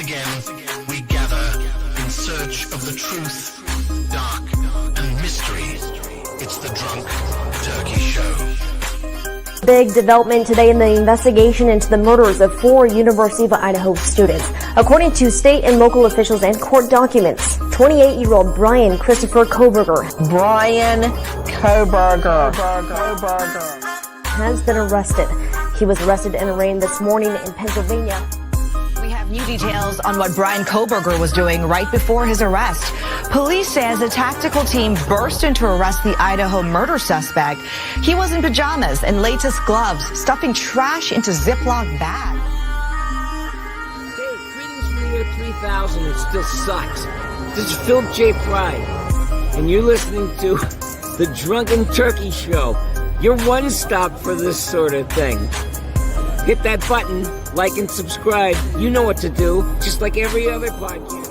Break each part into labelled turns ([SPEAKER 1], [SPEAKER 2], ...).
[SPEAKER 1] again, we gather in search of the truth, dark, and mystery. It's the Drunk Turkey Show.
[SPEAKER 2] Big development today in the investigation into the murders of 4 University of Idaho students. According to state and local officials and court documents, 28-year-old Bryan Christopher Kohberger has been arrested. He was arrested and arraigned this morning in Pennsylvania.
[SPEAKER 3] We have new details on what Bryan Kohberger was doing right before his arrest. Police says a tactical team burst in to arrest the Idaho murder suspect. He was in pajamas and latest gloves, stuffing trash into Ziploc bags.
[SPEAKER 4] Hey, greetings from the year 3000. It still sucks. This is Phil J. Fry, and you're listening to the Drunken Turkey Show. Your one stop for this sort of thing. Hit that button, like and subscribe. You know what to do, just like every other podcast.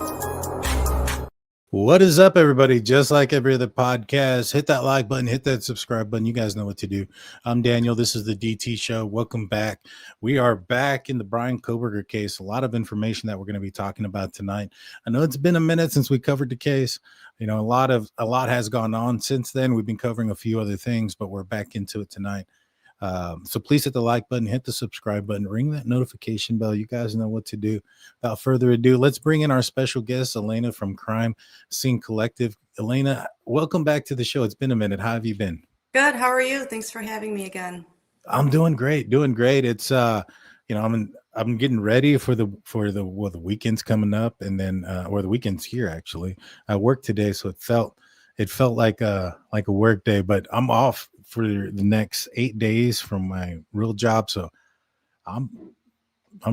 [SPEAKER 5] What is up, everybody? Just like every other podcast, hit that like button, hit that subscribe button. You guys know what to do. I'm Daniel. This is the DT Show. Welcome back. We are back in the Bryan Kohberger case. A lot of information that we're going to be talking about tonight. I know it's been a minute since we covered the case. You know, a lot has gone on since then. We've been covering a few other things, but we're back into it tonight. So please hit the like button, hit the subscribe button, ring that notification bell. You guys know what to do. Without further ado, let's bring in our special guest, Elena from Crime Scene Collective. Elena, welcome back to the show. It's been a minute. How have you been?
[SPEAKER 6] Good. How are you? Thanks for having me again.
[SPEAKER 5] I'm doing great. It's I'm getting ready for the weekend's coming up, and then or the weekend's here actually. I worked today, so it felt like a work day, but I'm off for the next 8 days from my real job, so I'm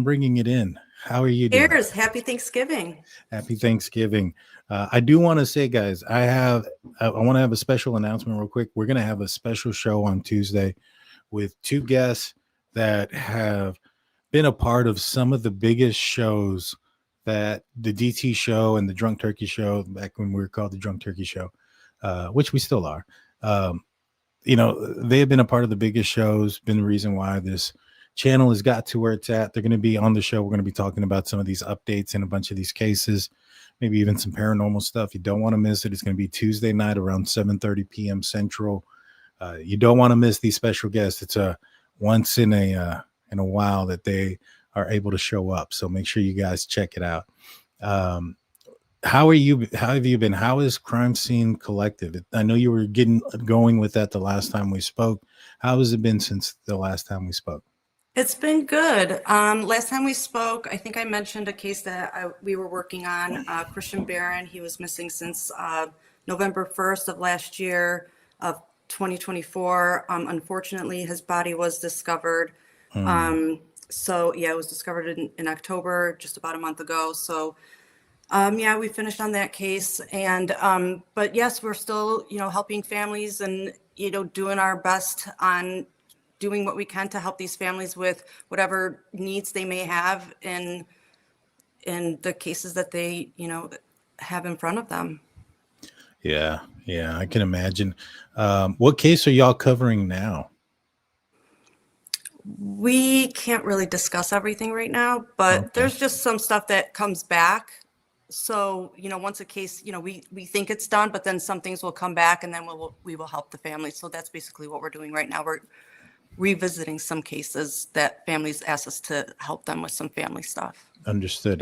[SPEAKER 5] bringing it in. How are you doing?
[SPEAKER 6] Cheers. Happy Thanksgiving.
[SPEAKER 5] Happy Thanksgiving. I do want to say, guys, I want to have a special announcement real quick. We're going to have a special show on Tuesday with 2 guests that have been a part of some of the biggest shows that the DT Show and the Drunk Turkey Show, back when we were called the Drunk Turkey Show, which we still are. They have been a part of the biggest shows, been the reason why this channel has got to where it's at. They're going to be on the show. We're going to be talking about some of these updates in a bunch of these cases, maybe even some paranormal stuff. You don't want to miss it. It's going to be Tuesday night around 7:30 p.m. Central. You don't want to miss these special guests. It's a once in a while that they are able to show up. So make sure you guys check it out. How have you been? How is Crime Scene Collective? I know you were going with that the last time we spoke. How has it been since the last time we spoke?
[SPEAKER 6] It's been good. Last time we spoke, I think I mentioned a case that we were working on. Christian Barron, he was missing since November 1st of last year of 2024. Unfortunately, his body was discovered. So yeah, it was discovered in October, just about a month ago. So we finished on that case, and but yes, we're still helping families and doing our best on doing what we can to help these families with whatever needs they may have in the cases that they have in front of them.
[SPEAKER 5] Yeah, I can imagine. What case are y'all covering now?
[SPEAKER 6] We can't really discuss everything right now, but
[SPEAKER 5] Okay.
[SPEAKER 6] there's just some stuff that comes back. So, once a case, we think it's done, but then some things will come back, and then we will help the family. So that's basically what we're doing right now. We're revisiting some cases that families ask us to help them with some family stuff. Understood.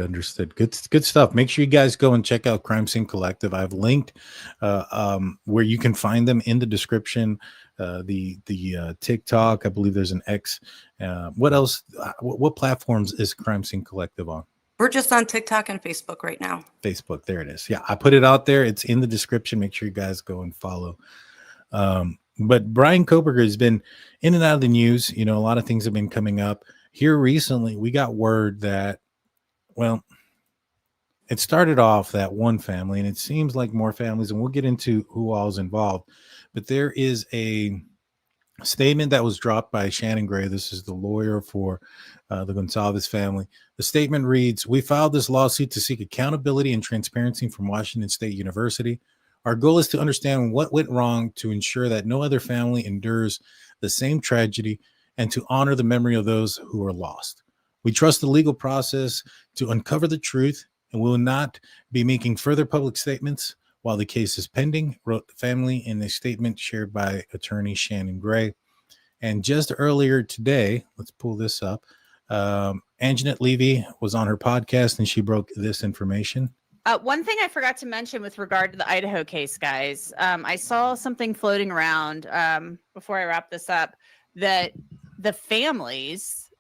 [SPEAKER 5] Good stuff. Make sure you guys go and check out Crime Scene Collective. I've linked where you can find them in the description. The TikTok, I believe there's an X. What else? What platforms is Crime Scene Collective on?
[SPEAKER 6] We're just on TikTok and Facebook right now.
[SPEAKER 5] Facebook, there it is. Yeah, I put it out there. It's in the description. Make sure you guys go and follow. But Bryan Kohberger has been in and out of the news. A lot of things have been coming up. Here recently, we got word that, well, it started off that one family, and it seems like more families, and we'll get into who all is involved. But there is a statement that was dropped by Shannon Gray. This is the lawyer for the Goncalves family. The statement reads, "We filed this lawsuit to seek accountability and transparency from Washington State University. Our goal is to understand what went wrong to ensure that no other family endures the same tragedy and to honor the memory of those who are lost. We trust the legal process to uncover the truth, and will not be making further public statements while the case is pending, wrote the family in a statement shared by attorney Shannon Gray. And just earlier today, let's pull this up. Anjanette Levy was on her podcast and she broke this information.
[SPEAKER 7] One thing I forgot to mention with regard to the Idaho case, guys, I saw something floating around before I wrap this up, that the families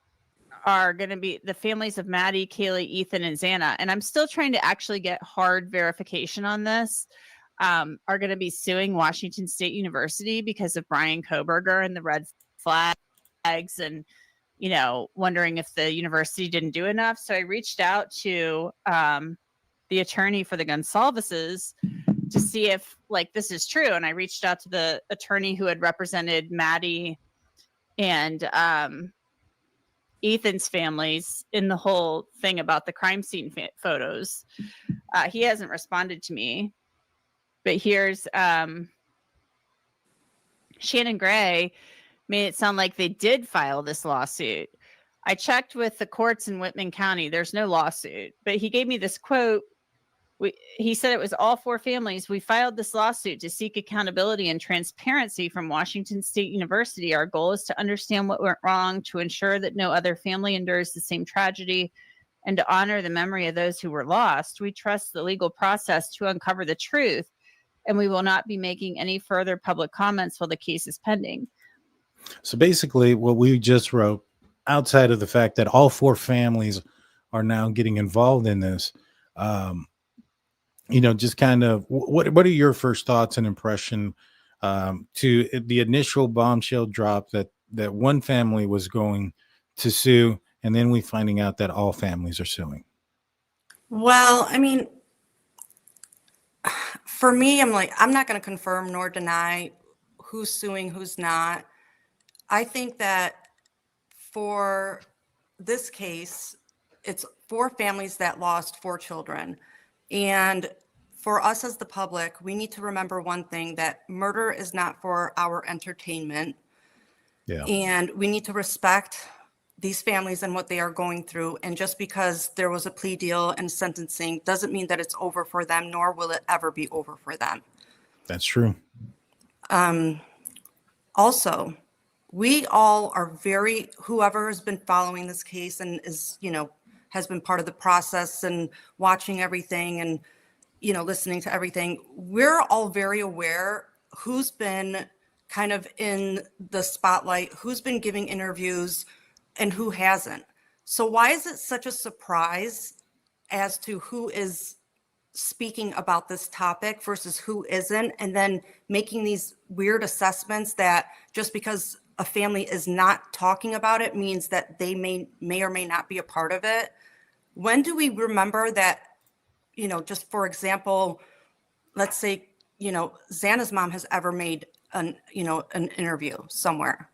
[SPEAKER 7] are going to be the families of Maddie, Kaylee, Ethan, and Xana. And I'm still trying to actually get hard verification on this. Are going to be suing Washington State University because of Bryan Kohberger and the red flags, and wondering if the university didn't do enough. So I reached out to the attorney for the Goncalveses to see if this is true. And I reached out to the attorney who had represented Maddie and Ethan's families in the whole thing about the crime scene photos. He hasn't responded to me, but here's Shannon Gray made it sound like they did file this lawsuit. I checked with the courts in Whitman County. There's no lawsuit, but he gave me this quote. He said it was all four families. We filed this lawsuit to seek accountability and transparency from Washington State University. Our goal is to understand what went wrong, to ensure that no other family endures the same tragedy, and to honor the memory of those who were lost. We trust the legal process to uncover the truth, and we will not be making any further public comments while the case is pending.
[SPEAKER 5] So basically what we just wrote, outside of the fact that all four families are now getting involved in this, just kind of what are your first thoughts and impression to the initial bombshell drop that one family was going to sue, and then we finding out that all families are suing?
[SPEAKER 6] Well, I mean, for me, I'm not going to confirm nor deny who's suing, who's not. I think that for this case, it's four families that lost four children. And for us as the public, we need to remember one thing, that murder is not for our entertainment.
[SPEAKER 5] Yeah.
[SPEAKER 6] And we need to respect these families and what they are going through. And just because there was a plea deal and sentencing doesn't mean that it's over for them, nor will it ever be over for them.
[SPEAKER 5] That's true.
[SPEAKER 6] Also, we all are whoever has been following this case and is, has been part of the process and watching everything and, listening to everything, we're all very aware who's been kind of in the spotlight, who's been giving interviews and who hasn't. So why is it such a surprise as to who is speaking about this topic versus who isn't, and then making these weird assessments that just because a family is not talking about it means that they may or may not be a part of it? When do we remember that, just for example, let's say, Xana's mom has ever made an interview somewhere,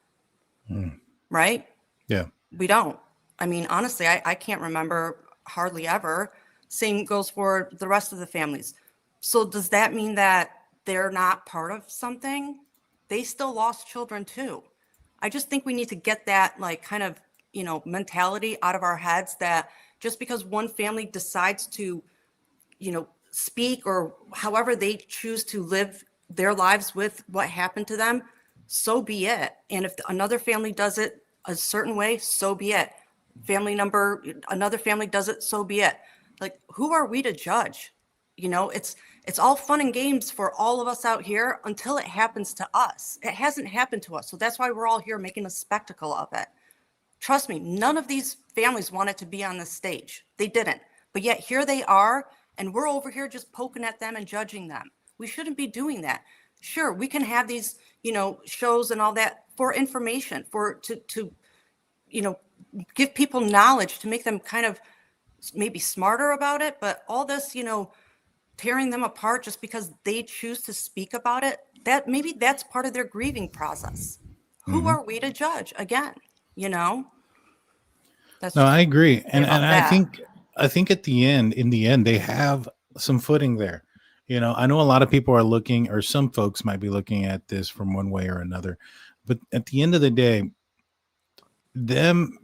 [SPEAKER 6] right?
[SPEAKER 5] Yeah.
[SPEAKER 6] We don't. I mean, honestly, I can't remember hardly ever. Same goes for the rest of the families. So does that mean that they're not part of something? They still lost children too. I just think we need to get that kind of, mentality out of our heads, that just because one family decides to, speak or however they choose to live their lives with what happened to them, so be it. And if another family does it a certain way, so be it. Another family does it, so be it. Who are we to judge? It's all fun and games for all of us out here until it happens to us. It hasn't happened to us. So that's why we're all here making a spectacle of it. Trust me, none of these families wanted to be on this stage. They didn't. But yet here they are, and we're over here just poking at them and judging them. We shouldn't be doing that. Sure, we can have these, shows and all that for information, to give people knowledge, to make them kind of maybe smarter about it. But all this, tearing them apart just because they choose to speak about it, that's part of their grieving process. Who are we to judge? Again, That's
[SPEAKER 5] No, I agree. And I
[SPEAKER 6] that.
[SPEAKER 5] think in the end, they have some footing there. I know a lot of people are looking, or some folks might be looking at this from one way or another, but at the end of the day, them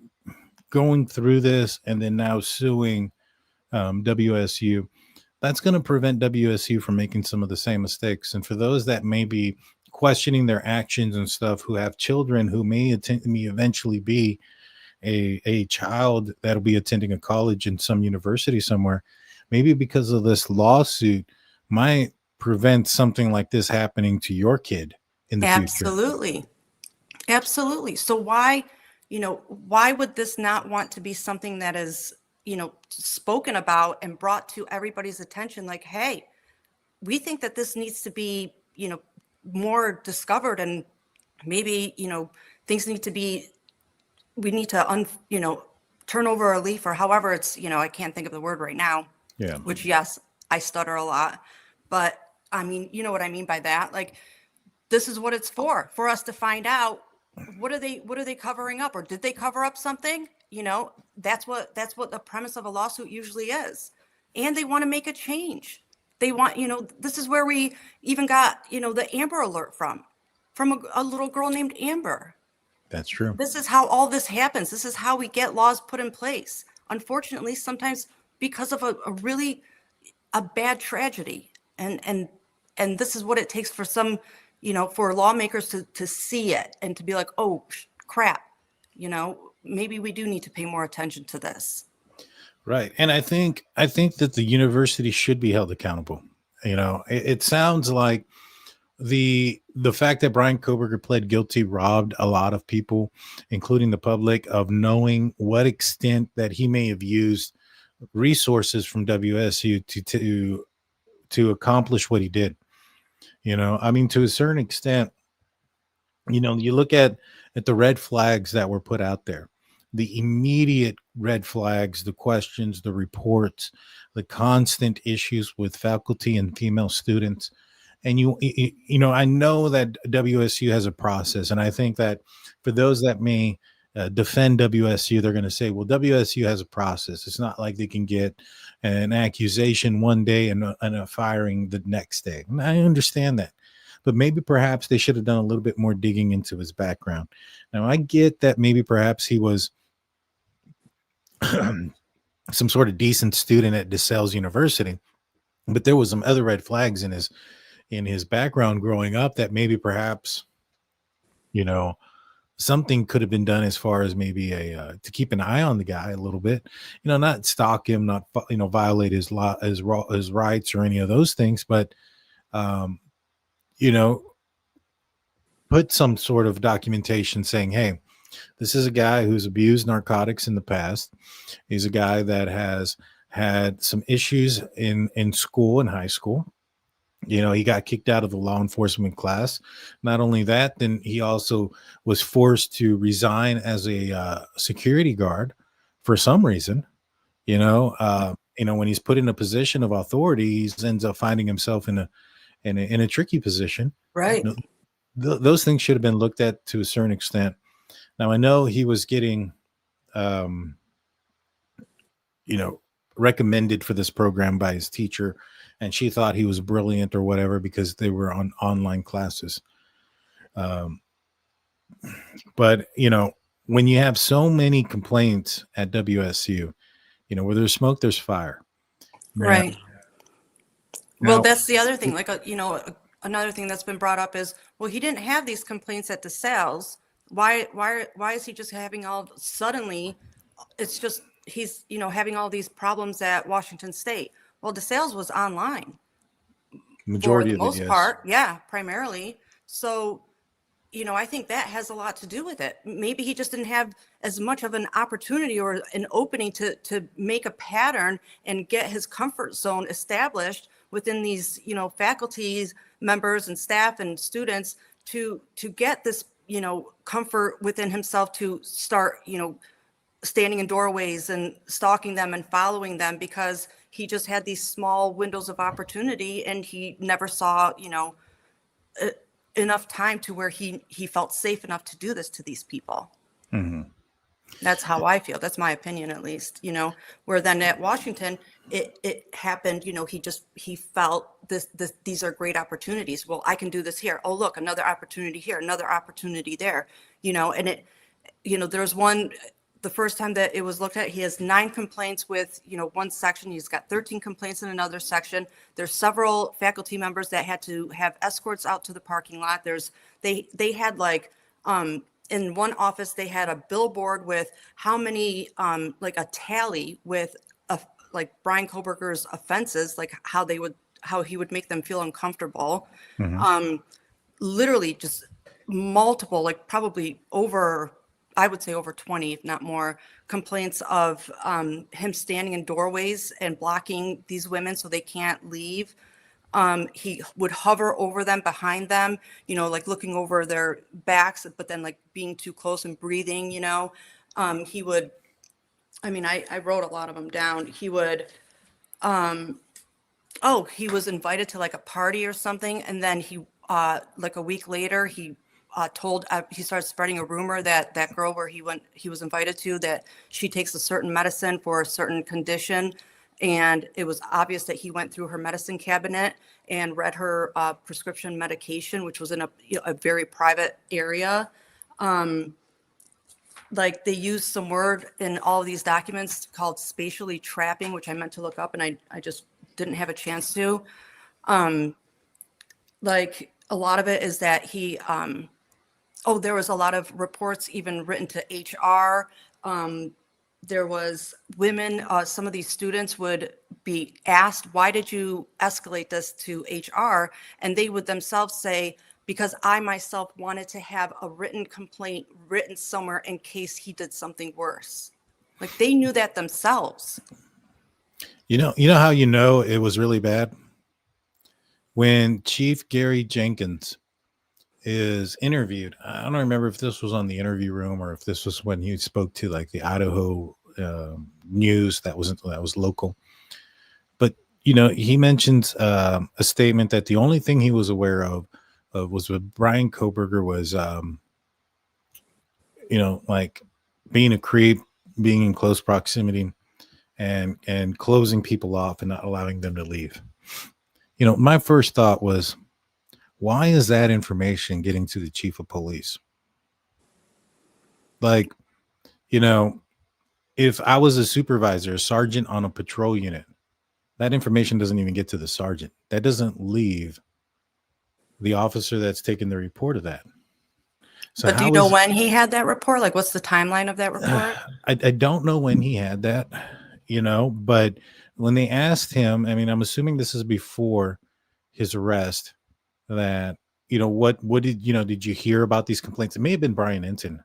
[SPEAKER 5] going through this and then now suing WSU, that's going to prevent WSU from making some of the same mistakes. And for those that may be questioning their actions and stuff, who have children who may eventually be a child that'll be attending a college in some university somewhere, maybe because of this lawsuit might prevent something like this happening to your kid in the future.
[SPEAKER 6] Absolutely. So why would this not want to be something that is, spoken about and brought to everybody's attention? Like, hey, we think that this needs to be, more discovered, and maybe, things need to be, we need to, turn over a leaf, or however it's, I can't think of the word right now.
[SPEAKER 5] Yeah.
[SPEAKER 6] Which, yes, I stutter a lot, but I mean, you know what I mean by that? Like, this is what it's for us to find out what are they covering up, or did they cover up something? That's what the premise of a lawsuit usually is. And they want to make a change. They want, this is where we even got, the Amber Alert from a little girl named Amber.
[SPEAKER 5] That's true.
[SPEAKER 6] This is how all this happens. This is how we get laws put in place. Unfortunately, sometimes because of a bad tragedy. And this is what it takes for some, for lawmakers to see it and to be like, oh, crap, maybe we do need to pay more attention to this.
[SPEAKER 5] Right. And I think that the university should be held accountable. It sounds like the fact that Bryan Kohberger pled guilty robbed a lot of people, including the public, of knowing what extent that he may have used resources from WSU to accomplish what he did. I mean, to a certain extent, you look at the red flags that were put out there, the immediate red flags, the questions, the reports, the constant issues with faculty and female students. And I know that WSU has a process, and I think that for those that may defend WSU, they're going to say, well, WSU has a process. It's not like they can get an accusation one day and a firing the next day. And I understand that, but maybe perhaps they should have done a little bit more digging into his background. Now, I get that maybe perhaps he was some sort of decent student at DeSales University, but there was some other red flags in his background growing up that maybe perhaps, something could have been done as far as maybe to keep an eye on the guy a little bit, not stalk him, not, violate his rights or any of those things, but, put some sort of documentation saying, hey, this is a guy who's abused narcotics in the past. He's a guy that has had some issues in school, in high school. He got kicked out of the law enforcement class. Not only that, then he also was forced to resign as a security guard for some reason. When he's put in a position of authority, he ends up finding himself in a tricky position.
[SPEAKER 6] Right.
[SPEAKER 5] Those things should have been looked at to a certain extent. Now, I know he was getting, recommended for this program by his teacher, and she thought he was brilliant or whatever because they were on online classes. But, when you have so many complaints at WSU, where there's smoke, there's fire.
[SPEAKER 6] Right.
[SPEAKER 5] Now,
[SPEAKER 6] Well, that's the other thing. Like, another thing that's been brought up is, well, he didn't have these complaints at DeSales. Why is he just having suddenly, it's just, he's, having all these problems at Washington State. Well, DeSales was online.
[SPEAKER 5] majority
[SPEAKER 6] For the
[SPEAKER 5] of
[SPEAKER 6] most
[SPEAKER 5] it, yes.
[SPEAKER 6] part, yeah, primarily. So, I think that has a lot to do with it. Maybe he just didn't have as much of an opportunity or an opening to make a pattern and get his comfort zone established within these, faculty members and staff and students to get this, comfort within himself to start, standing in doorways and stalking them and following them, because he just had these small windows of opportunity and he never saw, enough time to where he felt safe enough to do this to these people.
[SPEAKER 5] Mm-hmm.
[SPEAKER 6] That's how I feel. That's my opinion, at least, where then at Washington, it happened, he felt these are great opportunities. Well, I can do this here. Oh, look, another opportunity here, another opportunity there, and it, there's the first time that it was looked at, he has 9 complaints with, one section. He's got 13 complaints in another section. There's several faculty members that had to have escorts out to the parking lot. They had like, in one office, they had a billboard with how many, like a tally with like Bryan Kohberger's offenses, like how he would make them feel uncomfortable. Literally just multiple, like probably I would say over 20, if not more, complaints of him standing in doorways and blocking these women so they can't leave. He would hover over them, behind them, like looking over their backs, but then like being too close and breathing, he would, I wrote a lot of them down. He would, he was invited to like a party or something. And then he, like a week later, he started spreading a rumor that that girl where he was invited to, that she takes a certain medicine for a certain condition. And it was obvious that he went through her medicine cabinet and read her prescription medication, which was in a very private area. Like they used some word in all of these documents called spatially trapping, which I meant to look up and I just didn't have a chance to. Like a lot of it is that he, there was a lot of reports even written to HR. There was women, some of these students would be asked, why did you escalate this to HR? And they would themselves say, because I myself wanted to have a written complaint written somewhere in case he did something worse. Like they knew that themselves.
[SPEAKER 5] You know how it was really bad? When Chief Gary Jenkins is interviewed. I don't remember if this was on the interview room or if this was when he spoke to like the Idaho news that was local. But he mentions a statement that the only thing he was aware of was what Bryan Kohberger was, like being a creep, being in close proximity, and closing people off and not allowing them to leave. My first thought was, why is that information getting to the chief of police? Like, if I was a supervisor, a sergeant on a patrol unit, that information doesn't even get to the sergeant. That doesn't leave the officer that's taking the report of that. So
[SPEAKER 6] but do you know when he had that report? Like, what's the timeline of that report?
[SPEAKER 5] I don't know when he had that, but when they asked him, I'm assuming this is before his arrest, that, what did you hear about these complaints? It may have been Brian Enton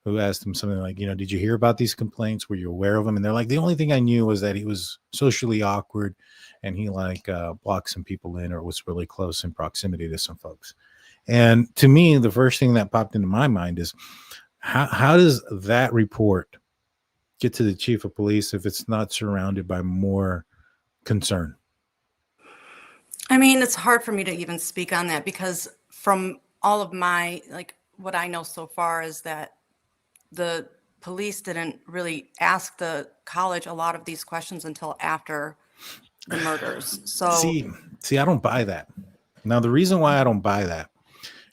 [SPEAKER 5] who asked him something like, did you hear about these complaints? Were you aware of them? And they're like, the only thing I knew was that he was socially awkward and he blocked some people in or was really close in proximity to some folks. And to me, the first thing that popped into my mind is how does that report get to the chief of police if it's not surrounded by more concern?
[SPEAKER 6] It's hard for me to even speak on that because from all of my, what I know so far is that the police didn't really ask the college a lot of these questions until after the murders. So
[SPEAKER 5] see, I don't buy that. Now, the reason why I don't buy that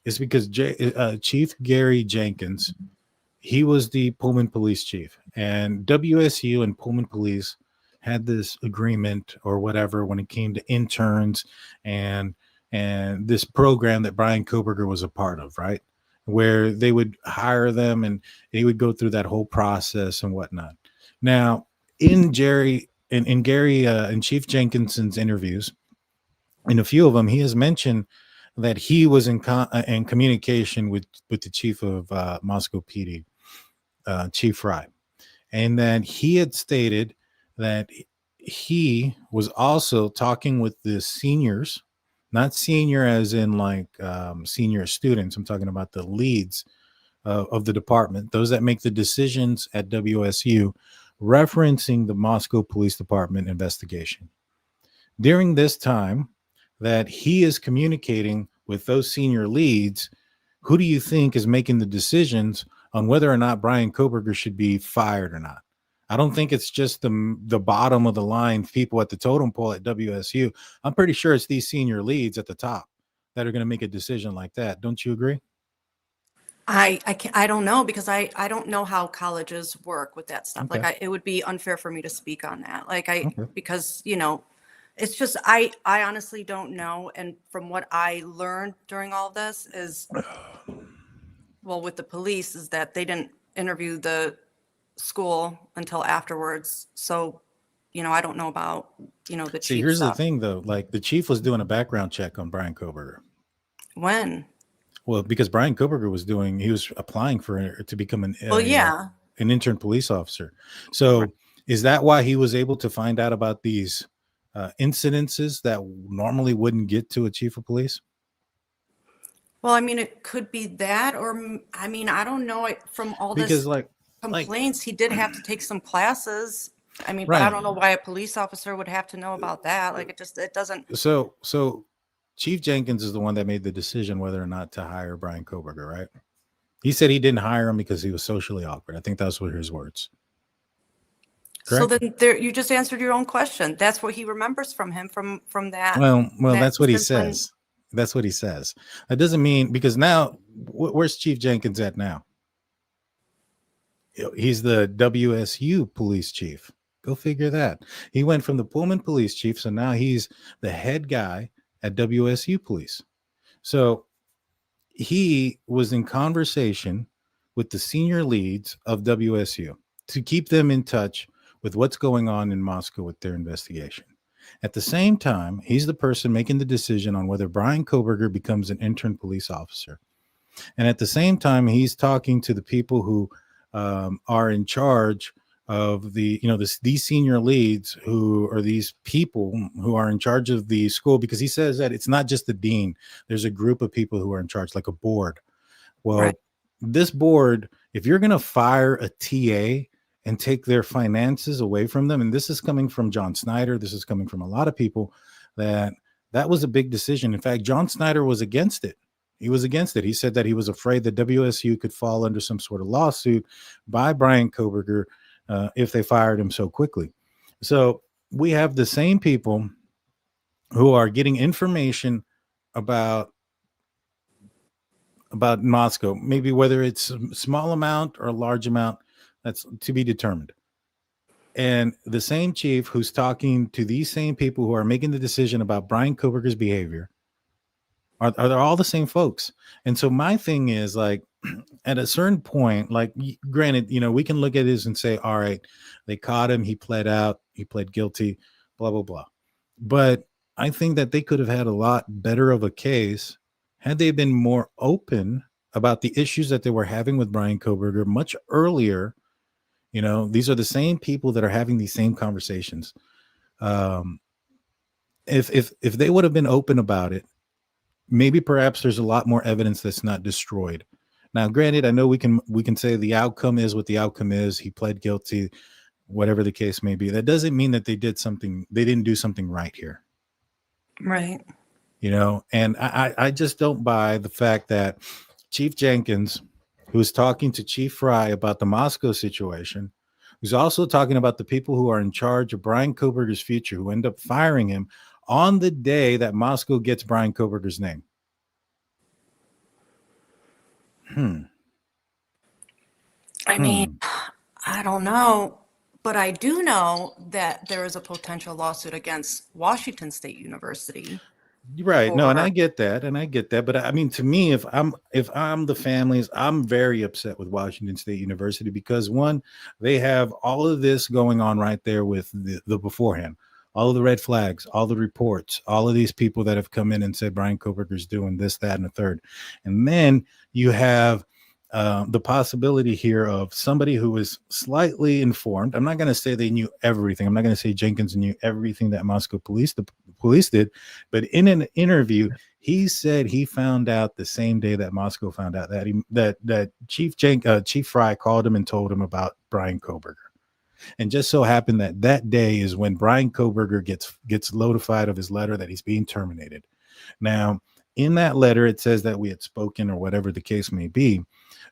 [SPEAKER 5] is because Chief Gary Jenkins, he was the Pullman police chief, and WSU and Pullman police had this agreement or whatever when it came to interns and this program that Bryan Kohberger was a part of, right? Where they would hire them and he would go through that whole process and whatnot. Now, in Gary and Chief Jenkinson's interviews, in a few of them, he has mentioned that he was in communication with the chief of Moscow PD, Chief Fry, and that he had stated that he was also talking with the seniors, not senior as in senior students. I'm talking about the leads of the department, those that make the decisions at WSU, referencing the Moscow Police Department investigation. During this time that he is communicating with those senior leads, who do you think is making the decisions on whether or not Bryan Kohberger should be fired or not? I don't think it's just the bottom of the line people at the totem pole at WSU. I'm pretty sure it's these senior leads at the top that are going to make a decision like that. Don't you agree?
[SPEAKER 6] I don't know, because I don't know how colleges work with that stuff.
[SPEAKER 5] Okay.
[SPEAKER 6] Like, it would be unfair for me to speak on that. Like,
[SPEAKER 5] Okay.
[SPEAKER 6] because, it's just, I honestly don't know. And from what I learned during all this is, well, with the police, is that they didn't interview the school until afterwards. So, I don't know about, the
[SPEAKER 5] See,
[SPEAKER 6] chief
[SPEAKER 5] here's the
[SPEAKER 6] stuff.
[SPEAKER 5] thing, though. Like, the chief was doing a background check on Bryan Kohberger.
[SPEAKER 6] When?
[SPEAKER 5] Well, because Bryan Kohberger he was applying to become
[SPEAKER 6] Well, yeah.
[SPEAKER 5] an intern police officer. So is that why he was able to find out about these incidences that normally wouldn't get to a chief of police?
[SPEAKER 6] Well, I mean, it could be that, or, I mean, I don't know. From all this
[SPEAKER 5] Because like
[SPEAKER 6] complaints, he did have to take some classes. I mean, but I
[SPEAKER 5] Right.
[SPEAKER 6] don't know why a police officer would have to know about that. Like, it doesn't.
[SPEAKER 5] So Chief Jenkins is the one that made the decision whether or not to hire Bryan Kohberger, right? He said he didn't hire him because he was socially awkward. I think that's what his words.
[SPEAKER 6] So
[SPEAKER 5] Correct?
[SPEAKER 6] then you just answered your own question. That's what he remembers from him, from that.
[SPEAKER 5] Well,
[SPEAKER 6] that
[SPEAKER 5] that's what he
[SPEAKER 6] instance when-
[SPEAKER 5] says. That's what he says. That doesn't mean, because now, where's Chief Jenkins at now? He's the WSU police chief. Go figure that. He went from the Pullman police chief, so now he's the head guy at WSU police. So he was in conversation with the senior leads of WSU to keep them in touch with what's going on in Moscow with their investigation. At the same time, he's the person making the decision on whether Bryan Kohberger becomes an intern police officer. And at the same time, he's talking to the people who are in charge of these senior leads, who are these people who are in charge of the school, because he says that it's not just the dean. There's a group of people who are in charge, like a board. Well,
[SPEAKER 6] Right.
[SPEAKER 5] This board, if you're going to fire a TA and take their finances away from them, and this is coming from John Snyder, this is coming from a lot of people, that was a big decision. In fact, John Snyder was against it. He was against it. He said that he was afraid that WSU could fall under some sort of lawsuit by Bryan Kohberger if they fired him so quickly. So we have the same people who are getting information about Moscow, maybe whether it's a small amount or a large amount, that's to be determined. And the same chief who's talking to these same people who are making the decision about Bryan Kohberger's behavior are all the same folks. And so my thing is, like, at a certain point, like, granted, we can look at this and say, all right, they caught him, he pled guilty, blah, blah, blah. But I think that they could have had a lot better of a case had they been more open about the issues that they were having with Bryan Kohberger much earlier. These are the same people that are having these same conversations. If they would have been open about it, maybe perhaps there's a lot more evidence that's not destroyed. Now, granted, I know we can say the outcome is what the outcome is. He pled guilty, whatever the case may be. That doesn't mean that they didn't do something right here.
[SPEAKER 6] Right.
[SPEAKER 5] And I just don't buy the fact that Chief Jenkins, who's talking to Chief Fry about the Moscow situation, who's also talking about the people who are in charge of Bryan Kohberger's future, who end up firing him on the day that Moscow gets Bryan Kohberger's name.
[SPEAKER 6] I mean, I don't know, but I do know that there is a potential lawsuit against Washington State University.
[SPEAKER 5] Right. No, and I get that. But I mean, to me, if I'm the families, I'm very upset with Washington State University because, one, they have all of this going on right there with the beforehand, all of the red flags, all the reports, all of these people that have come in and said Bryan Kohberger's doing this, that, and the third. And then you have the possibility here of somebody who is slightly informed. I'm not going to say they knew everything. I'm not going to say Jenkins knew everything that Moscow police did, but in an interview, he said he found out the same day that Moscow found out that Chief Fry called him and told him about Bryan Kohberger. And just so happened that day is when Bryan Kohberger gets notified of his letter that he's being terminated. Now, in that letter, it says that we had spoken or whatever the case may be.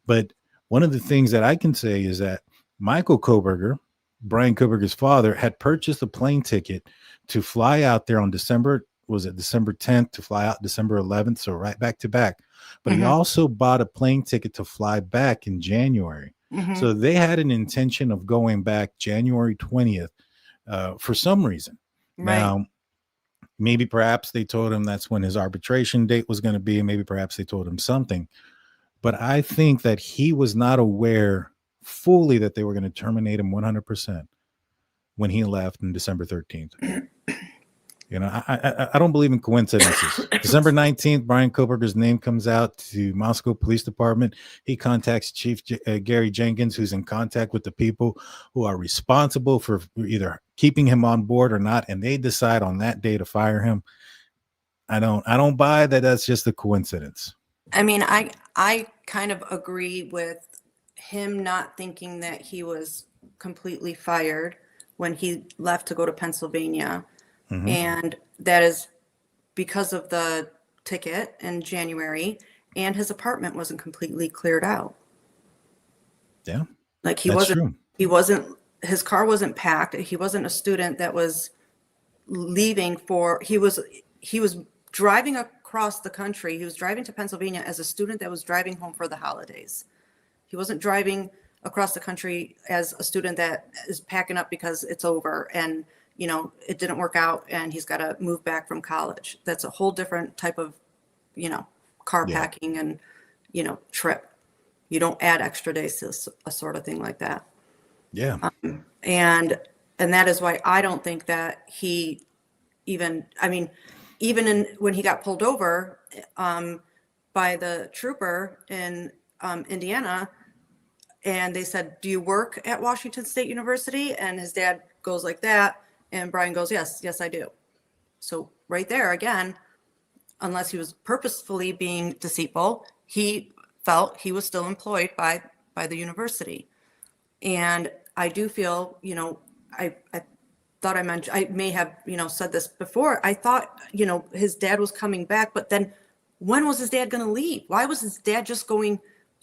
[SPEAKER 5] But one of the things that I can say is that Michael Kohberger, Bryan Kohberger's father, had purchased a plane ticket to fly out there on December was it December 10th to fly out December 11th, so right back to back. But he
[SPEAKER 6] Mhm.
[SPEAKER 5] also bought a plane ticket to fly back in January.
[SPEAKER 6] Mhm.
[SPEAKER 5] So they had an intention of going back January 20th for some reason.
[SPEAKER 6] Right.
[SPEAKER 5] Now, maybe perhaps they told him that's when his arbitration date was going to be. Maybe perhaps they told him something. But I think that he was not aware fully that they were going to terminate him 100% when he left on December 13th. You know, I don't believe in coincidences. December 19th, Bryan Kohberger's name comes out to Moscow Police Department. He contacts Chief Gary Jenkins, who's in contact with the people who are responsible for either keeping him on board or not, and they decide on that day to fire him. I don't buy that. That's just a coincidence.
[SPEAKER 6] I mean, I kind of agree with him not thinking that he was completely fired when he left to go to Pennsylvania.
[SPEAKER 5] Mhm.
[SPEAKER 6] And that is because of the ticket in January, and his apartment wasn't completely cleared out.
[SPEAKER 5] Yeah.
[SPEAKER 6] Like
[SPEAKER 5] That's true.
[SPEAKER 6] his car wasn't packed. He wasn't a student that was leaving he was driving across the country. He was driving to Pennsylvania as a student that was driving home for the holidays. He wasn't driving across the country as a student that is packing up because it's over and, you know, it didn't work out and he's got to move back from college. That's a whole different type of, you know, car
[SPEAKER 5] Yeah.
[SPEAKER 6] packing and, you know, trip. You don't add extra days to a sort of thing like that.
[SPEAKER 5] Yeah.
[SPEAKER 6] And that is why I don't think that he even when he got pulled over by the trooper in Indiana, and they said, "Do you work at Washington State University?" And his dad goes like that, and Bryan goes, yes, I do. So right there again, unless he was purposefully being deceitful, he felt he was still employed by the university. And I do feel, you know, I thought I may have, you know, said this before. I thought, you know, his dad was coming back, but then when was his dad going to leave? Why was his dad just going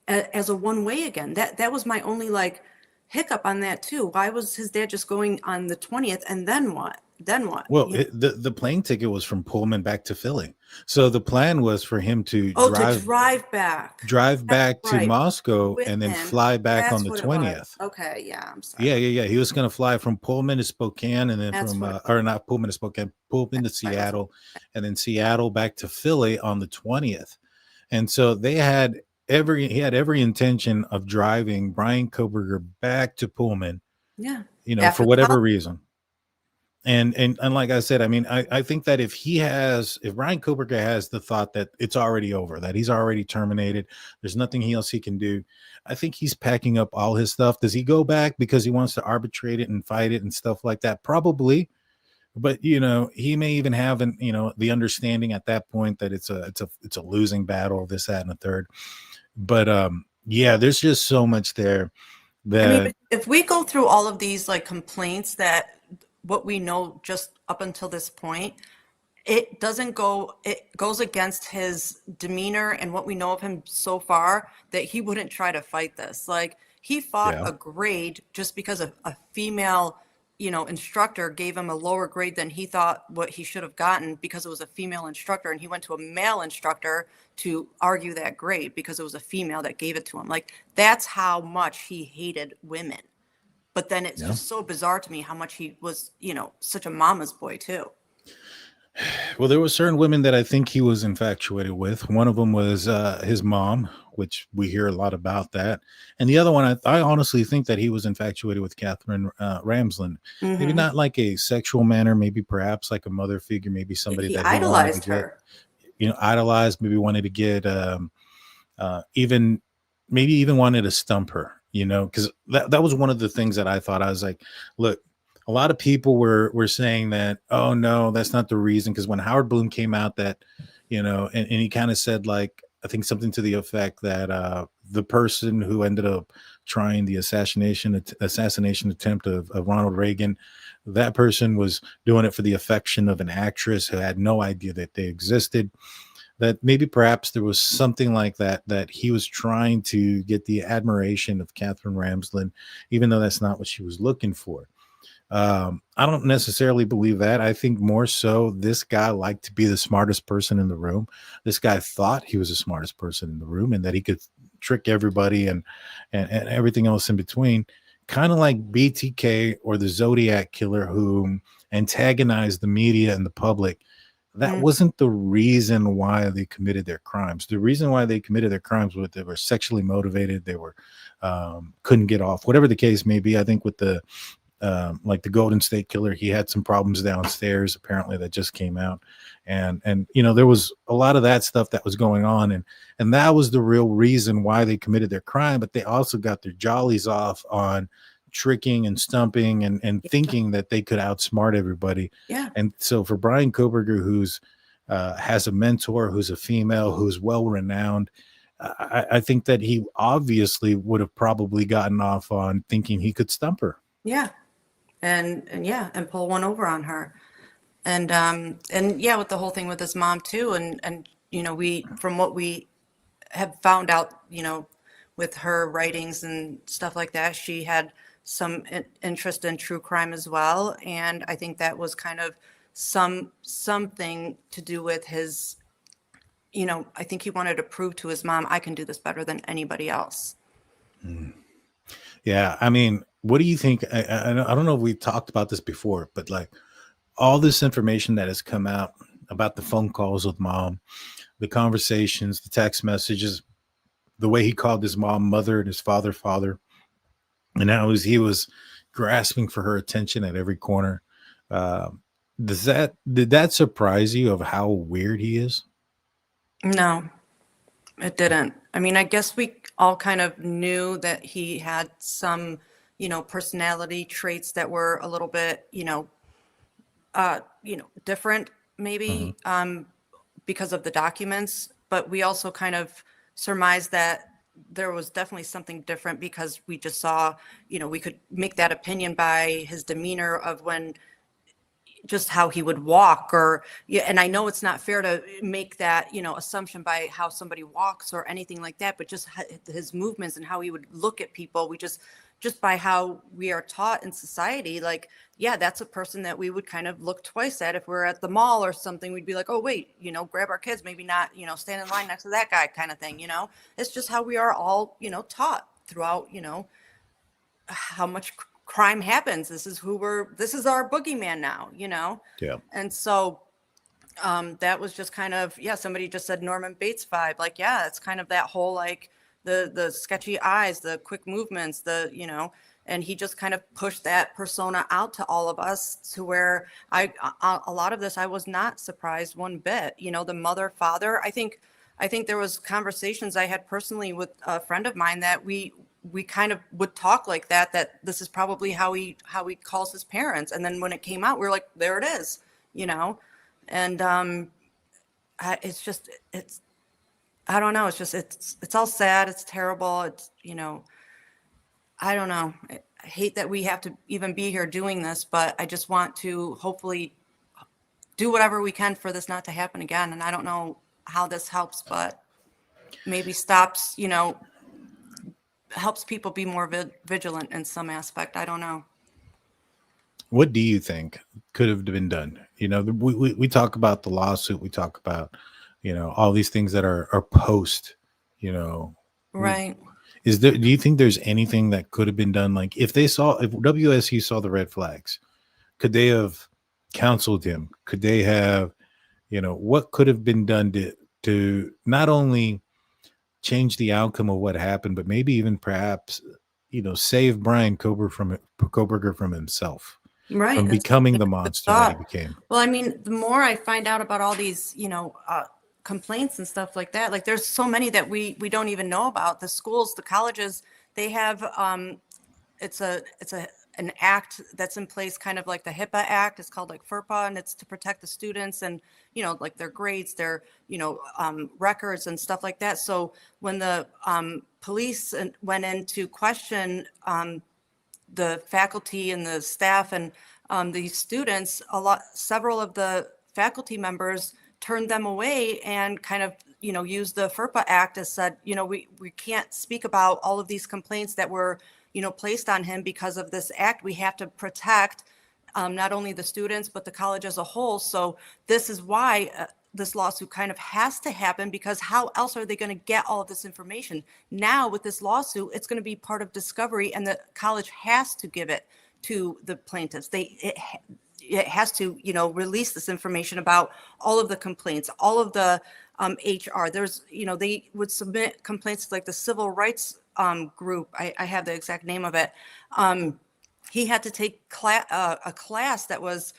[SPEAKER 6] as a one way again? That was my only like hiccup on that too. Why was his dad just going on the 20th and then what?
[SPEAKER 5] Well, the plane ticket was from Pullman back to Philly. So the plan was for him to
[SPEAKER 6] drive back
[SPEAKER 5] to
[SPEAKER 6] right.
[SPEAKER 5] Moscow
[SPEAKER 6] With
[SPEAKER 5] and then
[SPEAKER 6] him.
[SPEAKER 5] fly back
[SPEAKER 6] That's
[SPEAKER 5] on the
[SPEAKER 6] what it was.
[SPEAKER 5] 20th.
[SPEAKER 6] Okay, yeah, I'm sorry.
[SPEAKER 5] Yeah. He was going to fly from Pullman to Spokane and then
[SPEAKER 6] That's
[SPEAKER 5] from,
[SPEAKER 6] what-
[SPEAKER 5] or not Pullman to Spokane, Pullman to Seattle, and then Seattle back to Philly on the 20th. And so he had every intention of driving Bryan Kohberger back to Pullman,
[SPEAKER 6] Yeah.
[SPEAKER 5] you know,
[SPEAKER 6] After
[SPEAKER 5] for whatever
[SPEAKER 6] college.
[SPEAKER 5] reason. And like I said, I mean, I think that if Bryan Kohberger has the thought that it's already over, that he's already terminated, there's nothing else he can do, I think he's packing up all his stuff. Does he go back because he wants to arbitrate it and fight it and stuff like that? Probably. But, you know, he may even have the understanding at that point that it's a losing battle, this, that, and the third. But yeah, there's just so much there that
[SPEAKER 6] I mean, if we go through all of these like complaints that what we know just up until this point, it goes against his demeanor and what we know of him so far, that he wouldn't try to fight this. Like he fought
[SPEAKER 5] Yeah.
[SPEAKER 6] a grade just because a female, you know, instructor gave him a lower grade than he thought what he should have gotten because it was a female instructor, and he went to a male instructor to argue that grade because it was a female that gave it to him. Like that's how much he hated women. But then it's just so bizarre to me how much he was, you know, such a mama's boy too.
[SPEAKER 5] Well, there were certain women that I think he was infatuated with. One of them was his mom, which we hear a lot about that. And the other one, I honestly think that he was infatuated with Catherine Ramsland. Maybe not like a sexual manner, maybe perhaps like a mother figure, maybe somebody
[SPEAKER 6] He
[SPEAKER 5] that he wanted
[SPEAKER 6] idolized
[SPEAKER 5] to get,
[SPEAKER 6] her.
[SPEAKER 5] you know, idolized, maybe wanted to get, even wanted to stump her, you know, because that was one of the things that I thought. I was like, look, a lot of people were saying that, oh no, that's not the reason. Because when Howard Bloom came out, that, you know, and he kind of said, like, I think something to the effect that the person who ended up trying the assassination attempt of Ronald Reagan, that person was doing it for the affection of an actress who had no idea that they existed. That maybe perhaps there was something like that he was trying to get the admiration of Catherine Ramsland, even though that's not what she was looking for. I don't necessarily believe that. I think more so this guy liked to be the smartest person in the room. This guy thought he was the smartest person in the room and that he could trick everybody and everything else in between. Kind of like BTK or the Zodiac killer who antagonized the media and the public. That wasn't the reason why they committed their crimes. The reason why they committed their crimes was they were sexually motivated. They were couldn't get off, whatever the case may be. I think with the like the Golden State Killer, he had some problems downstairs apparently that just came out, and there was a lot of that stuff that was going on, and that was the real reason why they committed their crime. But they also got their jollies off on tricking and stumping and thinking that they could outsmart everybody.
[SPEAKER 6] Yeah.
[SPEAKER 5] And so for Bryan Kohberger, who's has a mentor, who's a female, who's well renowned, I think that he obviously would have probably gotten off on thinking he could stump her.
[SPEAKER 6] Yeah. And pull one over on her. And yeah, with the whole thing with his mom too. And we, from what we have found out, with her writings and stuff like that, she had some interest in true crime as well. And I think that was kind of something to do with his, I think he wanted to prove to his mom, I can do this better than anybody else.
[SPEAKER 5] Yeah. I mean, what do you think? I don't know if we've talked about this before, but like all this information that has come out about the phone calls with mom, the conversations, the text messages, the way he called his mom mother and his father, and how he was grasping for her attention at every corner. Did that surprise you of how weird he is?
[SPEAKER 6] No, it didn't. I mean, I guess we all kind of knew that he had some, personality traits that were a little bit, different maybe, because of the documents, but we also kind of surmised that there was definitely something different because we just saw, we could make that opinion by his demeanor of when, just how he would walk and I know it's not fair to make that, assumption by how somebody walks or anything like that, but just his movements and how he would look at people. We just by how we are taught in society, like, yeah, that's a person that we would kind of look twice at if we're at the mall or something. We'd be like, oh, wait, grab our kids, maybe not, stand in line next to that guy kind of thing. It's just how we are all, taught throughout, how much crime happens. This is our boogeyman now,
[SPEAKER 5] Yeah.
[SPEAKER 6] And so that was just kind of, somebody just said Norman Bates vibe. Like, yeah, it's kind of that whole, like the sketchy eyes, the quick movements, and he just kind of pushed that persona out to all of us to where a lot of this, I was not surprised one bit, the mother, father. I think there was conversations I had personally with a friend of mine that we kind of would talk like that this is probably how he calls his parents. And then when it came out, we were like, there it is, and it's I don't know. It's just, it's all sad. It's terrible. It's, I don't know. I hate that we have to even be here doing this, but I just want to hopefully do whatever we can for this not to happen again. And I don't know how this helps, but maybe stops, helps people be more vigilant in some aspect. I don't know.
[SPEAKER 5] What do you think could have been done? We talk about the lawsuit. We talk about, all these things that are post,
[SPEAKER 6] Right.
[SPEAKER 5] Do you think there's anything that could have been done? Like if WSU saw the red flags, could they have counseled him? Could they have, what could have been done to not only change the outcome of what happened, but maybe even perhaps, save Bryan Kohberger from himself,
[SPEAKER 6] Right.
[SPEAKER 5] from becoming the monster that he became.
[SPEAKER 6] Well, I mean, the more I find out about all these, complaints and stuff like that, like there's so many that we don't even know about. The schools, the colleges, they have, it's an act that's in place, kind of like the HIPAA Act. It's called like FERPA, and it's to protect the students and, like their grades, their, records and stuff like that. So when the police went in to question the faculty and the staff and the students, several of the faculty members turned them away and kind of, used the FERPA Act as said, we can't speak about all of these complaints that were, placed on him because of this act. We have to protect not only the students, but the college as a whole. So this is why this lawsuit kind of has to happen, because how else are they going to get all of this information? Now with this lawsuit, it's going to be part of discovery, and the college has to give it to the plaintiffs. It has to, release this information about all of the complaints, all of the HR. There's, they would submit complaints to like the civil rights group. I have the exact name of it. He had to take a class that was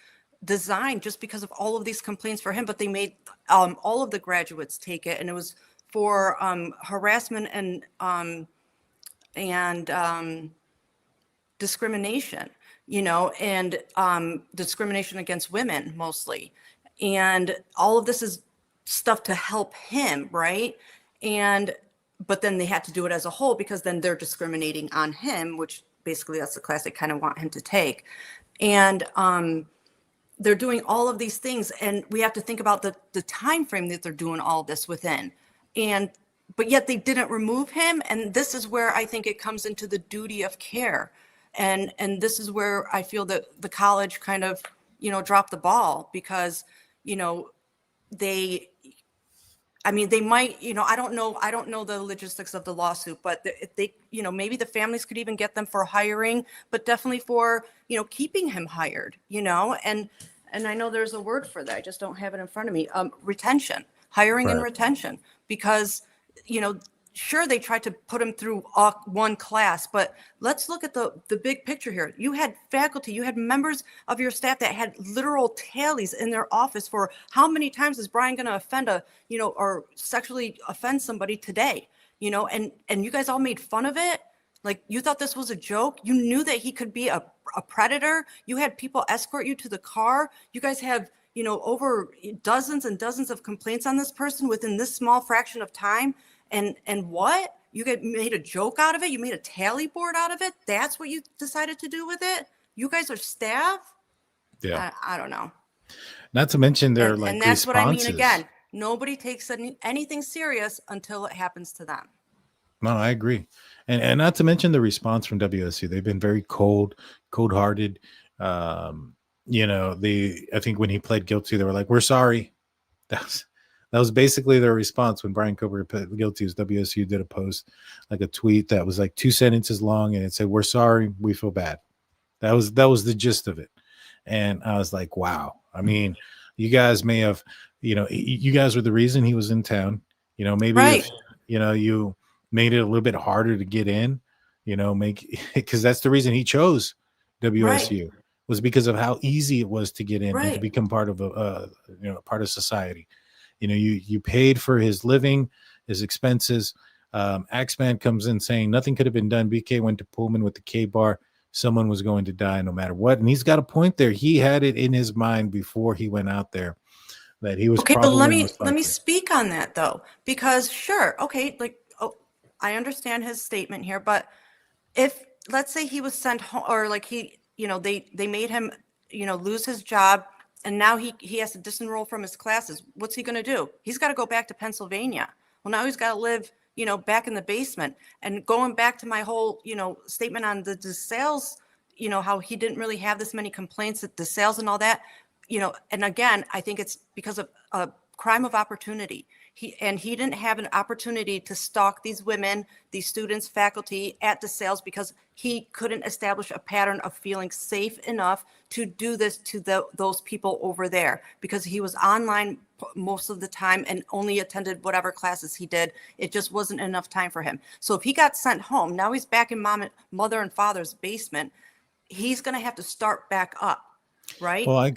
[SPEAKER 6] designed just because of all of these complaints for him, but they made all of the graduates take it, and it was for harassment and discrimination, and discrimination against women mostly. And all of this is stuff to help him, right? But then they had to do it as a whole, because then they're discriminating on him, which basically that's the class they kind of want him to take. And they're doing all of these things, and we have to think about the time frame that they're doing all of this within. But yet they didn't remove him. And this is where I think it comes into the duty of care. And this is where I feel that the college kind of, dropped the ball, because, they might, I don't know the logistics of the lawsuit, but if they, maybe the families could even get them for hiring, but definitely for, keeping him hired, and I know there's a word for that. I just don't have it in front of me. Retention, hiring and retention, because, sure, they tried to put him through one class, but let's look at the big picture here. You had faculty, you had members of your staff that had literal tallies in their office for how many times is Bryan going to offend or sexually offend somebody today, and you guys all made fun of it. Like, you thought this was a joke. You knew that he could be a predator. You had people escort you to the car. You guys have, over dozens and dozens of complaints on this person within this small fraction of time. And what? You made a joke out of it? You made a tally board out of it? That's what you decided to do with it? You guys are staff?
[SPEAKER 5] Yeah.
[SPEAKER 6] I don't know.
[SPEAKER 5] Not to mention their
[SPEAKER 6] and that's what I mean. Again, nobody takes anything serious until it happens to them.
[SPEAKER 5] No, I agree. And not to mention the response from WSU. They've been very cold-hearted. I think when he pled guilty, they were like, "We're sorry." That was basically their response when Bryan Kohberger pled guilty. WSU did a post, like a tweet that was like 2 sentences long, and it said, "We're sorry, we feel bad." That was the gist of it. And I was like, wow. I mean, you guys may have, you guys were the reason he was in town. Maybe if, you made it a little bit harder to get in, because that's the reason he chose WSU, was because of how easy it was to get in and to become part of part of society. You paid for his living, his expenses. Axeman comes in saying nothing could have been done. BK went to Pullman with the K bar. Someone was going to die no matter what. And he's got a point there. He had it in his mind before he went out there that he was
[SPEAKER 6] okay. But let me speak on that though, because sure. Okay. I understand his statement here, but if let's say he was sent home, or like they made him, lose his job, and now he has to disenroll from his classes. What's he going to do? He's got to go back to Pennsylvania. Well, now he's got to live, back in the basement. And going back to my whole, statement on the DeSales, how he didn't really have this many complaints at DeSales and all that, and again, I think it's because of a crime of opportunity. He didn't have an opportunity to stalk these women, these students, faculty at DeSales, because he couldn't establish a pattern of feeling safe enough to do this to those people over there, because he was online most of the time and only attended whatever classes he did. It just wasn't enough time for him. So if he got sent home, now he's back in mother and father's basement. He's going to have to start back up, right? Well,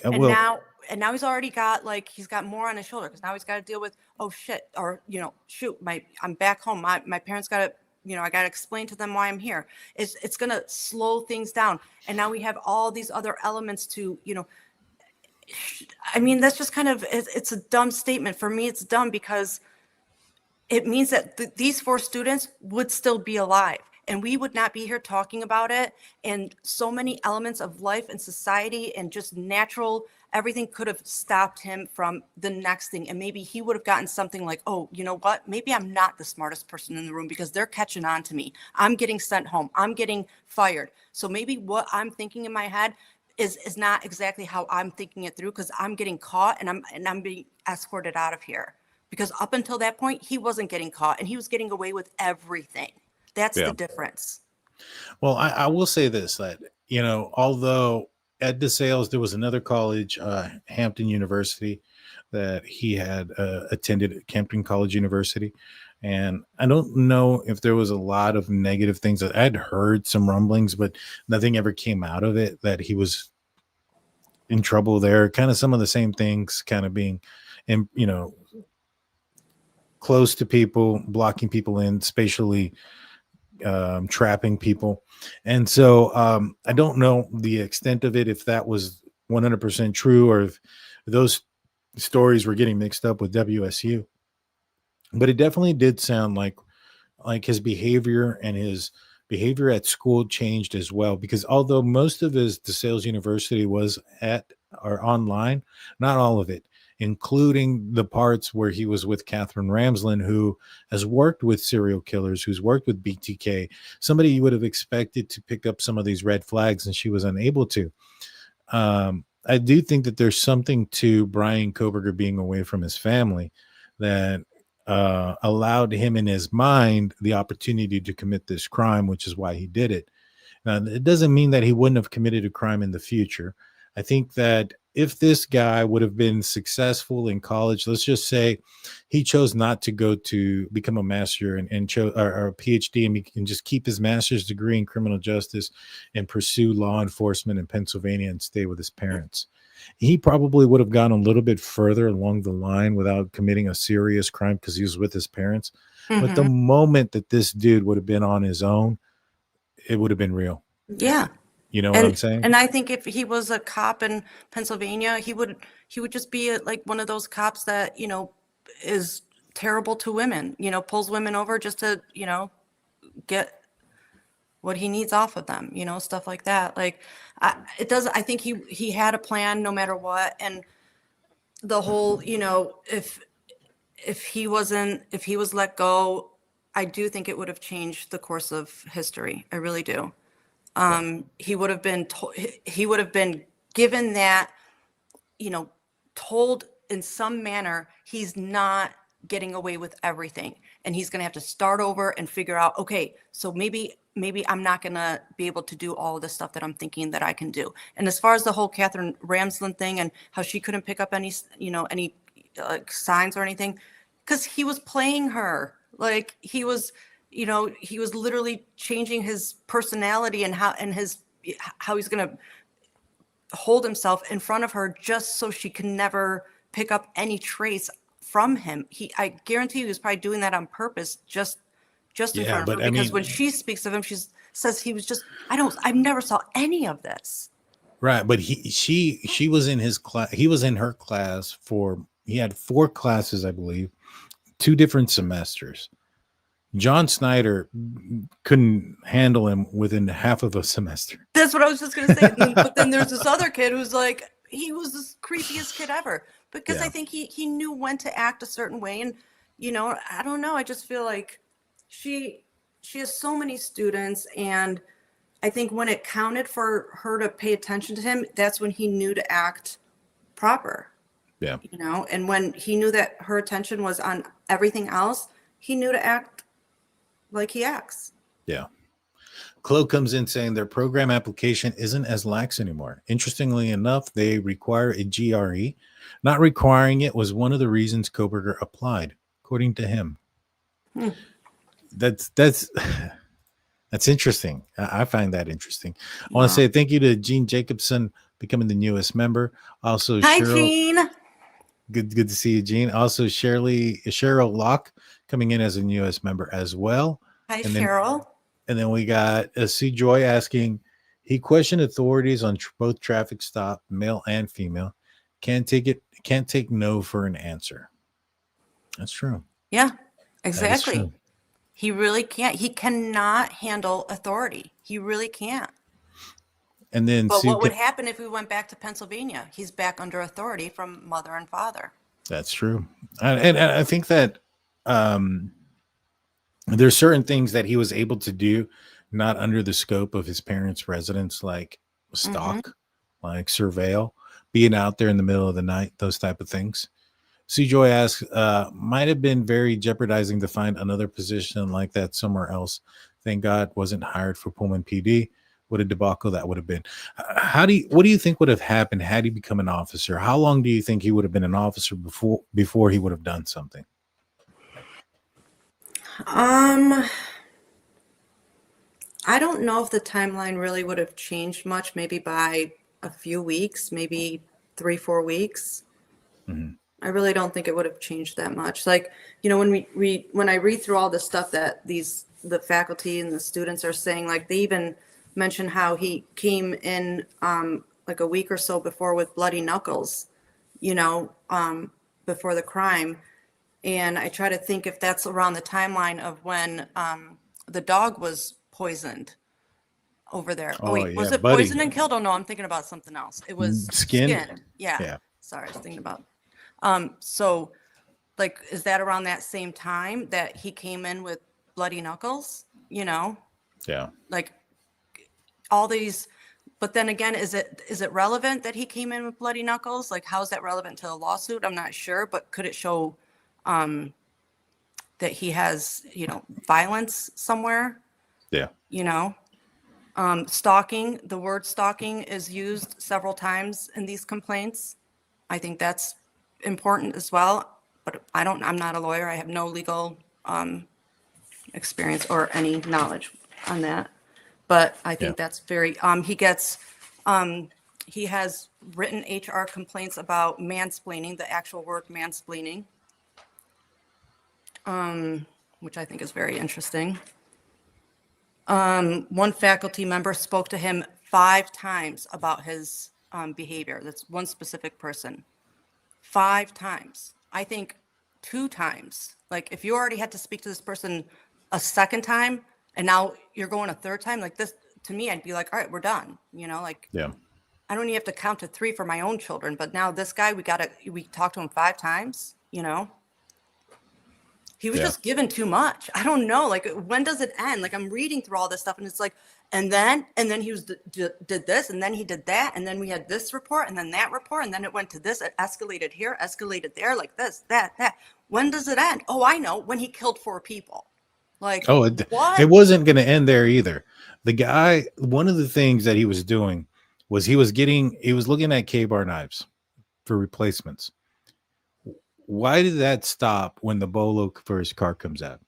[SPEAKER 6] And now he's already got he's got more on his shoulder, because now he's got to deal with, oh shit, or shoot, I'm back home. My parents got to, I got to explain to them why I'm here. It's going to slow things down. And now we have all these other elements to, I mean, that's just kind of, it's a dumb statement. For me, it's dumb because it means that these 4 students would still be alive, and we would not be here talking about it. And so many elements of life and society and just natural everything could have stopped him from the next thing. And maybe he would have gotten something like, oh, you know what? Maybe I'm not the smartest person in the room because they're catching on to me. I'm getting sent home. I'm getting fired. So maybe what I'm thinking in my head, is not exactly how I'm thinking it through, because I'm getting caught and I'm being escorted out of here. Because up until that point, he wasn't getting caught and he was getting away with everything. That's
[SPEAKER 5] Yeah.
[SPEAKER 6] the difference.
[SPEAKER 5] Well, I will say this, that, although at DeSales, there was another college, Hampton University, that he had attended at Hampton College University. And I don't know if there was a lot of negative things. I'd heard some rumblings, but nothing ever came out of it that he was in trouble there. Kind of some of the same things, kind of being, close to people, blocking people in, spatially trapping people. And so I don't know the extent of it, if that was 100% true, or if those stories were getting mixed up with WSU. But it definitely did sound like his behavior at school changed as well, because although most of his DeSales University was at or online, not all of it, including the parts where he was with Catherine Ramsland, who has worked with serial killers, who's worked with BTK, somebody you would have expected to pick up some of these red flags, and she was unable to. I do think that there's something to Bryan Kohberger being away from his family that allowed him in his mind the opportunity to commit this crime, which is why he did it. Now, it doesn't mean that he wouldn't have committed a crime in the future. I think that if this guy would have been successful in college, let's just say he chose not to go to become a master and chose or a PhD, and he can just keep his master's degree in criminal justice and pursue law enforcement in Pennsylvania and stay with his parents, he probably would have gone a little bit further along the line without committing a serious crime because he was with his parents.
[SPEAKER 6] Mm-hmm.
[SPEAKER 5] But the moment that this dude would have been on his own, it would have been real.
[SPEAKER 6] Yeah.
[SPEAKER 5] You know what I'm saying?
[SPEAKER 6] And I think if he was a cop in Pennsylvania, he would just be like one of those cops that, is terrible to women, pulls women over just to, get what he needs off of them, stuff like that. Like I think he had a plan no matter what. And the whole, if he was let go, I do think it would have changed the course of history. I really do. He would have been given that, told in some manner he's not getting away with everything, and he's going to have to start over and figure out, okay, so maybe I'm not going to be able to do all of the stuff that I'm thinking that I can do. And as far as the whole Catherine Ramsland thing and how she couldn't pick up any signs or anything, because he was playing her. Like he was literally changing his personality and how he's going to hold himself in front of her just so she can never pick up any trace from him. I guarantee he was probably doing that on purpose, just in front of her. Because when she speaks of him, she says he was just, I never saw any of this.
[SPEAKER 5] Right. But she was in his class. He was in her class he had 4 classes, I believe, 2 different semesters. John Snyder couldn't handle him within half of a semester.
[SPEAKER 6] That's what I was just going to say. But then there's this other kid who's like, he was the creepiest kid ever, because I think he knew when to act a certain way. And, I don't know. I just feel like she has so many students. And I think when it counted for her to pay attention to him, that's when he knew to act proper.
[SPEAKER 5] Yeah.
[SPEAKER 6] And when he knew that her attention was on everything else, he knew to act like he acts.
[SPEAKER 5] Yeah. Chloe comes in saying their program application isn't as lax anymore. Interestingly enough, they require a GRE. Not requiring it was one of the reasons Kohberger applied, according to him. That's interesting. I find that interesting. I want to say thank you to Gene Jacobson becoming the newest member. Also,
[SPEAKER 6] hi,
[SPEAKER 5] Cheryl,
[SPEAKER 6] Gene.
[SPEAKER 5] Good to see you, Gene. Also, Cheryl Locke coming in as a newest member as well.
[SPEAKER 6] Hi, Cheryl.
[SPEAKER 5] And then we got C. Joy asking, he questioned authorities on both traffic stop, male and female. Can't take no for an answer. That's true.
[SPEAKER 6] Yeah, exactly. He really can't. He cannot handle authority. He really can't.
[SPEAKER 5] And then,
[SPEAKER 6] but what would happen if we went back to Pennsylvania? He's back under authority from mother and father.
[SPEAKER 5] That's true. And I think that there's certain things that he was able to do not under the scope of his parents' residence, like stalk, like surveil, being out there in the middle of the night, those type of things. C. Joy asks, might have been very jeopardizing to find another position like that somewhere else. Thank God wasn't hired for Pullman PD. What a debacle that would have been. What do you think would have happened had he become an officer? How long do you think he would have been an officer before he would have done something?
[SPEAKER 6] I don't know if the timeline really would have changed much, maybe by a few weeks, maybe 3-4 weeks.
[SPEAKER 5] Mm-hmm.
[SPEAKER 6] I really don't think it would have changed that much. Like, when I read through all the stuff that the faculty and the students are saying, like they even mention how he came in like a week or so before with bloody knuckles, before the crime. And I try to think if that's around the timeline of when the dog was poisoned over there. Oh wait, was it
[SPEAKER 5] Buddy.
[SPEAKER 6] poisoned and killed? Oh no, I'm thinking about something else. It was skinned. Yeah. Sorry, I was thinking about. So, like, is that around that same time that he came in with bloody knuckles?
[SPEAKER 5] Yeah.
[SPEAKER 6] Like all these, but then again, is it relevant that he came in with bloody knuckles? Like, how is that relevant to the lawsuit? I'm not sure, but could it show that he has, violence somewhere?
[SPEAKER 5] Yeah.
[SPEAKER 6] Stalking, the word stalking is used several times in these complaints. I think that's important as well, but I'm not a lawyer. I have no legal experience or any knowledge on that, but I think that's very, he has written HR complaints about mansplaining, the actual word mansplaining, which I think is very interesting. One faculty member spoke to him 5 times about his behavior. That's one specific person. 5 times. I think 2 times. Like, if you already had to speak to this person a second time and now you're going a third time, like this, to me, I'd be like, all right, we're done.
[SPEAKER 5] Yeah.
[SPEAKER 6] I don't even have to count to 3 for my own children, but now this guy, we talked to him 5 times, He was just given too much. I don't know. Like, when does it end? Like, I'm reading through all this stuff and it's like, and then he did this, and then he did that, and then we had this report, and then that report, and then it went to this, it escalated here, escalated there, like this, that. When does it end? Oh, I know, when he killed 4 people. Like, what?
[SPEAKER 5] It wasn't going to end there either. The guy, one of the things that he was doing was he was looking at K-bar knives for replacements. Why did that stop when the bolo for his car comes out?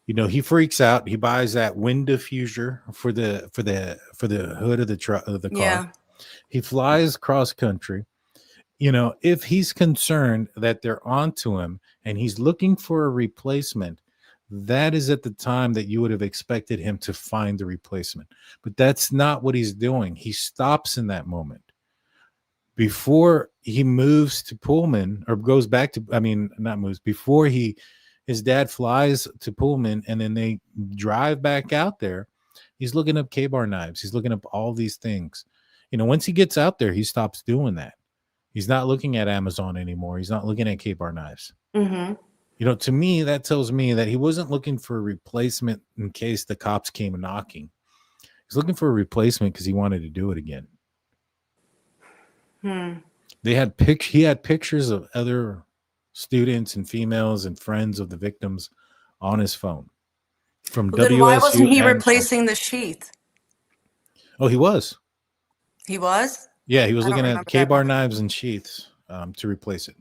[SPEAKER 5] He freaks out. He buys that wind diffuser for the hood of the truck of the car.
[SPEAKER 6] Yeah.
[SPEAKER 5] He flies cross country. If he's concerned that they're onto him and he's looking for a replacement, that is at the time that you would have expected him to find the replacement. But that's not what he's doing. He stops in that moment. Before he moves to Pullman, or goes back to, not moves, before his dad flies to Pullman and then they drive back out there, he's looking up K-bar knives. He's looking up all these things. Once he gets out there, he stops doing that. He's not looking at Amazon anymore. He's not looking at K-bar knives.
[SPEAKER 6] Mm-hmm.
[SPEAKER 5] To me, that tells me that he wasn't looking for a replacement in case the cops came knocking. He's looking for a replacement because he wanted to do it again. He had pictures of other students and females and friends of the victims on his phone from WSU.
[SPEAKER 6] Then why wasn't he replacing the sheath?
[SPEAKER 5] Oh, he was.
[SPEAKER 6] He was?
[SPEAKER 5] Yeah, he was looking at K-bar knives and sheaths to replace it.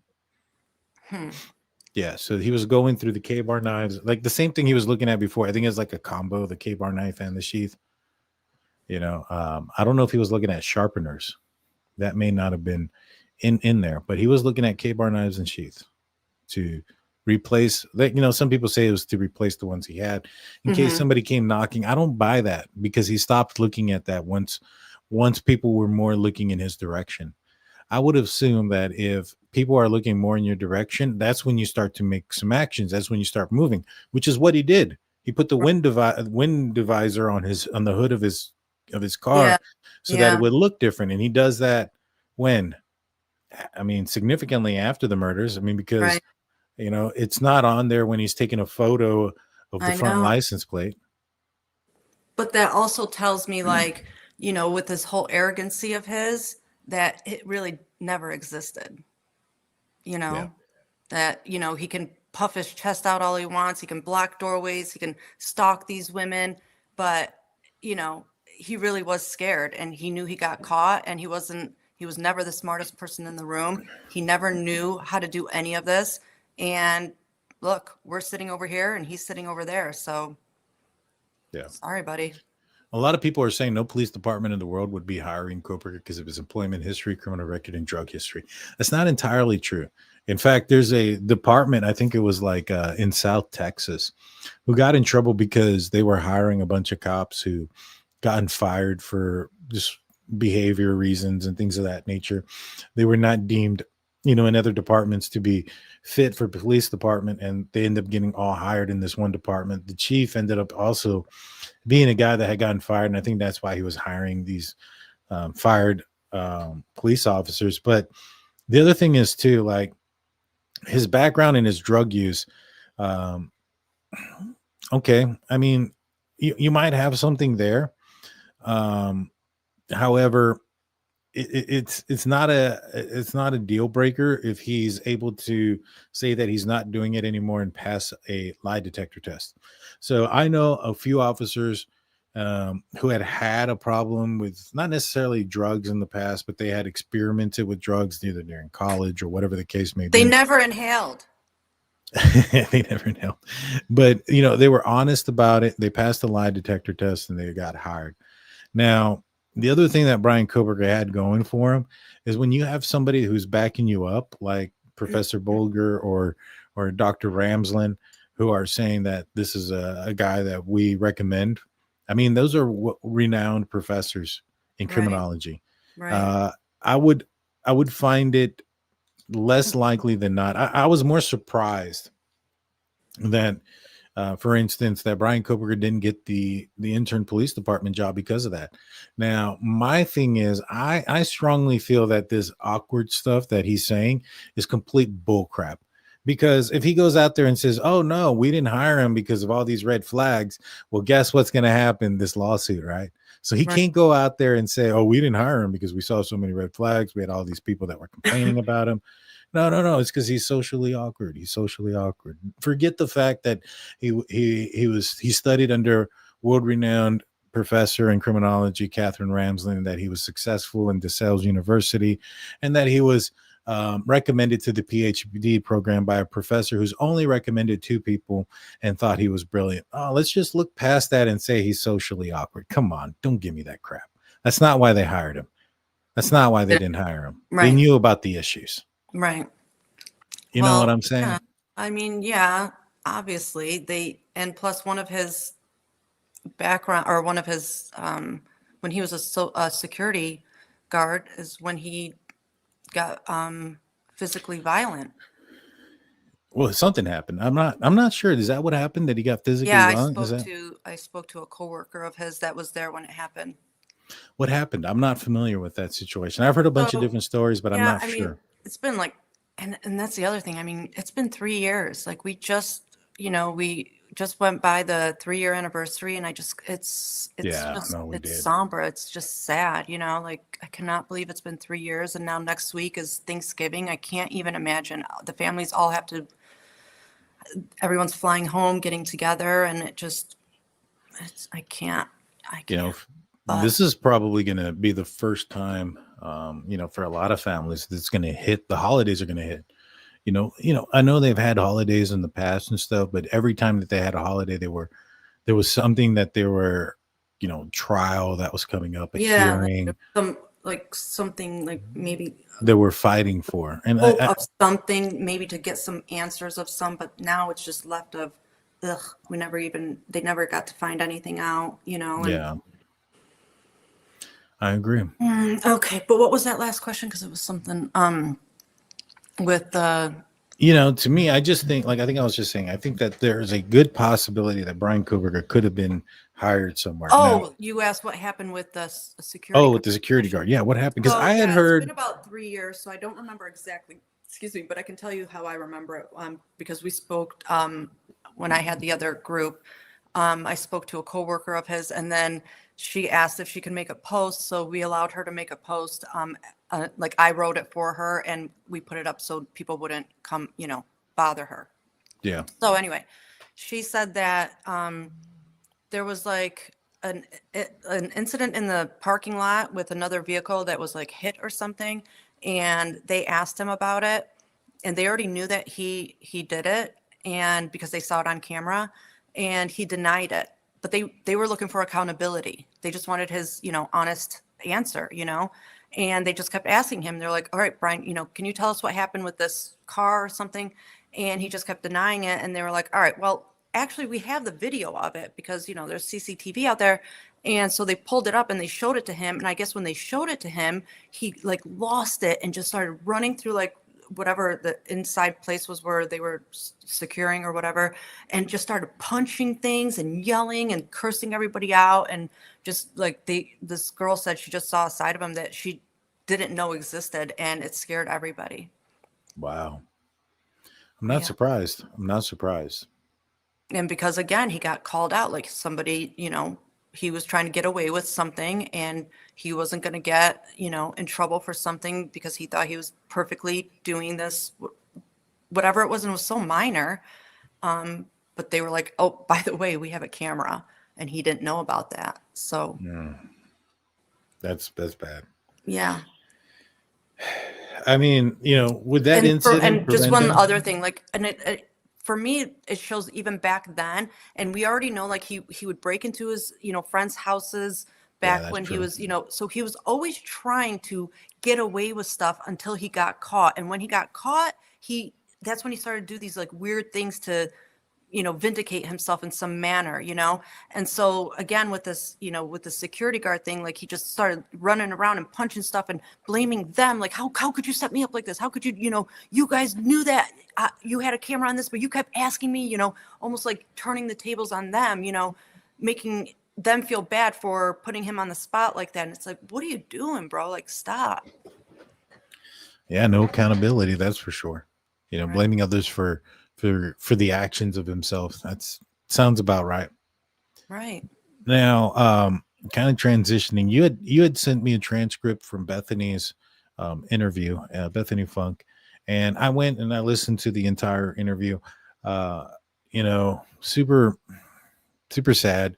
[SPEAKER 5] Yeah, so he was going through the K-bar knives, like the same thing he was looking at before. I think it's like a combo, the K-bar knife and the sheath. I don't know if he was looking at sharpeners. That may not have been in there, but he was looking at K-bar knives and sheaths to replace. Some people say it was to replace the ones he had in case somebody came knocking. I don't buy that because he stopped looking at that once people were more looking in his direction. I would assume that if people are looking more in your direction, that's when you start to make some actions. That's when you start moving, which is what he did. He put the wind divisor on the hood of his car that it would look different. And he does that significantly after the murders. Because it's not on there when he's taking a photo of the front license plate.
[SPEAKER 6] But that also tells me, like, with this whole arrogancy of his, that it really never existed.
[SPEAKER 5] Yeah.
[SPEAKER 6] That, he can puff his chest out all he wants. He can block doorways. He can stalk these women. But, he really was scared, and he knew he got caught, and he was never the smartest person in the room. He never knew how to do any of this. And look, we're sitting over here and he's sitting over there. So
[SPEAKER 5] Yeah.
[SPEAKER 6] sorry, buddy.
[SPEAKER 5] A lot of people are saying no police department in the world would be hiring Kohberger because of his employment history, criminal record, and drug history. That's not entirely true. In fact, there's a department, I think it was like in South Texas, who got in trouble because they were hiring a bunch of cops who gotten fired for just behavior reasons and things of that nature. They were not deemed, in other departments to be fit for police department, and they ended up getting all hired in this one department. The chief ended up also being a guy that had gotten fired, and I think that's why he was hiring these fired police officers. But the other thing is too, like his background and his drug use. Okay, I mean, you might have something there. However, it's not a deal breaker if he's able to say that he's not doing it anymore and pass a lie detector test. So I know a few officers who had a problem with not necessarily drugs in the past, but they had experimented with drugs either during college or whatever the case may be.
[SPEAKER 6] They never inhaled.
[SPEAKER 5] They never inhaled, but they were honest about it. They passed the lie detector test and they got hired. Now, the other thing that Bryan Kohberger had going for him is when you have somebody who's backing you up, like Professor Bolger or Dr. Ramsland, who are saying that this is a guy that we recommend. I mean, those are renowned professors in criminology.
[SPEAKER 6] Right.
[SPEAKER 5] I would find it less likely than not. I was more surprised that, for instance, that Bryan Kohberger didn't get the intern police department job because of that. Now, my thing is, I strongly feel that this awkward stuff that he's saying is complete bullcrap. Because if he goes out there and says, "Oh no, we didn't hire him because of all these red flags," well, guess what's going to happen? This lawsuit, right? So he can't go out there and say, "Oh, we didn't hire him because we saw so many red flags. We had all these people that were complaining about him." No. It's because he's socially awkward. He's socially awkward. Forget the fact that he studied under world-renowned professor in criminology, Catherine Ramsland, that he was successful in DeSales University, and that he was recommended to the PhD program by a professor who's only recommended 2 people and thought he was brilliant. Oh, let's just look past that and say he's socially awkward. Come on, don't give me that crap. That's not why they hired him. That's not why they didn't hire him.
[SPEAKER 6] Right.
[SPEAKER 5] They knew about the issues.
[SPEAKER 6] Right.
[SPEAKER 5] You know what I'm saying?
[SPEAKER 6] Yeah. I mean, yeah, obviously and plus one of his background, or one of his, when he was a security guard, is when he got physically violent.
[SPEAKER 5] Well, something happened. I'm not sure. Is that what happened? That he got physically violent?
[SPEAKER 6] I spoke to a coworker of his that was there when it happened.
[SPEAKER 5] What happened? I'm not familiar with that situation. I've heard a bunch of different stories, but I'm not sure.
[SPEAKER 6] Mean, it's been like, and that's the other thing. I mean, it's been 3 years. Like we just went by the 3-year anniversary, and it's somber. It's just sad, like I cannot believe it's been 3 years, and now next week is Thanksgiving. I can't even imagine. The families all everyone's flying home, getting together, and I can't.
[SPEAKER 5] This is probably going to be the first time, for a lot of families that's going to hit. The holidays are going to hit. I know they've had holidays in the past and stuff, but every time that they had a holiday, there was something that they were, trial that was coming up, hearing,
[SPEAKER 6] something like maybe
[SPEAKER 5] they were fighting for, and
[SPEAKER 6] something maybe to get some answers of some. But now it's just left of, they never got to find anything out,
[SPEAKER 5] Yeah. I agree.
[SPEAKER 6] Okay, but what was that last question? Because it was something with
[SPEAKER 5] to me, I just think, I think I was just saying, I think that there is a good possibility that Bryan Kohberger could have been hired somewhere.
[SPEAKER 6] You asked what happened with the security.
[SPEAKER 5] With the security guard. Yeah, what happened? Because I had heard
[SPEAKER 6] it's been about 3 years, so I don't remember exactly. Excuse me, but I can tell you how I remember it. Because we spoke when I had the other group. I spoke to a coworker of his, and then she asked if she could make a post. So we allowed her to make a post. Like I wrote it for her and we put it up so people wouldn't come, bother her.
[SPEAKER 5] Yeah.
[SPEAKER 6] So anyway, she said that there was like an incident in the parking lot with another vehicle that was like hit or something. And they asked him about it and they already knew that he did it. And because they saw it on camera and he denied it, but they were looking for accountability. They just wanted his, honest answer, and they just kept asking him. They're like, all right, Bryan, can you tell us what happened with this car or something? And he just kept denying it. And they were like, all right, well, actually we have the video of it because, there's CCTV out there. And so they pulled it up and they showed it to him. And I guess when they showed it to him, he like lost it and just started running through like whatever the inside place was where they were securing or whatever, and just started punching things and yelling and cursing everybody out. And just like this girl said she just saw a side of him that she didn't know existed, and it scared everybody.
[SPEAKER 5] Wow. I'm not surprised. I'm not surprised.
[SPEAKER 6] And because again, he got called out, like somebody, he was trying to get away with something and he wasn't going to get, in trouble for something because he thought he was perfectly doing this, whatever it was. And it was so minor. But they were like, oh, by the way, we have a camera, and he didn't know about that. So
[SPEAKER 5] that's bad.
[SPEAKER 6] Yeah.
[SPEAKER 5] I mean, with that incident.
[SPEAKER 6] And just one other thing, like, and for me, it shows even back then, and we already know, like he would break into his, friends' houses back when he was, so he was always trying to get away with stuff until he got caught. And when he got caught, that's when he started to do these like weird things to, vindicate himself in some manner, And so again, with this, with the security guard thing, like he just started running around and punching stuff and blaming them. Like, how could you set me up like this? How could you, you guys knew that you had a camera on this, but you kept asking me, almost like turning the tables on them, making them feel bad for putting him on the spot like that. And it's like, what are you doing, bro? Like, stop.
[SPEAKER 5] Yeah, no accountability. That's for sure. Right. Blaming others for the actions of himself. Sounds about right.
[SPEAKER 6] Right.
[SPEAKER 5] Now, kind of transitioning, you had sent me a transcript from Bethany's interview, Bethany Funke, and I went and I listened to the entire interview. Super, super sad.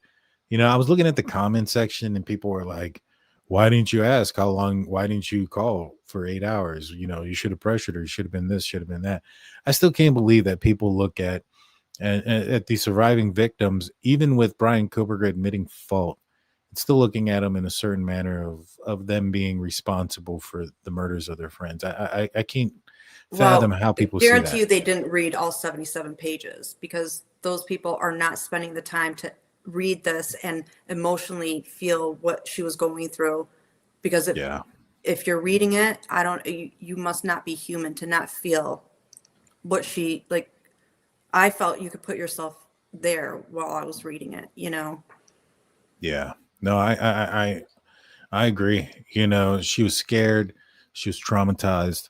[SPEAKER 5] I was looking at the comment section and people were like, why didn't you ask how long? Why didn't you call for 8 hours? You should have pressured her. You should have been this, should have been that. I still can't believe that people look at the surviving victims, even with Bryan Kohberger admitting fault, it's still looking at them in a certain manner of them being responsible for the murders of their friends. I can't fathom how people see that.
[SPEAKER 6] Guarantee you they didn't read all 77 pages because those people are not spending the time to read this and emotionally feel what she was going through, because if you're reading it, you must not be human to not feel what she, like, I felt you could put yourself there while I was reading it,
[SPEAKER 5] Yeah, no, I agree. She was scared. She was traumatized.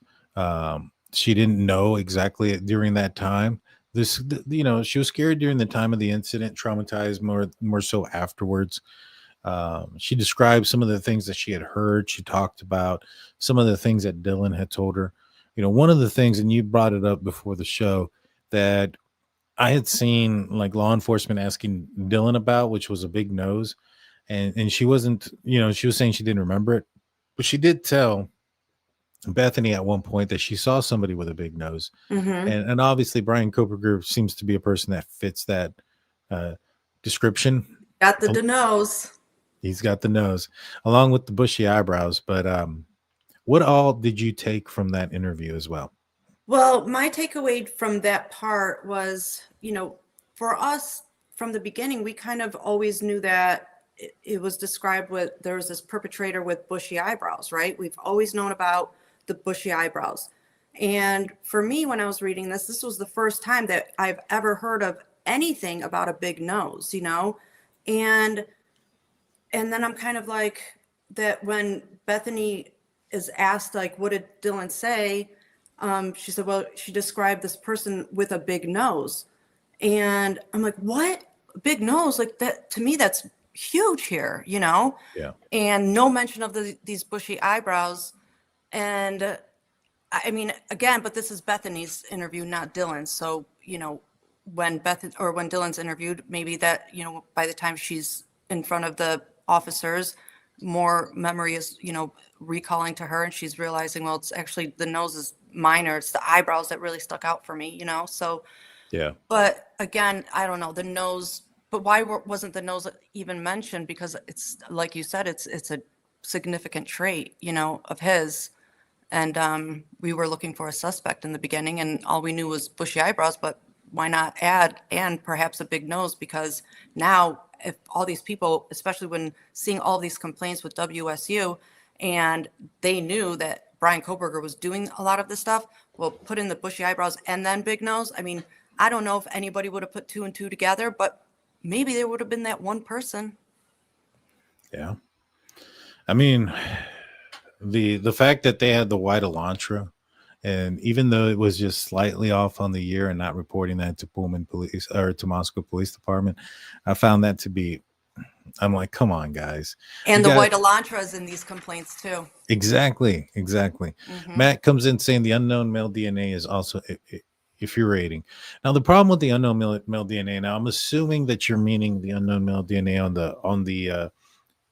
[SPEAKER 5] She didn't know exactly during that time. She was scared during the time of the incident, traumatized more so afterwards. She described some of the things that she had heard. She talked about some of the things that Dylan had told her. One of the things, and you brought it up before the show, that I had seen like law enforcement asking Dylan about, which was a big nose. And she wasn't, she was saying she didn't remember it, but she did tell Bethany at one point that she saw somebody with a big nose.
[SPEAKER 6] Mm-hmm.
[SPEAKER 5] And obviously Bryan Kohberger seems to be a person that fits that description.
[SPEAKER 6] Got the nose.
[SPEAKER 5] He's got the nose along with the bushy eyebrows. But what all did you take from that interview as well?
[SPEAKER 6] Well, my takeaway from that part was, for us from the beginning, we kind of always knew that it was described with, there was this perpetrator with bushy eyebrows, right? We've always known about the bushy eyebrows. And for me, when I was reading this was the first time that I've ever heard of anything about a big nose, and then I'm kind of like that when Bethany is asked, like, what did Dylan say? She said, well, she described this person with a big nose. And I'm like, what? Big nose? Like that, to me, that's huge here, you know,
[SPEAKER 5] Yeah.
[SPEAKER 6] and no mention of these bushy eyebrows. And I mean, again, but this is Bethany's interview, not Dylan's. So, you know, when when Dylan's interviewed, maybe that, you know, by the time she's in front of the officers, more memory is, you know, recalling to her, and she's realizing, well, it's actually the nose is minor. It's the eyebrows that really stuck out for me, you know? So,
[SPEAKER 5] Yeah.
[SPEAKER 6] but again, I don't know the nose, but why wasn't the nose even mentioned? Because it's like you said, it's a significant trait, you know, of his. And we were looking for a suspect in the beginning, and all we knew was bushy eyebrows. But why not add and perhaps a big nose? Because now, if all these people, especially when seeing all these complaints with WSU, and they knew that Bryan Kohberger was doing a lot of this stuff, well, put in the bushy eyebrows and then big nose. I mean, I don't know if anybody would have put two and two together, but maybe there would have been that one person.
[SPEAKER 5] Yeah. I mean, the fact that they had the white Elantra, and even though it was just slightly off on the year and not reporting that to Pullman Police or to Moscow Police Department, I found that to be, I'm like, come on, guys.
[SPEAKER 6] And the white Elantra is in these complaints too.
[SPEAKER 5] Exactly. Matt comes in saying the unknown male DNA is also infuriating. Now, the problem with the unknown male DNA, now I'm assuming that you're meaning the unknown male DNA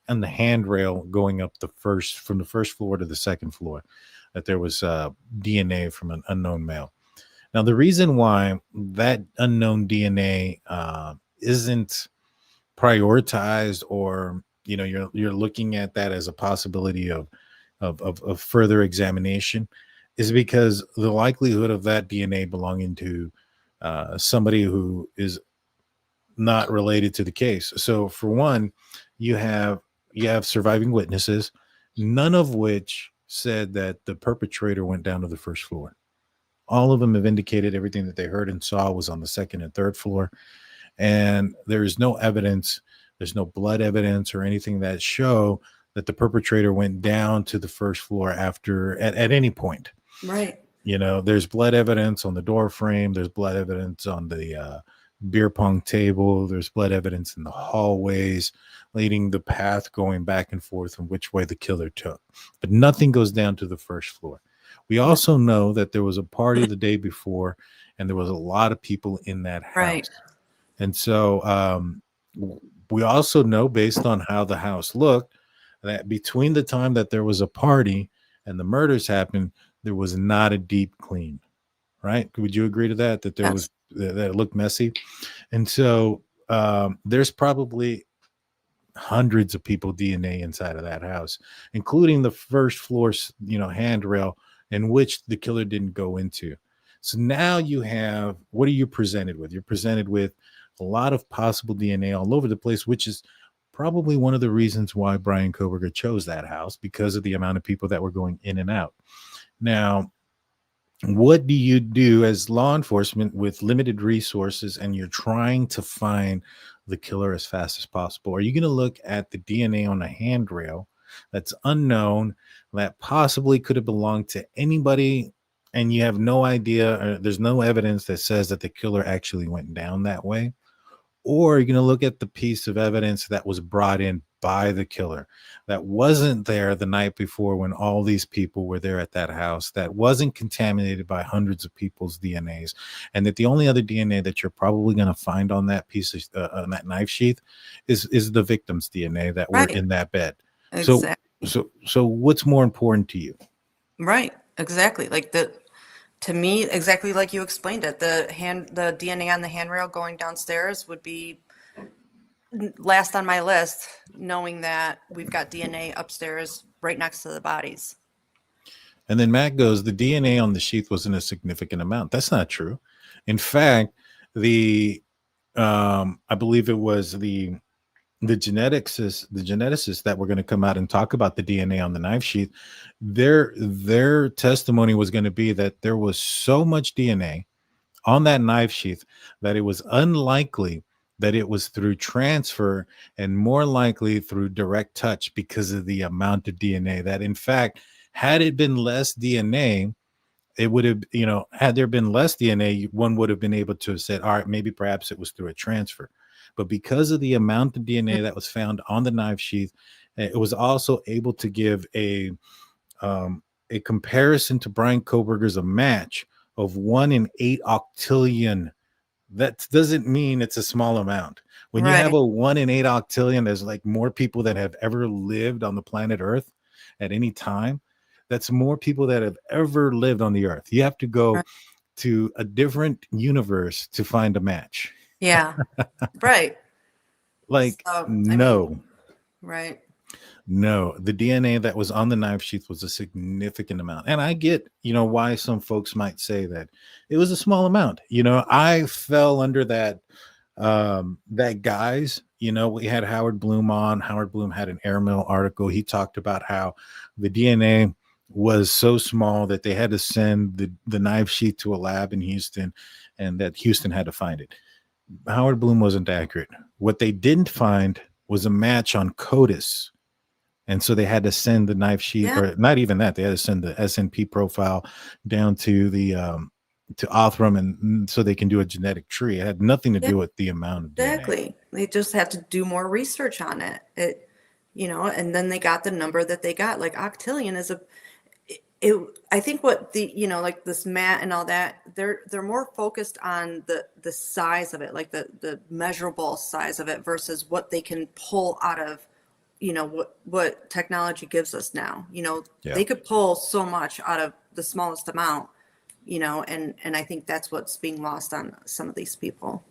[SPEAKER 5] on the handrail going up from the first floor to the second floor, that there was DNA from an unknown male. Now, the reason why that unknown DNA isn't prioritized, or you know, you're looking at that as a possibility of further examination, is because the likelihood of that DNA belonging to somebody who is not related to the case. So, for one, you have surviving witnesses, none of which said that the perpetrator went down to the first floor. All of them have indicated everything that they heard and saw was on the second and third floor. And there is no evidence, there's no blood evidence or anything that show that the perpetrator went down to the first floor at any point.
[SPEAKER 6] Right.
[SPEAKER 5] You know, there's blood evidence on the door frame, there's blood evidence on the beer pong table, there's blood evidence in the hallways leading the path going back and forth and which way the killer took, but nothing goes down to the first floor. We also know that there was a party the day before and there was a lot of people in that house.
[SPEAKER 6] Right.
[SPEAKER 5] And so we also know, based on how the house looked, that between the time that there was a party and the murders happened, there was not a deep clean. Right? Would you agree to that? That there was, that it looked messy? And so there's probably hundreds of people DNA inside of that house, including the first floor, you know, handrail in which the killer didn't go into. So now you have, what are you presented with? You're presented with a lot of possible DNA all over the place, which is probably one of the reasons why Bryan Kohberger chose that house, because of the amount of people that were going in and out. Now, what do you do as law enforcement with limited resources and you're trying to find the killer as fast as possible? Are you going to look at the DNA on a handrail that's unknown, that possibly could have belonged to anybody, and you have no idea, or there's no evidence that says that the killer actually went down that way? Or are you going to look at the piece of evidence that was brought in by the killer, that wasn't there the night before when all these people were there at that house, that wasn't contaminated by hundreds of people's DNAs, and that the only other DNA that you're probably going to find on that piece of on that knife sheath is the victim's DNA that were in that bed?
[SPEAKER 6] Exactly.
[SPEAKER 5] So what's more important to you?
[SPEAKER 6] Right. Exactly. Like to me, exactly like you explained it, the DNA on the handrail going downstairs would be last on my list, knowing that we've got DNA upstairs right next to the bodies.
[SPEAKER 5] And then Matt goes, the DNA on the sheath wasn't a significant amount. That's not true. In fact, I believe it was the geneticists that were going to come out and talk about the DNA on the knife sheath. Their testimony was going to be that there was so much DNA on that knife sheath that it was unlikely that it was through transfer, and more likely through direct touch, because of the amount of DNA. That, in fact, had it been less DNA, it would have, had there been less DNA, one would have been able to have said, all right, maybe perhaps it was through a transfer. but because of the amount of DNA that was found on the knife sheath, it was also able to give a comparison to Bryan Kohberger's a match of 1 in 8 octillion. That doesn't mean it's a small amount. When you have a 1 in 8 octillion, there's like more people that have ever lived on the planet Earth at any time. That's more people that have ever lived on the Earth. You have to go to a different universe to find a match.
[SPEAKER 6] Yeah. Right.
[SPEAKER 5] Like,
[SPEAKER 6] So,
[SPEAKER 5] no.
[SPEAKER 6] Right.
[SPEAKER 5] No, the DNA that was on the knife sheath was a significant amount. And I get, why some folks might say that it was a small amount. I fell under that guise. We had Howard Bloom on. Howard Bloom had an Airmail article. He talked about how the DNA was so small that they had to send the knife sheath to a lab in Houston, and that Houston had to find it. Howard Bloom wasn't accurate. What they didn't find was a match on CODIS. And so they had to send the knife sheath, or not even that. They had to send the SNP profile down to the to Othram, and so they can do a genetic tree. It had nothing to do with the amount of DNA.
[SPEAKER 6] Exactly. They just had to do more research on it. And then they got the number that they got. Like octillion is I think what like this mat and all that, they're more focused on the size of it, like the measurable size of it versus what they can pull out of what technology gives us now. They could pull so much out of the smallest amount, and I think that's what's being lost on some of these people.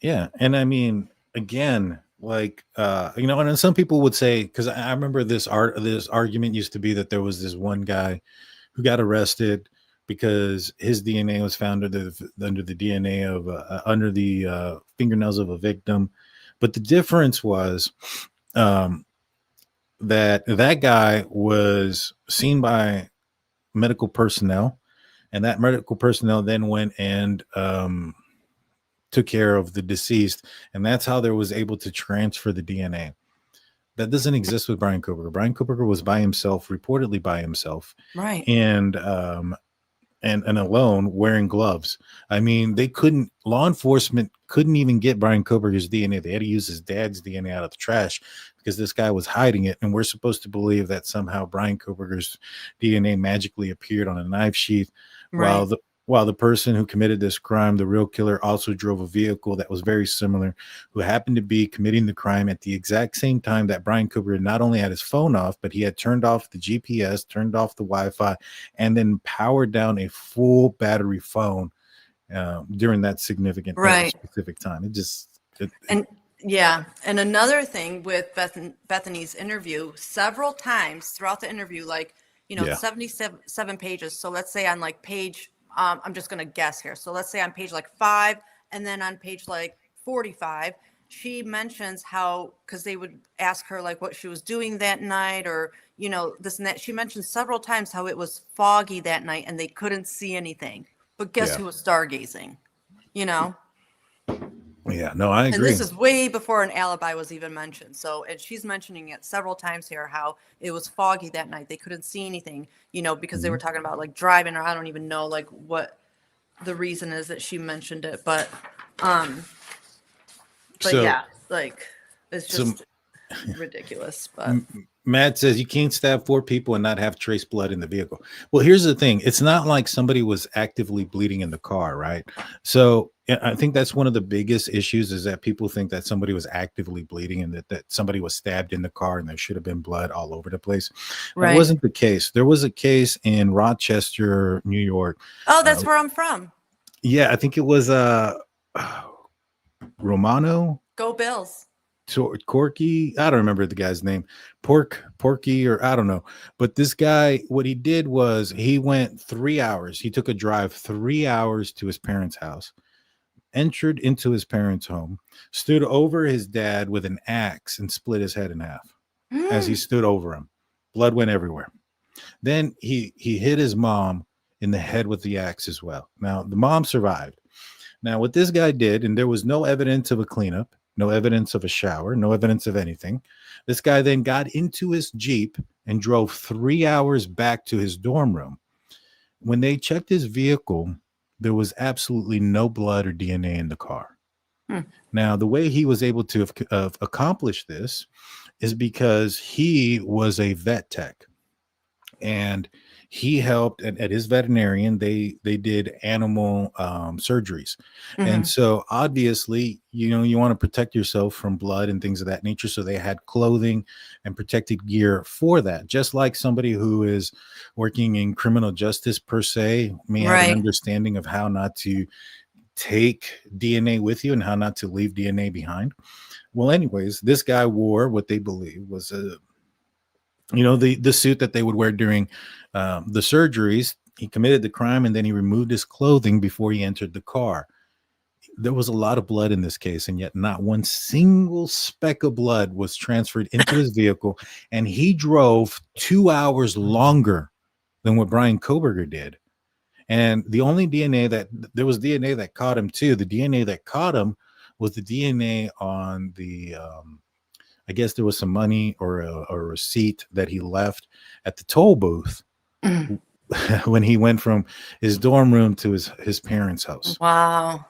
[SPEAKER 5] Yeah. And I mean, again, like, and then some people would say, because I remember this argument used to be that there was this one guy who got arrested because his DNA was found under the DNA of under the fingernails of a victim. But the difference was that guy was seen by medical personnel, and that medical personnel then went and took care of the deceased, and that's how they was able to transfer the DNA. That doesn't exist with Bryan Kohberger. Bryan Kohberger was by himself, reportedly by himself,
[SPEAKER 6] right?
[SPEAKER 5] And alone, wearing gloves. I mean, law enforcement couldn't even get Bryan Kohberger's DNA. They had to use his dad's DNA out of the trash because this guy was hiding it. And we're supposed to believe that somehow Bryan Kohberger's DNA magically appeared on a knife sheath,
[SPEAKER 6] right,
[SPEAKER 5] while the person who committed this crime, the real killer, also drove a vehicle that was very similar, who happened to be committing the crime at the exact same time that Bryan Kohberger not only had his phone off, but he had turned off the GPS, turned off the Wi-Fi, and then powered down a full battery phone during that specific time.
[SPEAKER 6] And another thing with Bethany's interview, several times throughout the interview, 77 pages. So let's say on like page, I'm just going to guess here. So let's say on page 5, and then on page 45, she mentions how, because they would ask her what she was doing that night, or, this and that. She mentioned several times how it was foggy that night and they couldn't see anything. But guess who was stargazing?
[SPEAKER 5] Yeah, no, I agree.
[SPEAKER 6] And this is way before an alibi was even mentioned. So, and she's mentioning it several times here, how it was foggy that night. They couldn't see anything, because they were talking about driving, or I don't even know what the reason is that she mentioned it. But it's just ridiculous. But
[SPEAKER 5] Matt says you can't stab 4 people and not have trace blood in the vehicle. Well, here's the thing. It's not like somebody was actively bleeding in the car, right? So I think that's one of the biggest issues, is that people think that somebody was actively bleeding and that somebody was stabbed in the car and there should have been blood all over the place. Right. That wasn't the case. There was a case in Rochester, New York.
[SPEAKER 6] Oh, that's where I'm from.
[SPEAKER 5] Yeah, I think it was Romano.
[SPEAKER 6] Go Bills.
[SPEAKER 5] Corky, I don't remember the guy's name, Porky, or I don't know. But this guy, what he did was he went 3 hours. He took a drive 3 hours to his parents' house, entered into his parents' home, stood over his dad with an axe and split his head in half as he stood over him. Blood went everywhere. Then he hit his mom in the head with the axe as well. Now, the mom survived. Now, what this guy did, and there was no evidence of a cleanup, no evidence of a shower, no evidence of anything. This guy then got into his Jeep and drove 3 hours back to his dorm room. When they checked his vehicle, there was absolutely no blood or DNA in the car. Now, the way he was able to have accomplished this is because he was a vet tech, and he helped at his veterinarian. They did animal surgeries, and so obviously, you want to protect yourself from blood and things of that nature. So they had clothing and protective gear for that. Just like somebody who is working in criminal justice per se may have an
[SPEAKER 6] Right.
[SPEAKER 5] understanding of how not to take DNA with you and how not to leave DNA behind. Well, anyways, this guy wore what they believe was the suit that they would wear during the surgeries. He committed the crime, and then he removed his clothing before he entered the car. There was a lot of blood in this case, and yet not one single speck of blood was transferred into his vehicle, and he drove 2 hours longer than what Bryan Kohberger did. And the only DNA there was DNA that caught him too. The DNA that caught him was the DNA on the I guess there was some money or a receipt that he left at the toll booth when he went from his dorm room to his parents' house.
[SPEAKER 6] Wow.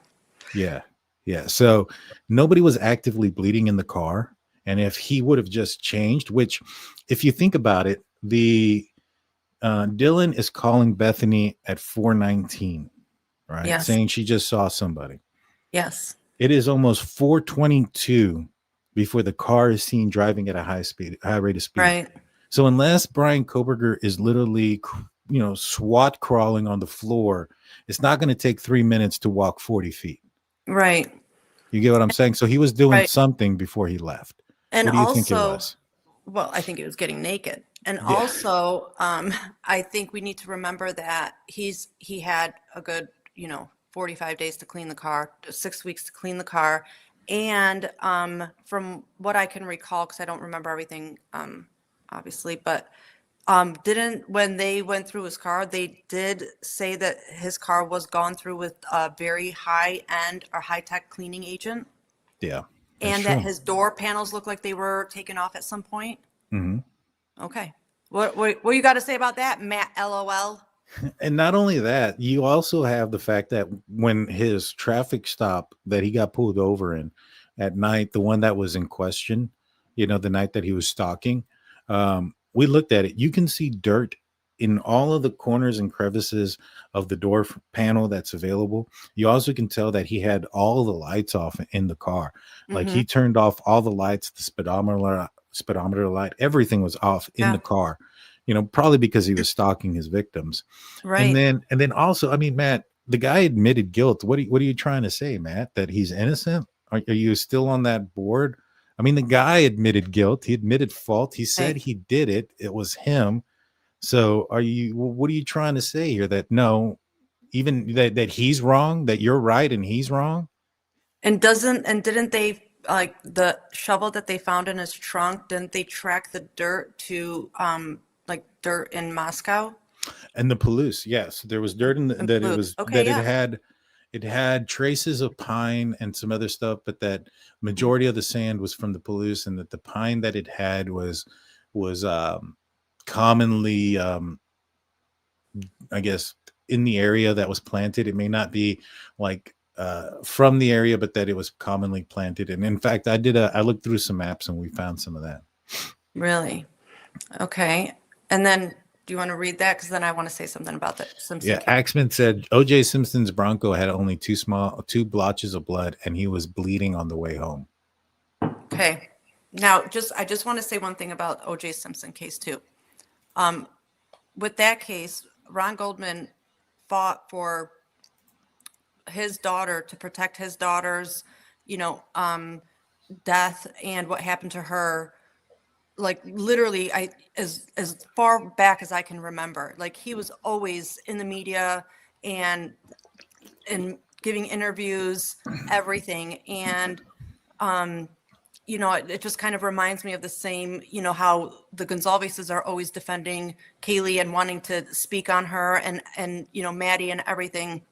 [SPEAKER 5] Yeah. Yeah. So nobody was actively bleeding in the car. And if he would have just changed, which if you think about it, Dylan is calling Bethany at 4:19, right?
[SPEAKER 6] Yes.
[SPEAKER 5] Saying she just saw somebody.
[SPEAKER 6] Yes.
[SPEAKER 5] It is almost 4:22 before the car is seen driving at a high rate of speed.
[SPEAKER 6] Right.
[SPEAKER 5] So unless Bryan Kohberger is literally, SWAT crawling on the floor, it's not going to take 3 minutes to walk 40 feet.
[SPEAKER 6] Right.
[SPEAKER 5] You get what I'm saying? So he was doing
[SPEAKER 6] Right.
[SPEAKER 5] something before he left.
[SPEAKER 6] And
[SPEAKER 5] What do you think it
[SPEAKER 6] also,
[SPEAKER 5] was?
[SPEAKER 6] well, I think he was getting naked. And also, I think we need to remember that he had a good, 45 days to clean the car, 6 weeks to clean the car. And from what I can recall, because I don't remember everything, obviously, but when they went through his car, they did say that his car was gone through with a very high-end or high-tech cleaning agent,
[SPEAKER 5] Yeah.
[SPEAKER 6] and that his door panels looked like they were taken off at some point.
[SPEAKER 5] Mm-hmm.
[SPEAKER 6] Okay. What you got to say about that, Matt? LOL.
[SPEAKER 5] And not only that, you also have the fact that when his traffic stop that he got pulled over in at night, the one that was in question, the night that he was stalking, we looked at it. You can see dirt in all of the corners and crevices of the door panel that's available. You also can tell that he had all the lights off in the car. Like he turned off all the lights, the speedometer light, everything was off in the car, probably because he was stalking his victims.
[SPEAKER 6] Right.
[SPEAKER 5] And then also, I mean, Matt, the guy admitted guilt. What are you trying to say, Matt? That he's innocent? Are you still on that board? I mean, the guy admitted guilt. He admitted fault. He said he did it. It was him. So what are you trying to say here? That no, even that he's wrong, that you're right and he's wrong?
[SPEAKER 6] And didn't they, like, the shovel that they found in his trunk, didn't they track the dirt to like dirt in Moscow?
[SPEAKER 5] And the Palouse, yes, there was dirt in that it was it had traces of pine and some other stuff, but that majority of the sand was from the Palouse, and that the pine that it had was commonly I guess in the area that was planted. It may not be like from the area, but that it was commonly planted. And in fact, I looked through some maps and we found some of that.
[SPEAKER 6] Really? Okay. And then do you want to read that? Because then I want to say something about that Simpson
[SPEAKER 5] Yeah,
[SPEAKER 6] case.
[SPEAKER 5] Axman said O.J. Simpson's Bronco had only two blotches of blood, and he was bleeding on the way home.
[SPEAKER 6] Okay. Now, I just want to say one thing about O.J. Simpson case too. With that case, Ron Goldman fought for his daughter, to protect his daughter's, death and what happened to her. Like literally, as far back as I can remember, like he was always in the media and giving interviews, everything. And it just kind of reminds me of the same, how the Goncalveses are always defending Kaylee and wanting to speak on her and Maddie and everything.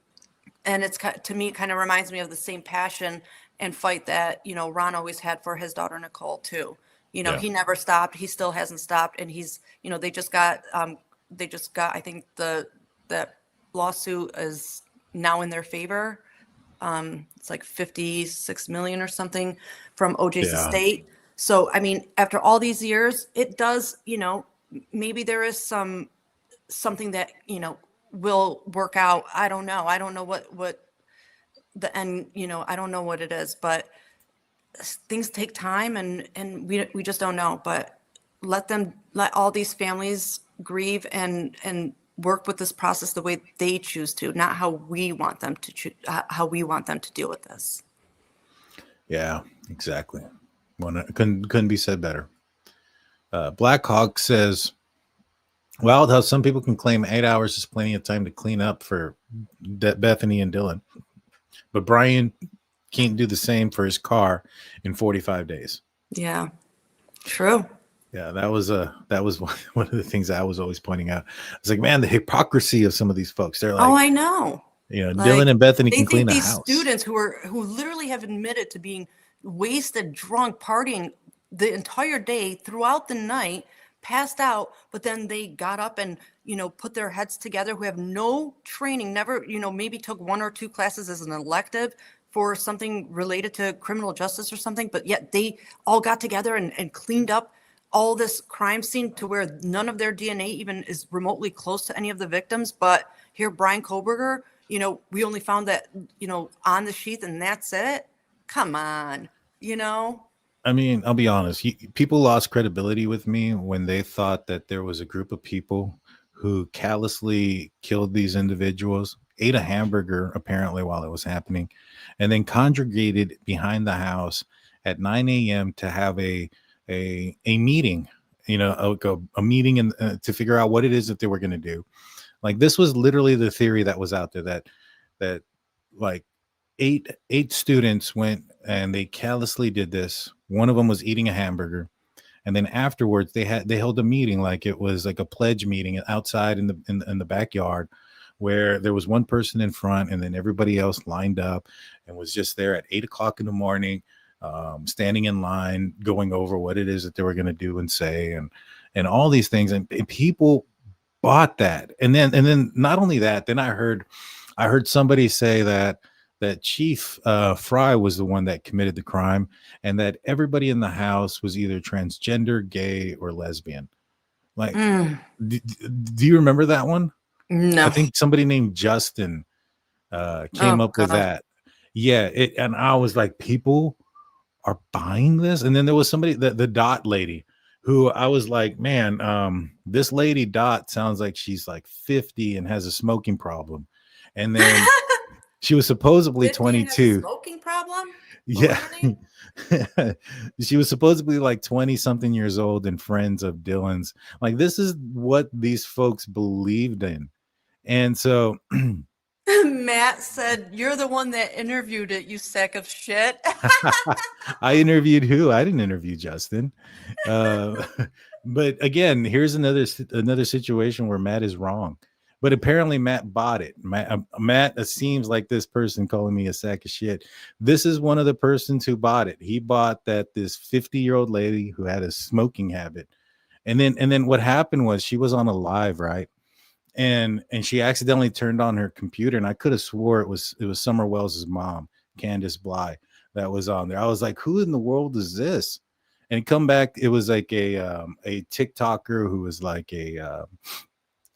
[SPEAKER 6] And to me, it kind of reminds me of the same passion and fight that, Ron always had for his daughter, Nicole, too. He never stopped. He still hasn't stopped. And he's, they just got, I think that lawsuit is now in their favor. It's like 56 million or something from OJ's
[SPEAKER 5] Yeah.
[SPEAKER 6] estate. So, I mean, after all these years, it does, maybe there is something that, will work out. I don't know. I don't know what the end, I don't know what it is, but things take time and we just don't know. But let all these families grieve and work with this process the way they choose to, not how we want them to how we want them to deal with this.
[SPEAKER 5] Yeah, exactly. Couldn't be said better. Black Hawk says, "Wild how some people can claim 8 hours is plenty of time to clean up for Bethany and Dylan, but Bryan can't do the same for his car in 45 days."
[SPEAKER 6] Yeah, true.
[SPEAKER 5] Yeah, that was one of the things I was always pointing out. I was like, man, the hypocrisy of some of these folks. They're like,
[SPEAKER 6] Oh, I know.
[SPEAKER 5] Dylan and Bethany can clean a
[SPEAKER 6] these
[SPEAKER 5] house.
[SPEAKER 6] Students who literally have admitted to being wasted, drunk, partying the entire day, throughout the night, passed out, but then they got up and put their heads together, who have no training, never maybe took 1 or 2 classes as an elective for something related to criminal justice or something, but yet they all got together and cleaned up all this crime scene to where none of their DNA even is remotely close to any of the victims. But here, Bryan Kohberger, we only found that, on the sheath and that's it. Come on,
[SPEAKER 5] I mean, I'll be honest. People lost credibility with me when they thought that there was a group of people who callously killed these individuals, ate a hamburger apparently while it was happening, and then congregated behind the house at 9 a.m. to have a meeting, a meeting and to figure out what it is that they were going to do. Like, this was literally the theory that was out there, that like eight students went and they callously did this. One of them was eating a hamburger, and then afterwards they held a meeting, like it was like a pledge meeting outside in the backyard, where there was one person in front and then everybody else lined up and was just there at 8 o'clock in the morning, standing in line, going over what it is that they were going to do and say, and all these things. And people bought that. And then not only that, then I heard somebody say that Chief Fry was the one that committed the crime, and that everybody in the house was either transgender, gay, or lesbian. Like, do you remember that one?
[SPEAKER 6] No.
[SPEAKER 5] I think somebody named Justin came up with that. Yeah, and I was like, people are buying this. And then there was somebody, the Dot lady, who I was like, man, this lady Dot sounds like she's like 50 and has a smoking problem. And then she was supposedly 22.
[SPEAKER 6] Smoking problem?
[SPEAKER 5] Yeah. She was supposedly like 20 something years old and friends of Dylan's. Like, this is what these folks believed in. And so
[SPEAKER 6] Matt said, "You're the one that interviewed it, you sack of shit."
[SPEAKER 5] I interviewed who? I didn't interview Justin. But again, here's another situation where Matt is wrong. But apparently Matt bought it. Matt seems like this person calling me a sack of shit. This is one of the persons who bought it. He bought that this 50-year-old lady who had a smoking habit. And then what happened was, she was on a live, right? And she accidentally turned on her computer, and I could have swore it was Summer Wells's mom, Candace Bly, that was on there. I was like, who in the world is this? And come back, it was like a TikToker who was like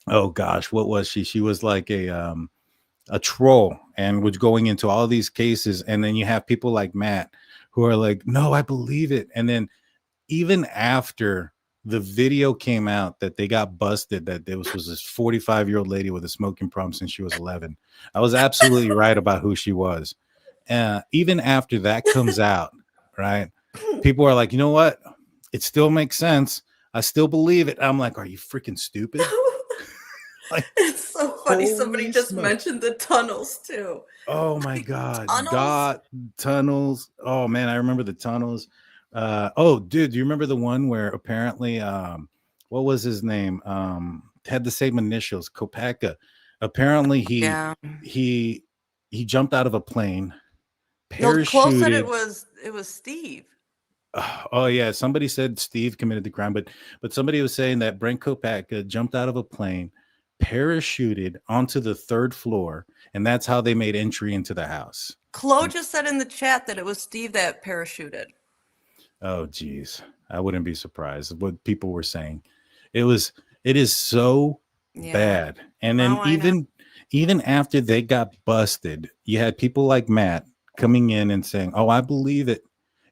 [SPEAKER 5] oh gosh, what was she? She was like a troll and was going into all these cases. And then you have people like Matt who are like, no, I believe it. And then even after the video came out that they got busted, that there was this 45-year-old lady with a smoking problem since she was 11. I was absolutely right about who she was. Even after that comes out, right? People are like, you know what? It still makes sense. I still believe it. I'm like, are you freaking stupid? Like,
[SPEAKER 6] it's so funny. Somebody just mentioned the tunnels too.
[SPEAKER 5] Oh my God. Dot tunnels. Oh man, I remember the tunnels. Oh dude, do you remember the one where apparently what was his name? Had the same initials, Kopaka. Apparently he jumped out of a plane, parachuted.
[SPEAKER 6] No, close said it was Steve.
[SPEAKER 5] Oh yeah, somebody said Steve committed the crime, but somebody was saying that Brent Kopaka jumped out of a plane, parachuted onto the 3rd floor, and that's how they made entry into the house.
[SPEAKER 6] Chloe just said in the chat that it was Steve that parachuted.
[SPEAKER 5] Oh, geez. I wouldn't be surprised what people were saying. It is so bad. And then even after they got busted, you had people like Matt coming in and saying, oh, I believe it.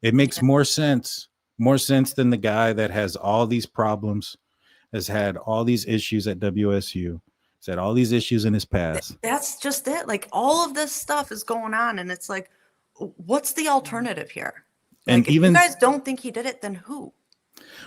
[SPEAKER 5] It makes more sense than the guy that has all these problems, has had all these issues at WSU, has had all these issues in his past.
[SPEAKER 6] That's just it. Like all of this stuff is going on, and it's like, what's the alternative here? Like,
[SPEAKER 5] And
[SPEAKER 6] if
[SPEAKER 5] even
[SPEAKER 6] you guys don't think he did it, then who?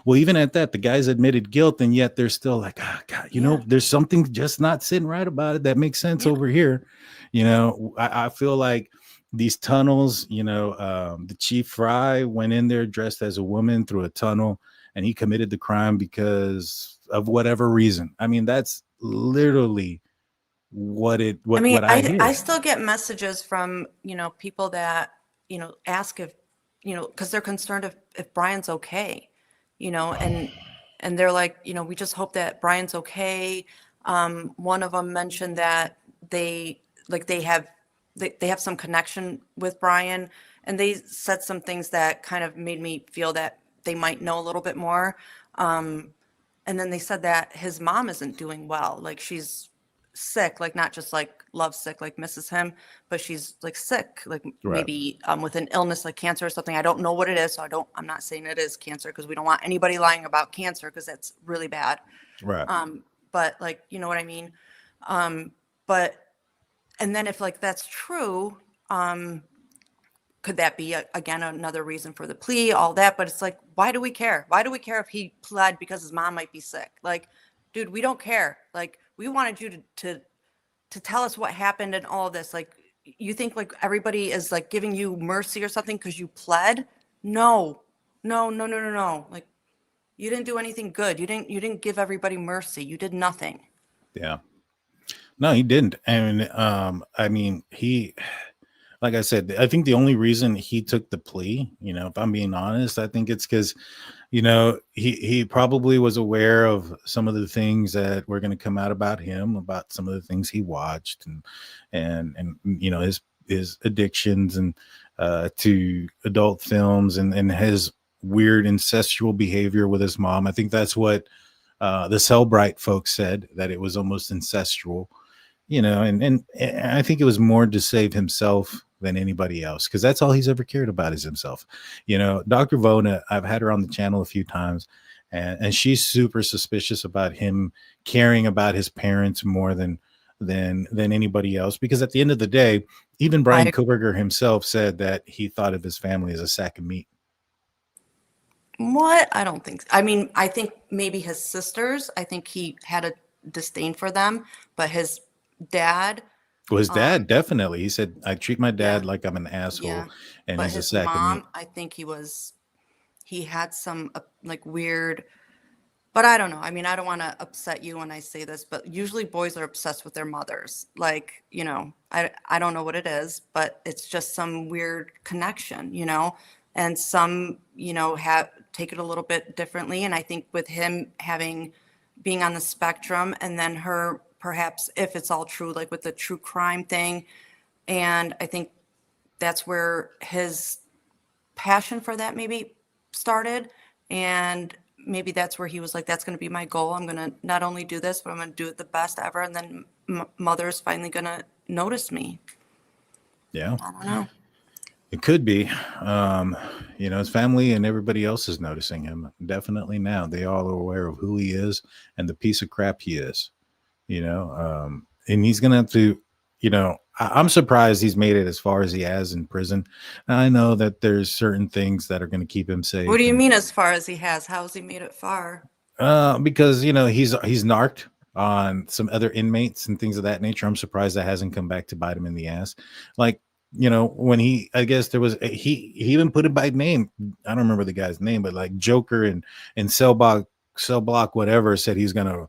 [SPEAKER 5] well, even at that, the guys admitted guilt, and yet they're still like, oh, God, you know, there's something just not sitting right about it that makes sense over here. You know, I feel like these tunnels, you know, the Chief Fry went in there dressed as a woman through a tunnel, and he committed the crime because of whatever reason. I mean, that's literally what I hear.
[SPEAKER 6] I still get messages from, you know, people that, you know, ask if, you know, because they're concerned if Bryan's okay, you know, and they're like, you know, we just hope that Bryan's okay. One of them mentioned that they have some connection with Bryan, and they said some things that kind of made me feel that they might know a little bit more. And then they said that his mom isn't doing well. Like she's sick, like not just like lovesick, like misses him, but she's like sick, like maybe with an illness like cancer or something. I don't know what it is. So I'm not saying it is cancer because we don't want anybody lying about cancer because that's really bad.
[SPEAKER 5] Right.
[SPEAKER 6] But like, you know what I mean? But, and then if like that's true, could that be again another reason for the plea, all that? But it's like, why do we care? Why do we care if he pled because his mom might be sick? Like, dude, we don't care. Like, we wanted you to tell us what happened and all of this. Like, you think like everybody is like giving you mercy or something because you pled? No. Like, you didn't do anything good. You didn't give everybody mercy. You did nothing.
[SPEAKER 5] Yeah. No, he didn't. And I mean, like I said, I think the only reason he took the plea, you know, if I'm being honest, I think it's because, you know, he probably was aware of some of the things that were going to come out about him, about some of the things he watched and you know, his addictions and to adult films and his weird incestual behavior with his mom. I think that's what the Cellbrite folks said, that it was almost incestual, you know, and I think it was more to save himself than anybody else, because that's all he's ever cared about is himself. You know, Dr. Vona, I've had her on the channel a few times, and she's super suspicious about him caring about his parents more than anybody else, because at the end of the day, even Bryan Kohberger himself said that he thought of his family as a sack of meat.
[SPEAKER 6] What? I don't think so. I mean, I think maybe his sisters, I think he had a disdain for them, but his dad.
[SPEAKER 5] Well, his dad, definitely. He said, I treat my dad like I'm an asshole, and
[SPEAKER 6] but
[SPEAKER 5] he's a
[SPEAKER 6] his
[SPEAKER 5] sack
[SPEAKER 6] mom,
[SPEAKER 5] of meat.
[SPEAKER 6] I think he had some like weird, but I don't know. I mean, I don't want to upset you when I say this, but usually boys are obsessed with their mothers. Like, you know, I don't know what it is, but it's just some weird connection, you know, and some, you know, take it a little bit differently. And I think with him being on the spectrum, and then her, perhaps if it's all true, like with the true crime thing. And I think that's where his passion for that maybe started. And maybe that's where he was like, that's going to be my goal. I'm going to not only do this, but I'm going to do it the best ever. And then mother's finally going to notice me.
[SPEAKER 5] Yeah.
[SPEAKER 6] I don't know.
[SPEAKER 5] It could be. You know, his family and everybody else is noticing him. Definitely now. They all are aware of who he is and the piece of crap he is. You know, and he's going to have to, you know, I'm surprised he's made it as far as he has in prison. And I know that there's certain things that are going to keep him safe.
[SPEAKER 6] What do you mean as far as he has? How has he made it far?
[SPEAKER 5] Because, you know, he's narked on some other inmates and things of that nature. I'm surprised that hasn't come back to bite him in the ass. Like, you know, when I guess there was, he even put it by name. I don't remember the guy's name, but like Joker and Cell Block, whatever, said he's going to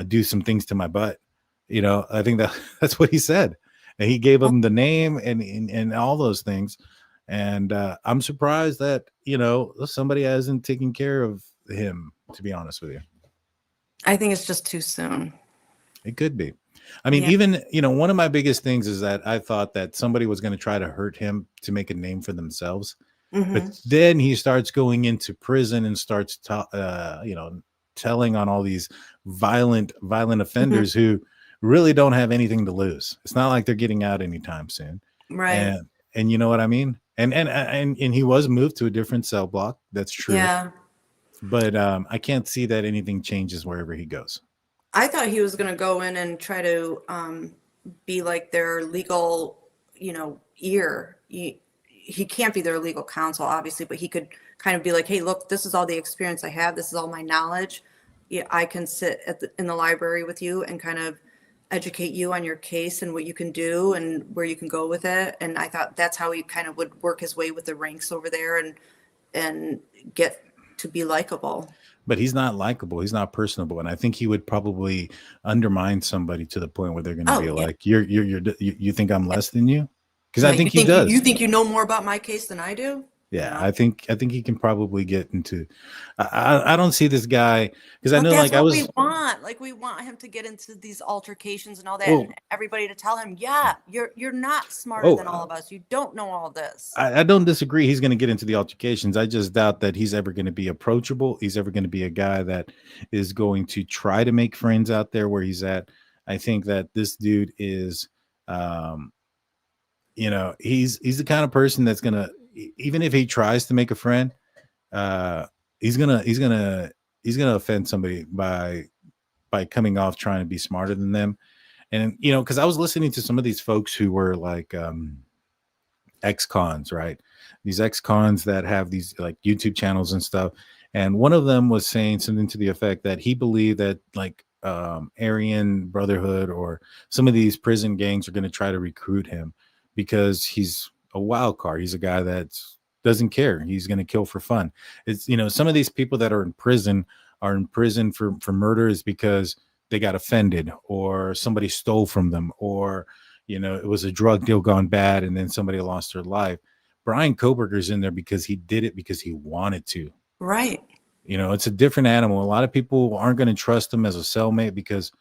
[SPEAKER 5] do some things to my butt. You know, I think that's what he said. And he gave him the name and all those things. And I'm surprised that, you know, somebody hasn't taken care of him, to be honest with you.
[SPEAKER 6] I think it's just too soon.
[SPEAKER 5] It could be. I mean,
[SPEAKER 6] Yeah.
[SPEAKER 5] even, one of my biggest things is that I thought that somebody was going to try to hurt him to make a name for themselves. But then he starts going into prison and starts, telling on all these violent offenders who really don't have anything to lose. It's not like they're getting out anytime soon.
[SPEAKER 6] Right.
[SPEAKER 5] And you know what I mean? And he was moved to a different cell block. That's true.
[SPEAKER 6] Yeah.
[SPEAKER 5] But I can't see that anything changes wherever he goes.
[SPEAKER 6] I thought he was going to go in and try to be like their legal, ear. He can't be their legal counsel, obviously, but he could kind of be like, hey, look, this is all the experience I have. This is all my knowledge. Yeah, I can sit in the library with you and kind of educate you on your case and what you can do and where you can go with it. And I thought that's how he kind of would work his way with the ranks over there and get to be likable.
[SPEAKER 5] But he's not likable. He's not personable, and I think he would probably undermine somebody to the point where they're going to be like, "You think I'm less than you?" Because I think he does.
[SPEAKER 6] You think you know more about my case than I do?
[SPEAKER 5] Yeah, I think he can probably get into. I don't see this guy because I know
[SPEAKER 6] that's
[SPEAKER 5] like
[SPEAKER 6] what
[SPEAKER 5] I was.
[SPEAKER 6] We want. Like we want him to get into these altercations and all that, and everybody to tell him, yeah, you're not smarter than all of us. You don't know all this.
[SPEAKER 5] I don't disagree. He's going to get into the altercations. I just doubt that he's ever going to be approachable. He's ever going to be a guy that is going to try to make friends out there where he's at. I think that this dude is, he's the kind of person that's gonna. Even if he tries to make a friend, he's gonna offend somebody by coming off trying to be smarter than them. And because I was listening to some of these folks who were like ex-cons, right? These ex-cons that have these like YouTube channels and stuff. And one of them was saying something to the effect that he believed that like Aryan Brotherhood or some of these prison gangs are going to try to recruit him because he's a wild card. He's a guy that doesn't care. He's going to kill for fun. It's, some of these people that are in prison for murder is because they got offended or somebody stole from them or, it was a drug deal gone bad and then somebody lost their life. Bryan Kohberger's in there because he did it because he wanted to.
[SPEAKER 6] Right.
[SPEAKER 5] It's a different animal. A lot of people aren't going to trust him as a cellmate because,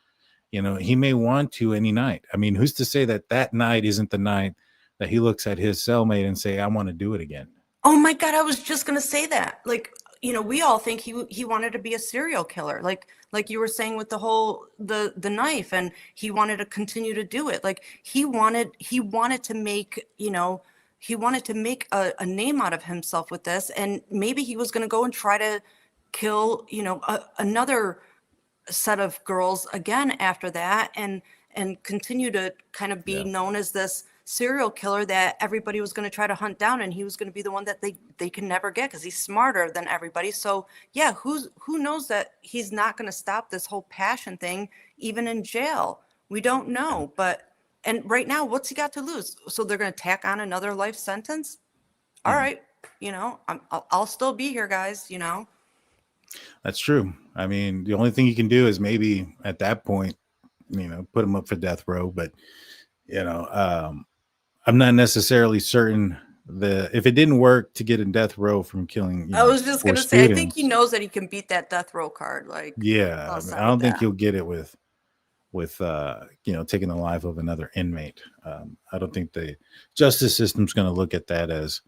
[SPEAKER 5] he may want to any night. I mean, who's to say that night isn't the night that he looks at his cellmate and say, I want to do it again.
[SPEAKER 6] Oh my God. I was just going to say that. Like, we all think he wanted to be a serial killer. Like you were saying with the whole, the knife, and he wanted to continue to do it. Like he wanted to make, he wanted to make a name out of himself with this. And maybe he was going to go and try to kill, another set of girls again after that and continue to kind of be known as this serial killer that everybody was going to try to hunt down, and he was going to be the one that they can never get because he's smarter than everybody. So yeah, who knows that he's not going to stop this whole passion thing even in jail? We don't know. And right now, what's he got to lose? So they're going to tack on another life sentence? All right, I'll still be here, guys.
[SPEAKER 5] That's true. I mean, the only thing you can do is maybe at that point, put him up for death row. But I'm not necessarily certain if it didn't work to get in death row from killing.
[SPEAKER 6] I was just going to say, I think he knows that he can beat that death row card. Like,
[SPEAKER 5] yeah, I don't think he'll get it with taking the life of another inmate. I don't think the justice system's going to look at that as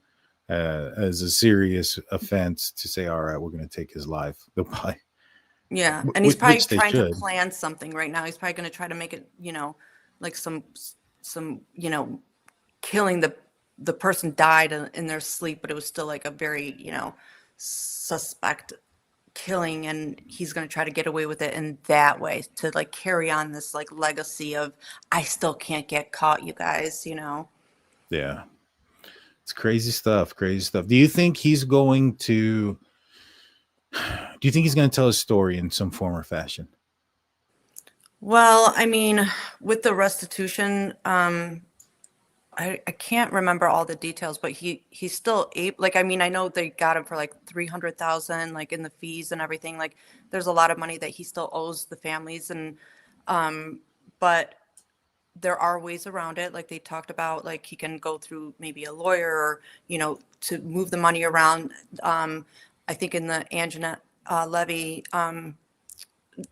[SPEAKER 5] a serious offense to say, all right, we're going to take his life. They'll probably,
[SPEAKER 6] and he's probably trying to plan something right now. He's probably going to try to make it, like some killing the person died in their sleep, but it was still like a very, suspect killing, and he's going to try to get away with it in that way to like carry on this like legacy of I still can't get caught, you guys,
[SPEAKER 5] Yeah. It's crazy stuff. Do you think he's going to tell a story in some form or fashion?
[SPEAKER 6] Well, I mean, with the restitution, I can't remember all the details, but he's still able. Like, I mean, I know they got him for like $300,000, like in the fees and everything. Like, there's a lot of money that he still owes the families, and but there are ways around it. Like they talked about, like he can go through maybe a lawyer, or to move the money around. I think in the Xana Levy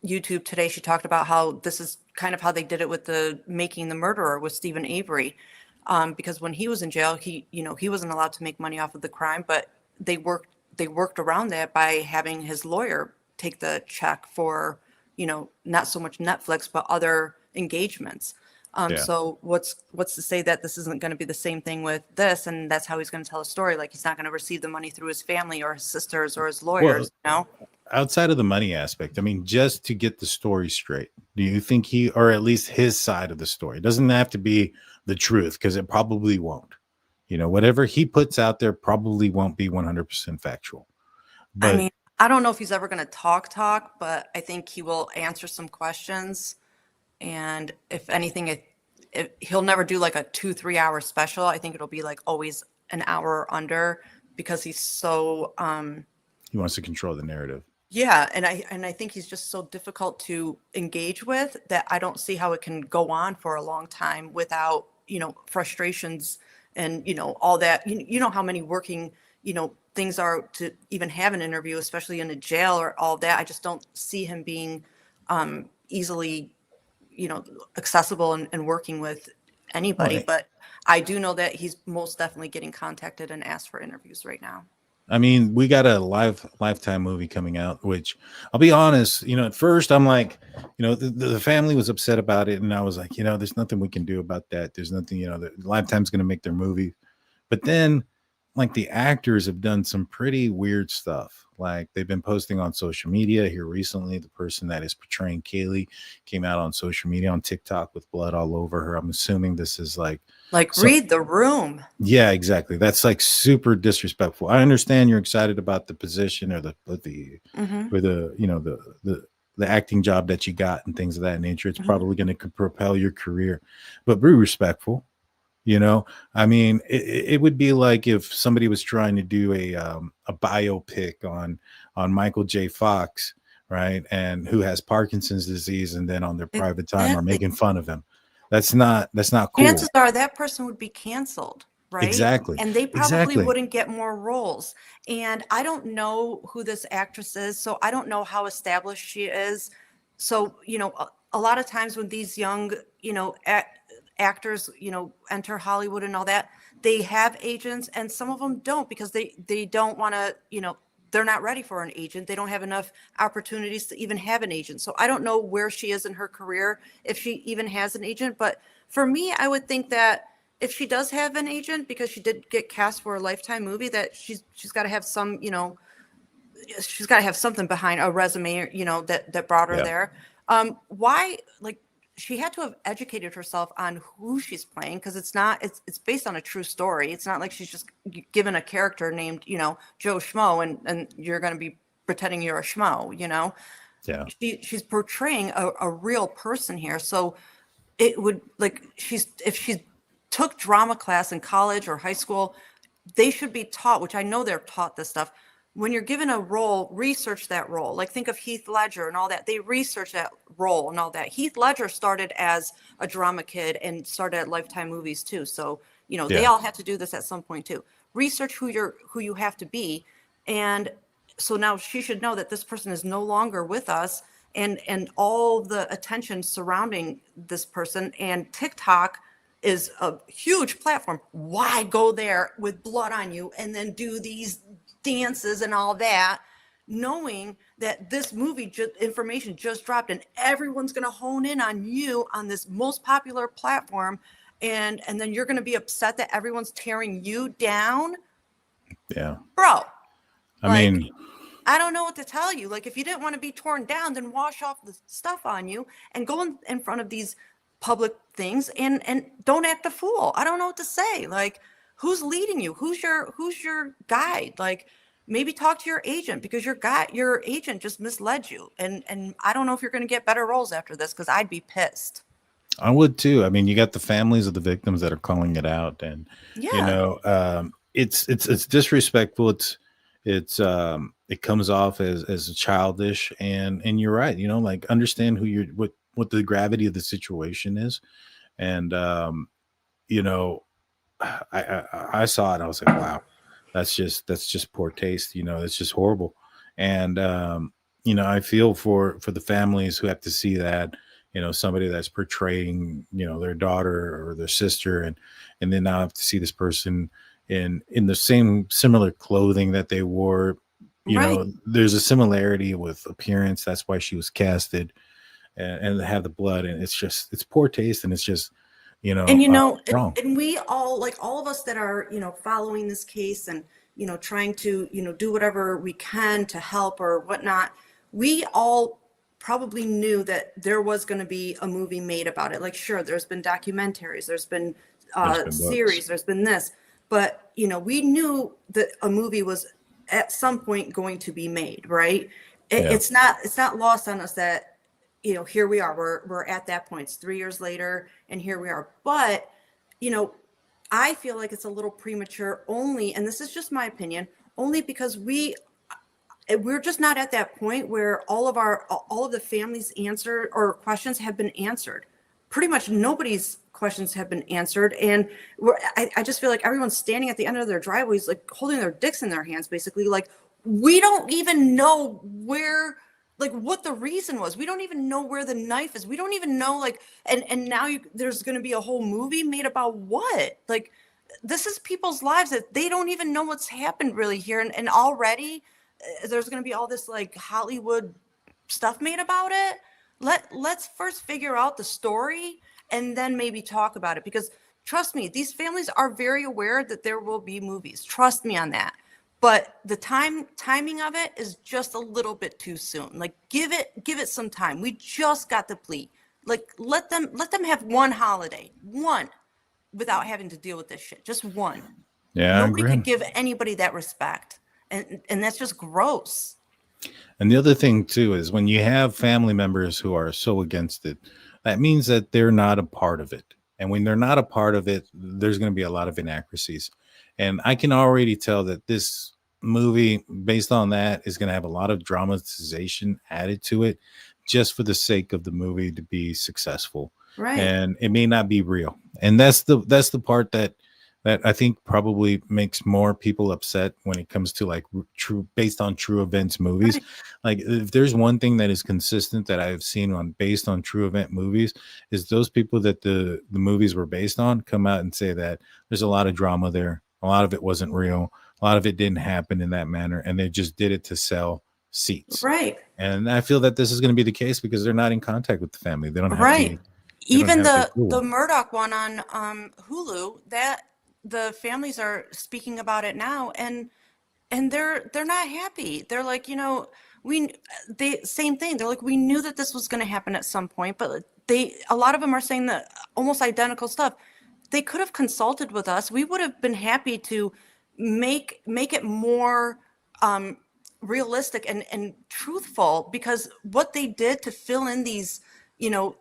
[SPEAKER 6] YouTube today, she talked about how this is kind of how they did it with the Making the Murderer with Stephen Avery. Because when he was in jail, he wasn't allowed to make money off of the crime, but they worked around that by having his lawyer take the check for, not so much Netflix, but other engagements. So what's to say that this isn't going to be the same thing with this, and that's how he's going to tell a story? Like, he's not going to receive the money through his family or his sisters or his lawyers,
[SPEAKER 5] Outside of the money aspect, I mean, just to get the story straight, do you think or at least his side of the story, it doesn't have to be the truth, because it probably won't, whatever he puts out there probably won't be 100% factual. But
[SPEAKER 6] I mean, I don't know if he's ever going to talk, but I think he will answer some questions. And if anything, he'll never do like a 2-3 hour special. I think it'll be like always an hour or under, because he's so
[SPEAKER 5] he wants to control the narrative.
[SPEAKER 6] Yeah, and I think he's just so difficult to engage with that I don't see how it can go on for a long time without, frustrations and, all that. You know how many working, things are to even have an interview, especially in a jail or all that. I just don't see him being easily, accessible and working with anybody.
[SPEAKER 5] Right.
[SPEAKER 6] But I do know that he's most definitely getting contacted and asked for interviews right now.
[SPEAKER 5] I mean, we got a Lifetime movie coming out, which I'll be honest, at first I'm like, the family was upset about it. And I was like, there's nothing we can do about that. There's nothing, Lifetime's going to make their movie. But then like the actors have done some pretty weird stuff. Like they've been posting on social media here recently. The person that is portraying Kaylee came out on social media on TikTok with blood all over her. I'm assuming this is like
[SPEAKER 6] read the room.
[SPEAKER 5] Yeah, exactly. That's like super disrespectful. I understand you're excited about the position or the acting job that you got and things of that nature. It's probably going to propel your career, but be respectful. I mean, it would be like if somebody was trying to do a biopic on Michael J. Fox, right? And who has Parkinson's disease, and then on their private time are making fun of him. That's not cool.
[SPEAKER 6] Chances are that person would be canceled, right?
[SPEAKER 5] Exactly.
[SPEAKER 6] And they probably wouldn't get more roles. And I don't know who this actress is, so I don't know how established she is. So, a lot of times when these young, actors, enter Hollywood and all that, they have agents, and some of them don't, because they don't want to, they're not ready for an agent. They don't have enough opportunities to even have an agent. So I don't know where she is in her career, if she even has an agent. But for me, I would think that if she does have an agent, because she did get cast for a Lifetime movie, that she's got to have some, she's got to have something behind a resume, that brought her there. Why, she had to have educated herself on who she's playing, because it's based on a true story. It's not like she's just given a character named, Joe Schmo, and you're going to be pretending you're a schmo, Yeah. She's portraying a real person here. So it would, if she took drama class in college or high school, they should be taught, which I know they're taught this stuff. When you're given a role, research that role. Like, think of Heath Ledger and all that. They research that role and all that. Heath Ledger started as a drama kid and started at Lifetime movies too. So, they all have to do this at some point too. Research who you have to be. And so now she should know that this person is no longer with us, and all the attention surrounding this person. And TikTok is a huge platform. Why go there with blood on you and then do these dances and all that, knowing that this movie information just dropped, and everyone's going to hone in on you on this most popular platform, and then you're going to be upset that everyone's tearing you down?
[SPEAKER 5] Yeah,
[SPEAKER 6] bro.
[SPEAKER 5] I mean,
[SPEAKER 6] I don't know what to tell you. If you didn't want to be torn down, then wash off the stuff on you and go in front of these public things and don't act a fool. I don't know what to say. Who's leading you? Who's your guide? Maybe talk to your agent, because your agent just misled you. And I don't know if you're going to get better roles after this, because I'd be pissed.
[SPEAKER 5] I would too. I mean, you got the families of the victims that are calling it out, and it's disrespectful. It comes off as childish, and you're right. Understand what the gravity of the situation is, and I saw it. I was like, wow, that's just poor taste. It's just horrible. And, I feel for the families who have to see that, somebody that's portraying, their daughter or their sister, and then now I have to see this person in the same similar clothing that they wore.
[SPEAKER 6] Right.
[SPEAKER 5] There's a similarity with appearance. That's why she was casted, and they have the blood, and it's poor taste, and it's just,
[SPEAKER 6] And
[SPEAKER 5] wrong.
[SPEAKER 6] and we all, like all of us that are, following this case and, trying to, do whatever we can to help or whatnot, we all probably knew that there was going to be a movie made about it. Like, sure, there's been documentaries, there's been series,
[SPEAKER 5] books.
[SPEAKER 6] there's been this, but, we knew that a movie was at some point going to be made, right?
[SPEAKER 5] Yeah.
[SPEAKER 6] It's not lost on us that, here we are, we're at that point. It's 3 years later and here we are. But, I feel like it's a little premature only, and this is just my opinion, only because we're just not at that point where all of the family's answer or questions have been answered. Pretty much nobody's questions have been answered. And I just feel like everyone's standing at the end of their driveways, like holding their dicks in their hands, basically. Like, we don't even know where, like, what the reason was. We don't even know where the knife is. We don't even know, like, and now there's going to be a whole movie made about what? Like, this is people's lives that they don't even know what's happened really here. And already there's going to be all this like Hollywood stuff made about it. Let's first figure out the story and then maybe talk about it, because trust me, these families are very aware that there will be movies. Trust me on that. But the timing of it is just a little bit too soon. Like, give it some time. We just got the plea. Like, let them have one holiday, one, without having to deal with this shit. Just one.
[SPEAKER 5] Yeah,
[SPEAKER 6] Nobody
[SPEAKER 5] I agree.
[SPEAKER 6] could give anybody that respect. And that's just gross.
[SPEAKER 5] And the other thing too is when you have family members who are so against it, that means that they're not a part of it. And when they're not a part of it, there's going to be a lot of inaccuracies. And I can already tell that this movie, based on that, is going to have a lot of dramatization added to it, just for the sake of the movie to be successful.
[SPEAKER 6] Right.
[SPEAKER 5] And it may not be real. And that's the part that I think probably makes more people upset when it comes to like based on true events movies.
[SPEAKER 6] Right.
[SPEAKER 5] Like, if there's one thing that is consistent that I've seen on based on true event movies, is those people that the movies were based on come out and say that there's a lot of drama there. A lot of it wasn't real. A lot of it didn't happen in that manner, and they just did it to sell seats.
[SPEAKER 6] Right.
[SPEAKER 5] And I feel that this is going to be the case because they're not in contact with the family. They don't have
[SPEAKER 6] Right. Even
[SPEAKER 5] the
[SPEAKER 6] the Murdoch one on Hulu, that the families are speaking about it now, and they're not happy. They're like, same thing. They're like, we knew that this was going to happen at some point, but a lot of them are saying that almost identical stuff. They could have consulted with us. We would have been happy to make it more realistic and truthful, because what they did to fill in these,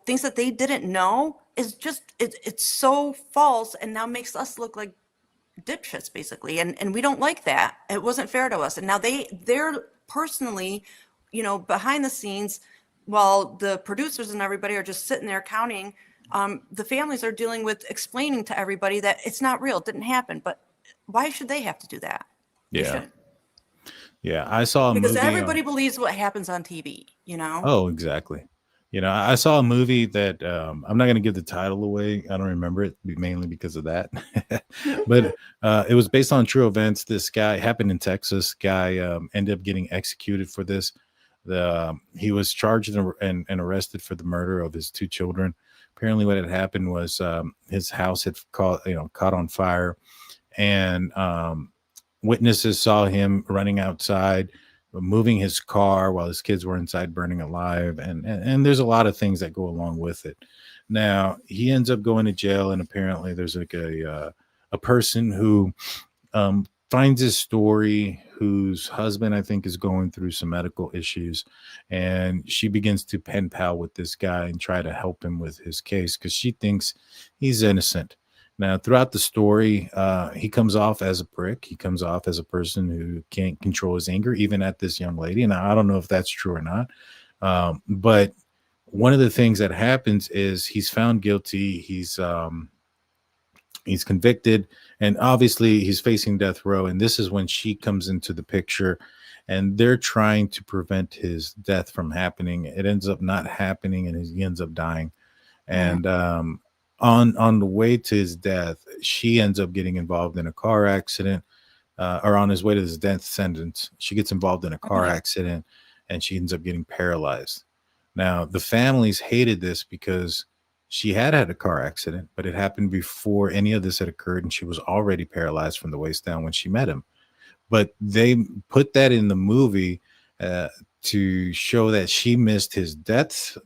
[SPEAKER 6] things that they didn't know is just, it's so false, and now makes us look like dipshits, basically. And we don't like that. It wasn't fair to us. And now they're personally, behind the scenes, while the producers and everybody are just sitting there counting, the families are dealing with explaining to everybody that it's not real, it didn't happen. But why should they have to do that? They
[SPEAKER 5] Yeah.
[SPEAKER 6] shouldn't.
[SPEAKER 5] Yeah. I saw a
[SPEAKER 6] Because
[SPEAKER 5] movie.
[SPEAKER 6] everybody believes what happens on TV,
[SPEAKER 5] Oh, exactly. I saw a movie that I'm not going to give the title away. I don't remember it mainly because of that. But it was based on true events. This guy happened in Texas. Guy ended up getting executed for this. He was charged and arrested for the murder of his two children. Apparently what had happened was his house had caught on fire, and witnesses saw him running outside, moving his car while his kids were inside burning alive. And there's a lot of things that go along with it. Now he ends up going to jail, and apparently there's like a person who finds his story, whose husband, I think, is going through some medical issues. And she begins to pen pal with this guy and try to help him with his case because she thinks he's innocent. Now, throughout the story, he comes off as a prick. He comes off as a person who can't control his anger, even at this young lady. And I don't know if that's true or not. But one of the things that happens is he's found guilty. He's convicted, and obviously he's facing death row. And this is when she comes into the picture, and they're trying to prevent his death from happening. It ends up not happening, and he ends up dying. And on the way to his death, she ends up getting involved in a car accident, or on his way to his death sentence, she gets involved in a car accident, and she ends up getting paralyzed. Now, the families hated this because she had a car accident, but it happened before any of this had occurred, and she was already paralyzed from the waist down when she met him. But they put that in the movie to show that she missed his death,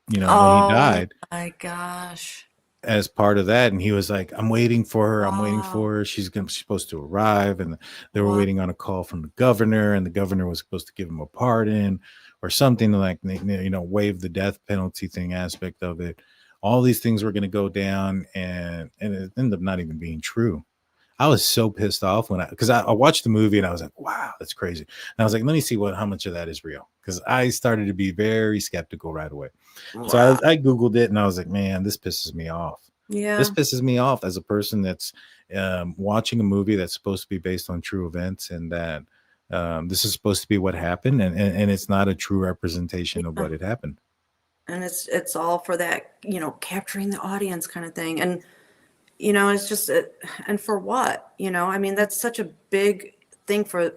[SPEAKER 5] when he died.
[SPEAKER 6] Oh my gosh.
[SPEAKER 5] As part of that, and he was like, I'm waiting for her. I'm waiting for her. She's supposed to arrive. And they were waiting on a call from the governor, and the governor was supposed to give him a pardon or something, like, waive the death penalty thing aspect of it. All these things were going to go down, and it ended up not even being true. I was so pissed off because I watched the movie and I was like, wow, that's crazy. And I was like, let me see how much of that is real, because I started to be very skeptical right away. Wow. So I Googled it, and I was like, man, this pisses me off.
[SPEAKER 6] Yeah.
[SPEAKER 5] This pisses me off as a person that's watching a movie that's supposed to be based on true events, and that this is supposed to be what happened, and it's not a true representation of what had happened.
[SPEAKER 6] And it's all for that, capturing the audience kind of thing. And, it's just, and for what, I mean, that's such a big thing for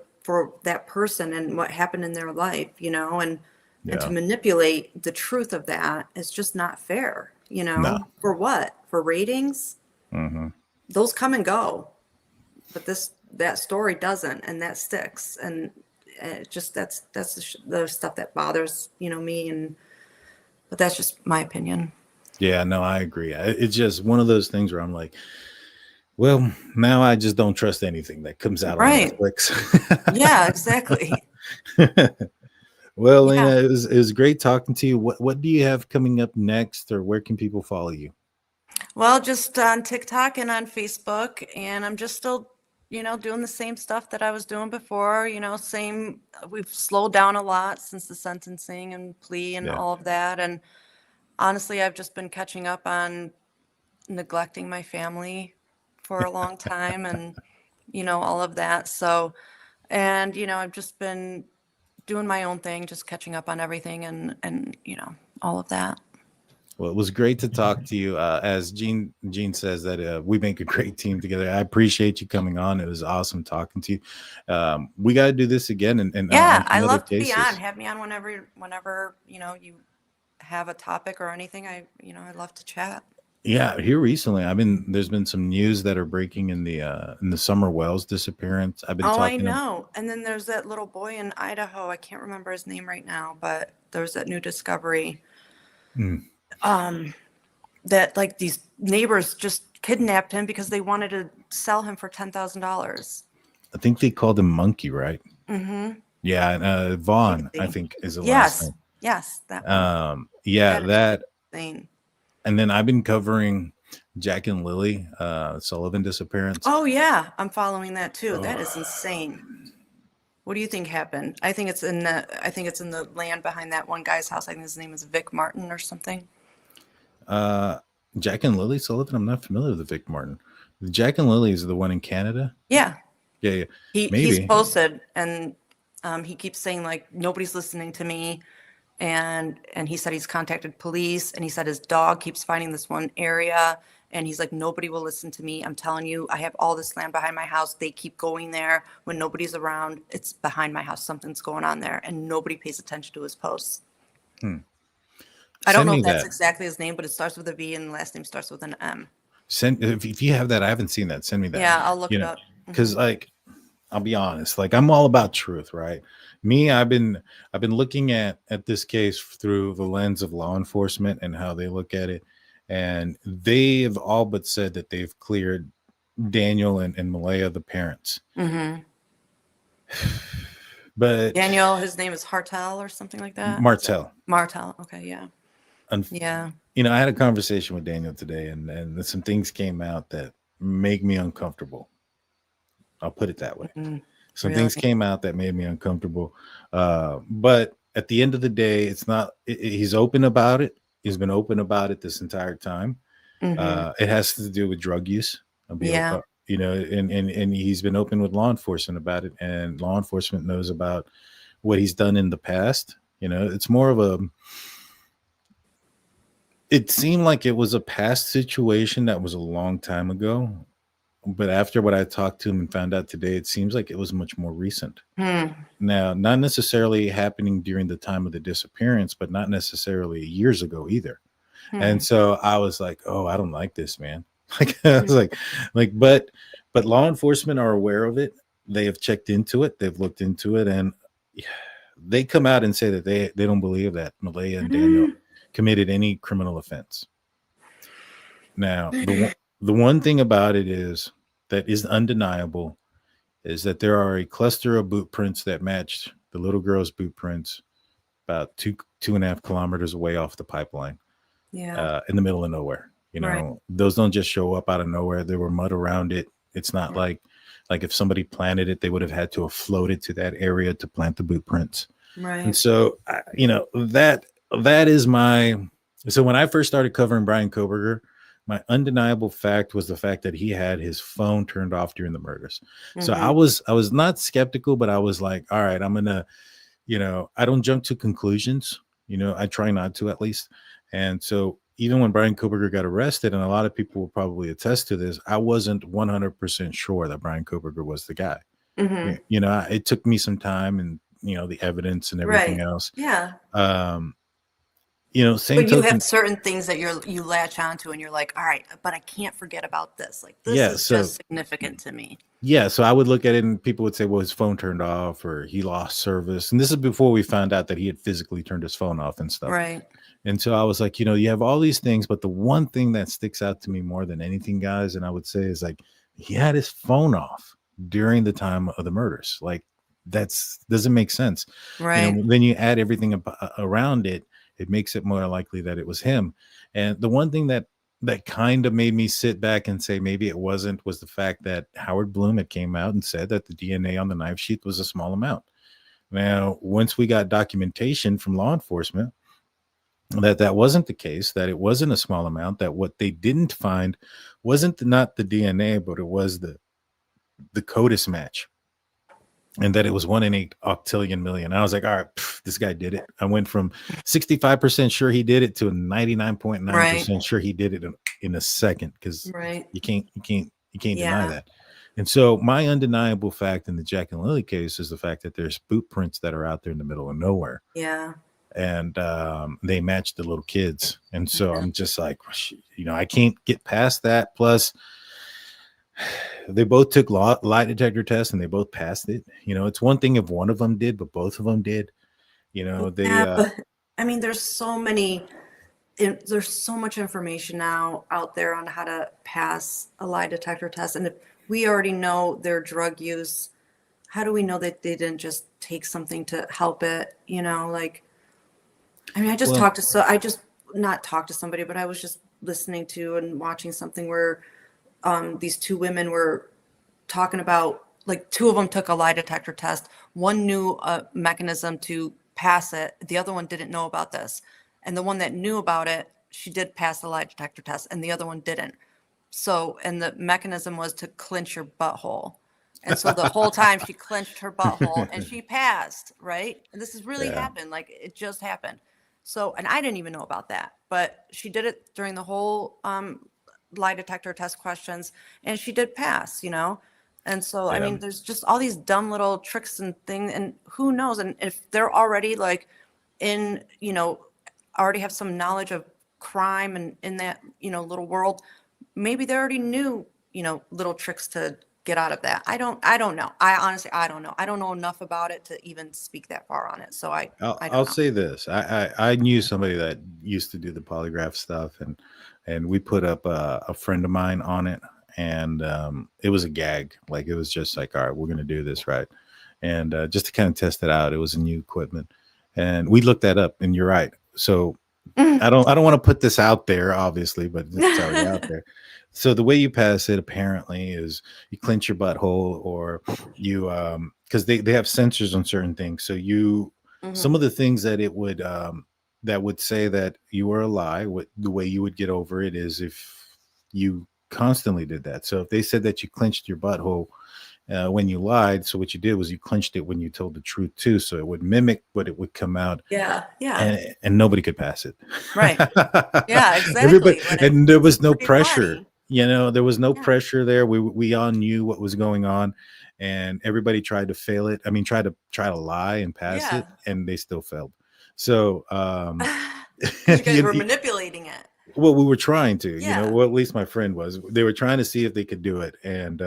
[SPEAKER 6] that person and what happened in their life, and to manipulate the truth of that is just not fair,
[SPEAKER 5] No.
[SPEAKER 6] For what? For ratings?
[SPEAKER 5] Mm-hmm.
[SPEAKER 6] Those come and go, but that story doesn't, and that sticks. And it just, that's the stuff that bothers, me, but that's just my opinion.
[SPEAKER 5] Yeah, no, I agree. It's just one of those things where I'm like, well, now I just don't trust anything that comes out on Netflix.
[SPEAKER 6] Yeah, exactly.
[SPEAKER 5] Well, Lena, it was great talking to you. What do you have coming up next, or where can people follow you?
[SPEAKER 6] Well, just on TikTok and on Facebook, and I'm just still, doing the same stuff that I was doing before, same. We've slowed down a lot since the sentencing and plea and all of that. And honestly, I've just been catching up on neglecting my family for a long time, and, all of that. So, and, I've just been doing my own thing, just catching up on everything and, all of that.
[SPEAKER 5] Well, it was great to talk to you. As Gene says that we make a great team together. I appreciate you coming on. It was awesome talking to you. We got to do this again. And
[SPEAKER 6] I love to be on. Have me on whenever you have a topic or anything. I love to chat.
[SPEAKER 5] Yeah, here recently, there's been some news that are breaking in the Summer Wells disappearance. I've been talking.
[SPEAKER 6] I know. And then there's that little boy in Idaho. I can't remember his name right now, but there's that new discovery. That like these neighbors just kidnapped him because they wanted to sell him for $10,000.
[SPEAKER 5] I think they called him Monkey, right?
[SPEAKER 6] Mm-hmm.
[SPEAKER 5] Yeah, and Vaughn, I think, is the last name.
[SPEAKER 6] Yes, that one.
[SPEAKER 5] That
[SPEAKER 6] insane.
[SPEAKER 5] And then I've been covering Jack and Lily Sullivan disappearance.
[SPEAKER 6] Oh yeah, I'm following that too. That is insane. What do you think happened? I think it's in the land behind that one guy's house. I think his name is Vic Martin or something.
[SPEAKER 5] Jack and Lily Sullivan. I'm not familiar with the Vic Martin. Jack and Lily is the one in Canada.
[SPEAKER 6] Yeah.
[SPEAKER 5] Yeah.
[SPEAKER 6] He's posted, and he keeps saying like nobody's listening to me, and he said he's contacted police, and he said his dog keeps finding this one area, and he's like, nobody will listen to me. I'm telling you, I have all this land behind my house. They keep going there when nobody's around. It's behind my house. Something's going on there, and nobody pays attention to his posts. I don't know if that's exactly his name, but it starts with a V and the last name starts with an M.
[SPEAKER 5] If you have that, I haven't seen that. Send me that.
[SPEAKER 6] Yeah, I'll look it up.
[SPEAKER 5] Because I'll be honest, I'm all about truth, right? Me, I've been looking at this case through the lens of law enforcement and how they look at it, and they've all but said that they've cleared Daniel and Malaya, the parents.
[SPEAKER 6] Mm-hmm.
[SPEAKER 5] But
[SPEAKER 6] Daniel, his name is Hartel or something like that.
[SPEAKER 5] Martel.
[SPEAKER 6] Okay, yeah.
[SPEAKER 5] Yeah. I had a conversation with Daniel today, and some things came out that make me uncomfortable. I'll put it that way. Some things came out that made me uncomfortable. But at the end of the day, it's not, he's open about it. He's been open about it this entire time. It has to do with drug use. and he's been open with law enforcement about it, and law enforcement knows about what he's done in the past. It's more of it seemed like it was a past situation that was a long time ago. But after what I talked to him and found out today, it seems like it was much more recent. Now, not necessarily happening during the time of the disappearance, but not necessarily years ago either. And so I was like, oh, I don't like this, man. Like, I was but law enforcement are aware of it. They have checked into it. They've looked into it, and they come out and say that they don't believe that Malaya and Daniel committed any criminal offense. Now, the one thing about it is that is undeniable is that there are a cluster of boot prints that matched the little girl's boot prints about 2.5 kilometers away off the pipeline.
[SPEAKER 6] Yeah.
[SPEAKER 5] In the middle of nowhere.
[SPEAKER 6] Right.
[SPEAKER 5] Those don't just show up out of nowhere. There were mud around it. It's not like if somebody planted it, they would have had to have floated to that area to plant the boot prints.
[SPEAKER 6] Right.
[SPEAKER 5] And so, that is so when I first started covering Bryan Kohberger, my undeniable fact was the fact that he had his phone turned off during the murders. So I was not skeptical, but I was like, all right, I'm going to, I don't jump to conclusions. I try not to, at least. And so even when Bryan Kohberger got arrested, and a lot of people will probably attest to this, I wasn't 100% sure that Bryan Kohberger was the guy. It took me some time and, the evidence and everything else.
[SPEAKER 6] Yeah.
[SPEAKER 5] Same
[SPEAKER 6] But you
[SPEAKER 5] token,
[SPEAKER 6] have certain things that you latch onto, and you're like, all right, but I can't forget about this. Like, this is just significant to me.
[SPEAKER 5] Yeah. So I would look at it and people would say, well, his phone turned off or he lost service. And this is before we found out that he had physically turned his phone off and stuff.
[SPEAKER 6] Right.
[SPEAKER 5] And so I was like, you have all these things, but the one thing that sticks out to me more than anything, guys, and I would say is like, he had his phone off during the time of the murders. Like, doesn't make sense.
[SPEAKER 6] Right.
[SPEAKER 5] Then you add everything around it. It makes it more likely that it was him. And the one thing that kind of made me sit back and say maybe it wasn't was the fact that Howard Bloom had came out and said that the DNA on the knife sheath was a small amount. Now, once we got documentation from law enforcement that wasn't the case, that it wasn't a small amount, that what they didn't find wasn't not the DNA, but it was the CODIS match. And that it was 1 in 8 octillion million. I was like, all right, this guy did it. I went from 65% sure he did it to 99.9% sure he did it in a second, because you can't deny that. And so my undeniable fact in the Jack and Lily case is the fact that there's boot prints that are out there in the middle of nowhere.
[SPEAKER 6] Yeah.
[SPEAKER 5] And they match the little kids. And so I'm just like, I can't get past that. Plus, they both took lie detector tests and they both passed it. It's one thing if one of them did, but both of them did.
[SPEAKER 6] But, I mean, there's so much information now out there on how to pass a lie detector test. And if we already know their drug use, how do we know that they didn't just take something to help it? I was just listening to and watching something where these two women were talking about, like, two of them took a lie detector test. One knew a mechanism to pass it. The other one didn't know about this. And the one that knew about it, she did pass the lie detector test, and the other one didn't. So, and the mechanism was to clench your butthole. And so the whole time she clenched her butthole and she passed, right? And this has really happened. Like, it just happened. So, and I didn't even know about that, but she did it during the whole lie detector test questions, and she did pass, And so, I mean, there's just all these dumb little tricks and things, and who knows? And if they're already already have some knowledge of crime and in that, little world, maybe they already knew, little tricks to get out of that. I don't know. I don't know. I don't know enough about it to even speak that far on it. So I'll
[SPEAKER 5] say this. I knew somebody that used to do the polygraph stuff, and we put up a friend of mine on it, and it was a gag. Like, it was just like, all right, we're going to do this, right? And just to kind of test it out, it was a new equipment, and we looked that up, and you're right. So I don't want to put this out there, obviously, but it's already out there. So the way you pass it apparently is you clench your butthole, or you because they have sensors on certain things. So some of the things that it would that would say that you are a lie, the way you would get over it is if you constantly did that. So if they said that you clenched your butthole when you lied, so what you did was you clenched it when you told the truth too, so it would mimic what it would come out.
[SPEAKER 6] Yeah.
[SPEAKER 5] And nobody could pass it.
[SPEAKER 6] Right. Yeah, exactly.
[SPEAKER 5] Everybody,
[SPEAKER 6] When
[SPEAKER 5] and there was no
[SPEAKER 6] pretty
[SPEAKER 5] pressure.
[SPEAKER 6] funny.
[SPEAKER 5] There was no
[SPEAKER 6] Yeah.
[SPEAKER 5] pressure there. We all knew what was going on, and everybody tried to fail it. I mean, try to lie and pass it, and they still failed. So
[SPEAKER 6] You guys were manipulating it.
[SPEAKER 5] well, we were trying to,
[SPEAKER 6] Yeah.
[SPEAKER 5] well, at least my friend was. They were trying to see if they could do it, and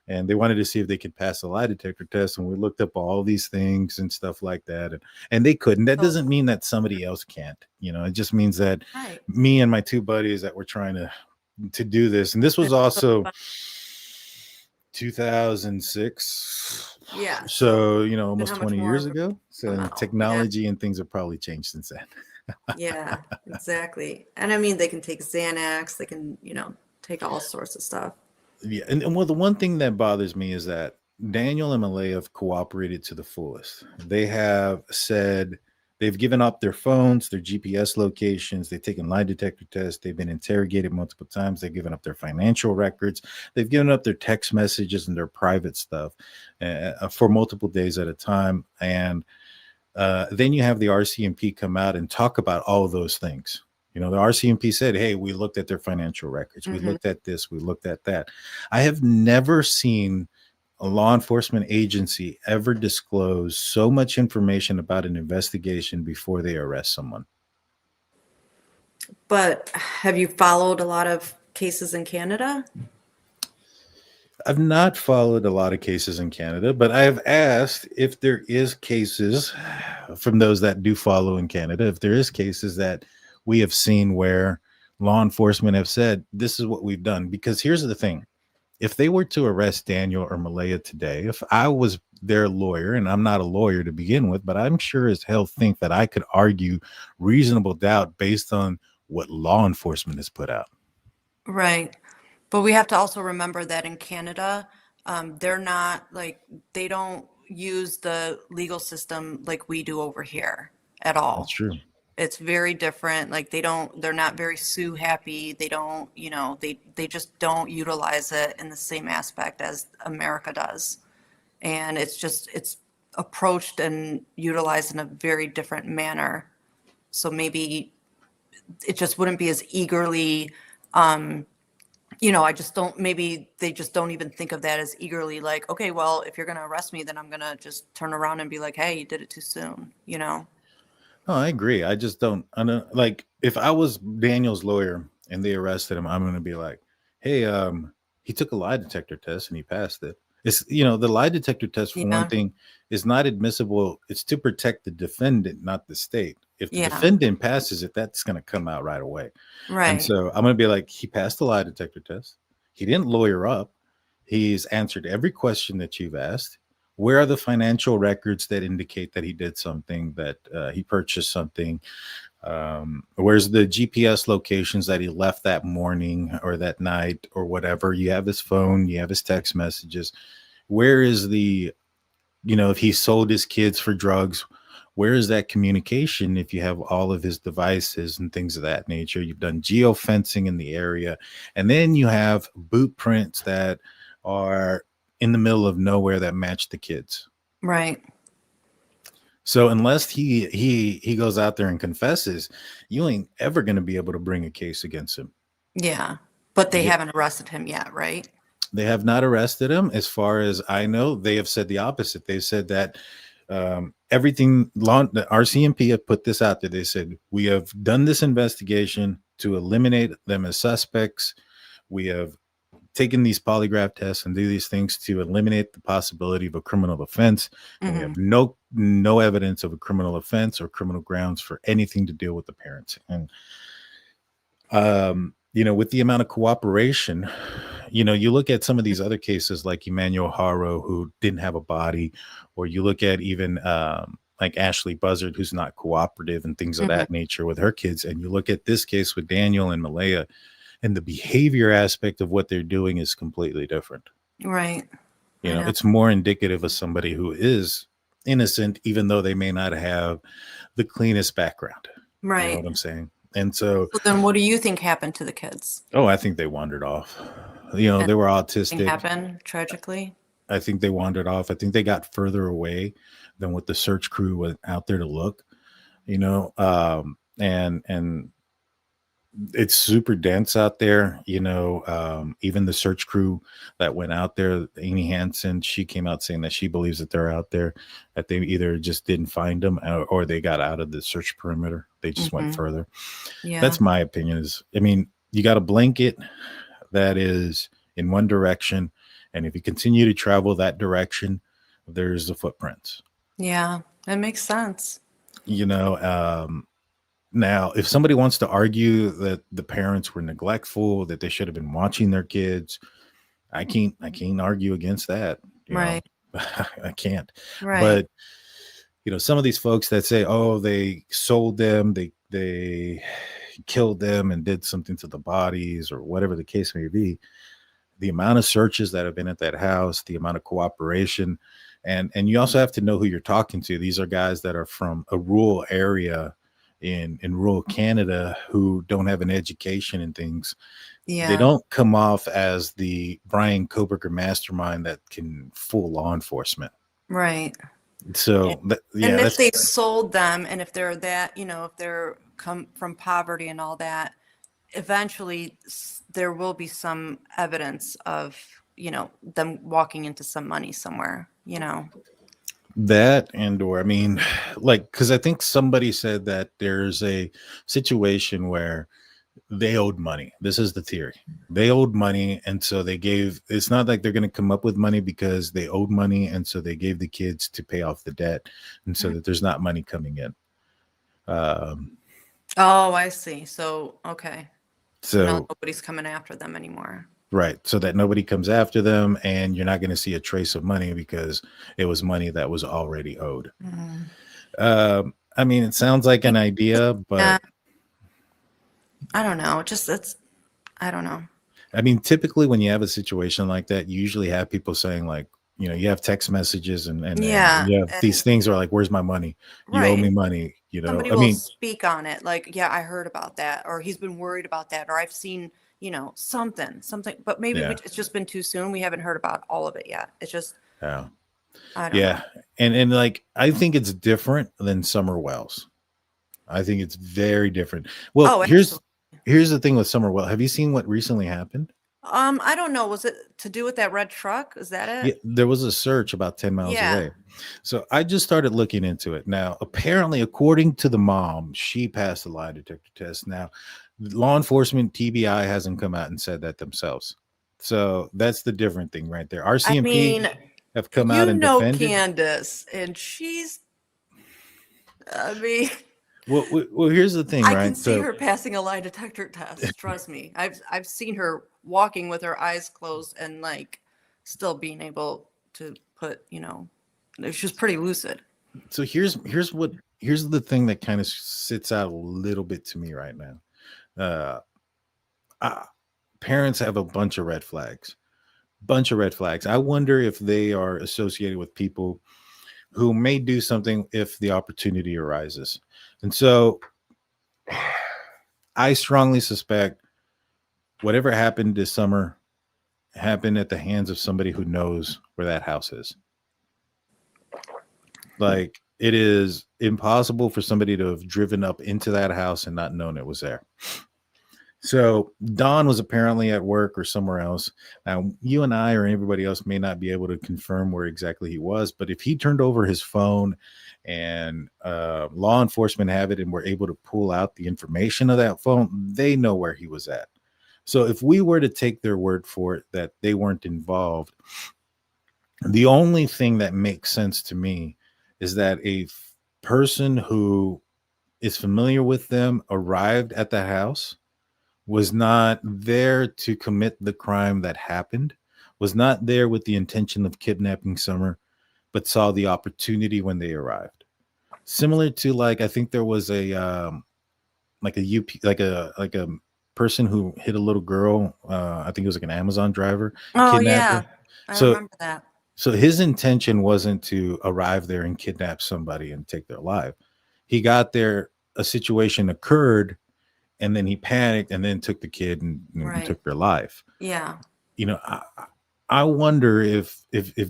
[SPEAKER 5] they wanted to see if they could pass the lie detector test. And we looked up all these things and stuff like that, and they couldn't. That doesn't mean that somebody else can't. It just means that me and my two buddies that were trying to do this, and this was also 2006.
[SPEAKER 6] Yeah.
[SPEAKER 5] So almost 20 years ago. So
[SPEAKER 6] amount.
[SPEAKER 5] technology and things have probably changed since then.
[SPEAKER 6] Yeah, exactly. And I mean, they can take Xanax, they can, take all sorts of stuff.
[SPEAKER 5] Yeah, and well, the one thing that bothers me is that Daniel and Malaya have cooperated to the fullest. They have said they've given up their phones, their GPS locations, they've taken lie detector tests, they've been interrogated multiple times, they've given up their financial records, they've given up their text messages and their private stuff for multiple days at a time. And then you have the RCMP come out and talk about all of those things. The RCMP said, hey, we looked at their financial records. We looked at this. We looked at that. I have never seen a law enforcement agency ever disclose so much information about an investigation before they arrest someone.
[SPEAKER 6] But have you followed a lot of cases in Canada?
[SPEAKER 5] I've not followed a lot of cases in Canada, but I have asked if there is cases from those that do follow in Canada, if there is cases that we have seen where law enforcement have said, this is what we've done. Because here's the thing. If they were to arrest Daniel or Malaya today, if I was their lawyer, and I'm not a lawyer to begin with, but I'm sure as hell think that I could argue reasonable doubt based on what law enforcement has put out.
[SPEAKER 6] Right. But we have to also remember that in Canada, they're not they don't use the legal system like we do over here at all.
[SPEAKER 5] That's true.
[SPEAKER 6] It's very different. They're not very sue happy. They don't, they just don't utilize it in the same aspect as America does. And it's approached and utilized in a very different manner. So maybe it just wouldn't be as eagerly, maybe they just don't even think of that as eagerly okay, well, if you're going to arrest me, then I'm going to just turn around and be like, hey, you did it too soon,
[SPEAKER 5] Oh, I agree. I don't if I was Daniel's lawyer and they arrested him, I'm going to be like, hey, he took a lie detector test and he passed it. It's, the lie detector test, for one thing, is not admissible. It's to protect the defendant, not the state. If the defendant passes it, that's going to come out right away.
[SPEAKER 6] Right.
[SPEAKER 5] And so I'm going to be like, he passed the lie detector test. He didn't lawyer up. He's answered every question that you've asked. Where are the financial records that indicate that he did something, that he purchased something? Where's the GPS locations that he left that morning or that night or whatever? You have his phone, you have his text messages. Where is the, if he sold his kids for drugs, where is that communication? If you have all of his devices and things of that nature, you've done geofencing in the area, and then you have boot prints that are in the middle of nowhere that match the kids.
[SPEAKER 6] Right.
[SPEAKER 5] So unless he goes out there and confesses, you ain't ever going to be able to bring a case against him.
[SPEAKER 6] Yeah. But they haven't arrested him yet, right?
[SPEAKER 5] They have not arrested him. As far as I know, they have said the opposite. They've said that everything, the RCMP have put this out there. They said, we have done this investigation to eliminate them as suspects. We have taken these polygraph tests and do these things to eliminate the possibility of a criminal offense. And we have no evidence of a criminal offense or criminal grounds for anything to deal with the parents. And, with the amount of cooperation, you look at some of these other cases like Emmanuel Haro, who didn't have a body, or you look at even like Ashley Buzzard, who's not cooperative and things of that nature with her kids. And you look at this case with Daniel and Malaya, and the behavior aspect of what they're doing is completely different.
[SPEAKER 6] Right.
[SPEAKER 5] It's more indicative of somebody who is innocent, even though they may not have the cleanest background.
[SPEAKER 6] Right.
[SPEAKER 5] You know what I'm saying? And so,
[SPEAKER 6] So then what do you think happened to the kids?
[SPEAKER 5] oh, I think they wandered off. You know,
[SPEAKER 6] And
[SPEAKER 5] they were
[SPEAKER 6] thing
[SPEAKER 5] autistic.
[SPEAKER 6] happened tragically?
[SPEAKER 5] I think they wandered off. I think they got further away than what the search crew was out there to look, you know. And it's super dense out there, you know. Even the search crew that went out there, Amy Hansen, she came out saying that she believes that they're out there, that they either just didn't find them or they got out of the search perimeter. They just went further.
[SPEAKER 6] Yeah.
[SPEAKER 5] That's my opinion. Is, I mean, you got a blanket that is in one direction, and if you continue to travel that direction, there's the footprints.
[SPEAKER 6] Yeah, that makes sense.
[SPEAKER 5] You know, now, if somebody wants to argue that the parents were neglectful, that they should have been watching their kids, I can't argue against that. You
[SPEAKER 6] Right.
[SPEAKER 5] know? I can't.
[SPEAKER 6] Right.
[SPEAKER 5] But you know, some of these folks that say, "Oh, they sold them, they killed them and did something to the bodies," or whatever the case may be, the amount of searches that have been at that house, the amount of cooperation, and you also have to know who you're talking to. These are guys that are from a rural area in rural Canada who don't have an education and things.
[SPEAKER 6] Yeah.
[SPEAKER 5] They don't come off as the Bryan Kohberger mastermind that can fool law enforcement.
[SPEAKER 6] Right.
[SPEAKER 5] So
[SPEAKER 6] And if they sold them, and if they're that, you know, if they're come from poverty and all that, eventually there will be some evidence of, you know, them walking into some money somewhere, you know.
[SPEAKER 5] that, and or I mean, like, because I think somebody said that there's a situation where they owed money. This is the theory. They owed money, and so they gave. It's not like they're going to come up with money because they owed money, and so they gave the kids to pay off the debt, and so that there's not money coming in.
[SPEAKER 6] Oh, I see. So, okay.
[SPEAKER 5] So
[SPEAKER 6] No, nobody's coming after them anymore.
[SPEAKER 5] right, so that nobody comes after them, and you're not going to see a trace of money because it was money that was already owed. I mean, it sounds like an idea, but
[SPEAKER 6] Yeah. I don't know. I don't know.
[SPEAKER 5] I mean, typically when you have a situation like that, you usually have people saying, like, you know, you have text messages and
[SPEAKER 6] Yeah,
[SPEAKER 5] you have
[SPEAKER 6] and-
[SPEAKER 5] these things are like, "Where's my money? You owe
[SPEAKER 6] Right.
[SPEAKER 5] me money." You know,
[SPEAKER 6] Somebody
[SPEAKER 5] I
[SPEAKER 6] will
[SPEAKER 5] mean,
[SPEAKER 6] speak on it. Like, yeah, I heard about that, or he's been worried about that, or I've seen, you know, something, but maybe
[SPEAKER 5] Yeah.
[SPEAKER 6] it's just been too soon. We haven't heard about all of it yet. It's just,
[SPEAKER 5] yeah,
[SPEAKER 6] I don't know.
[SPEAKER 5] yeah, and like I think it's different than Summer Wells. I think it's very different. Well,
[SPEAKER 6] Oh,
[SPEAKER 5] here's the thing with Summer Wells. Have you seen what recently happened?
[SPEAKER 6] I don't know. Was it to do with that red truck? Is that it?
[SPEAKER 5] Yeah, there was a search about 10 miles
[SPEAKER 6] Yeah.
[SPEAKER 5] away. So I just started looking into it. Now, apparently, according to the mom, she passed the lie detector test. Now, law enforcement, TBI, hasn't come out and said that themselves. So that's the different thing right there. RCMP
[SPEAKER 6] mean,
[SPEAKER 5] have come out and
[SPEAKER 6] know
[SPEAKER 5] defended.
[SPEAKER 6] Candace, and I mean,
[SPEAKER 5] Well, here's the thing,
[SPEAKER 6] I
[SPEAKER 5] right?
[SPEAKER 6] can see her passing a lie detector test. Trust me. I've seen her walking with her eyes closed and like still being able to put, you know, she's pretty lucid.
[SPEAKER 5] So here's the thing that kind of sits out a little bit to me right now. Parents have a bunch of red flags. I wonder if they are associated with people who may do something if the opportunity arises. And so I strongly suspect whatever happened this summer happened at the hands of somebody who knows where that house is. Like, it is impossible for somebody to have driven up into that house and not known it was there. So Don was apparently at work or somewhere else. Now, you and I or anybody else may not be able to confirm where exactly he was, but if he turned over his phone and law enforcement have it and were able to pull out the information of that phone, they know where he was at. So if we were to take their word for it that they weren't involved, the only thing that makes sense to me is that a person who is familiar with them arrived at the house, was not there to commit the crime that happened, was not there with the intention of kidnapping Summer, but saw the opportunity when they arrived. Similar to, like, I think there was a person who hit a little girl. I think it was like an Amazon driver.
[SPEAKER 6] Oh,
[SPEAKER 5] kidnapped
[SPEAKER 6] yeah.
[SPEAKER 5] her.
[SPEAKER 6] I
[SPEAKER 5] So-
[SPEAKER 6] remember that.
[SPEAKER 5] So his intention wasn't to arrive there and kidnap somebody and take their life. He got there, a situation occurred, and then he panicked and then took the kid and
[SPEAKER 6] Right.
[SPEAKER 5] took their life.
[SPEAKER 6] Yeah.
[SPEAKER 5] You know, I wonder if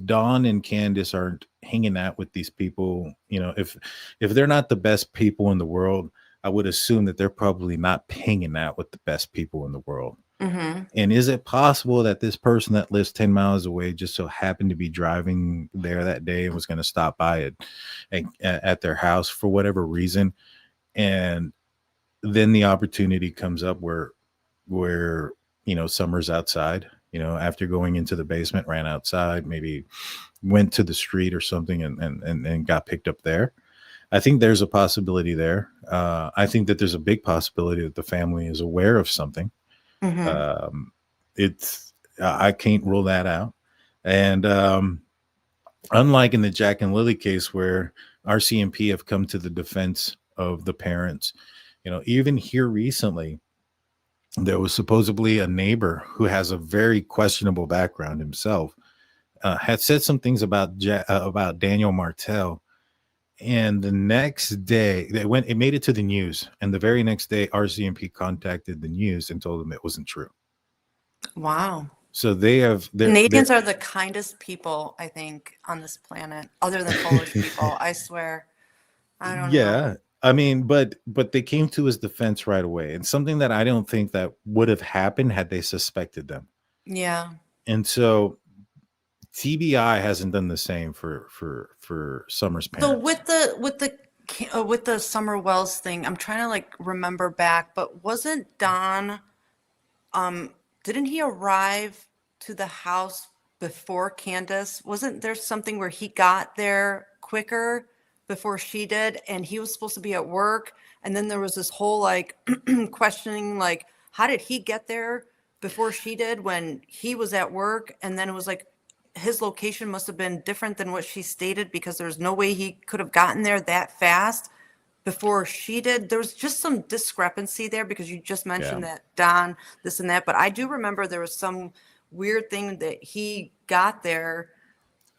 [SPEAKER 5] Dawn and Candace aren't hanging out with these people, you know, if they're not the best people in the world, I would assume that they're probably not hanging out with the best people in the world.
[SPEAKER 6] Mm-hmm.
[SPEAKER 5] And is it possible that this person that lives 10 miles away just so happened to be driving there that day and was going to stop by at their house for whatever reason? And then the opportunity comes up where, you know, Summer's outside, you know, after going into the basement, ran outside, maybe went to the street or something and got picked up there. I think there's a possibility there. I think that there's a big possibility that the family is aware of something.
[SPEAKER 6] Mm-hmm.
[SPEAKER 5] I can't rule that out. And unlike in the Jack and Lily case where RCMP have come to the defense of the parents, you know, even here recently, there was supposedly a neighbor who has a very questionable background himself, had said some things about Daniel Martell. And the next day, it made it to the news. And the very next day, RCMP contacted the news and told them it wasn't true.
[SPEAKER 6] Wow.
[SPEAKER 5] So
[SPEAKER 6] Canadians are the kindest people, I think, on this planet, other than Polish people. I swear. I don't know.
[SPEAKER 5] Yeah. I mean, but they came to his defense right away. And something that I don't think that would have happened had they suspected them.
[SPEAKER 6] Yeah.
[SPEAKER 5] And so TBI hasn't done the same for Summer's parents.
[SPEAKER 6] So with the Summer Wells thing, I'm trying to like remember back, but wasn't Don didn't he arrive to the house before Candace? Wasn't there something where he got there quicker before she did, and he was supposed to be at work, and then there was this whole like questioning, like, how did he get there before she did when he was at work? And then it was like his location must have been different than what she stated, because there's no way he could have gotten there that fast before she did. There was just some discrepancy there, because you just mentioned that Don, this and that, but I do remember there was some weird thing that he got there.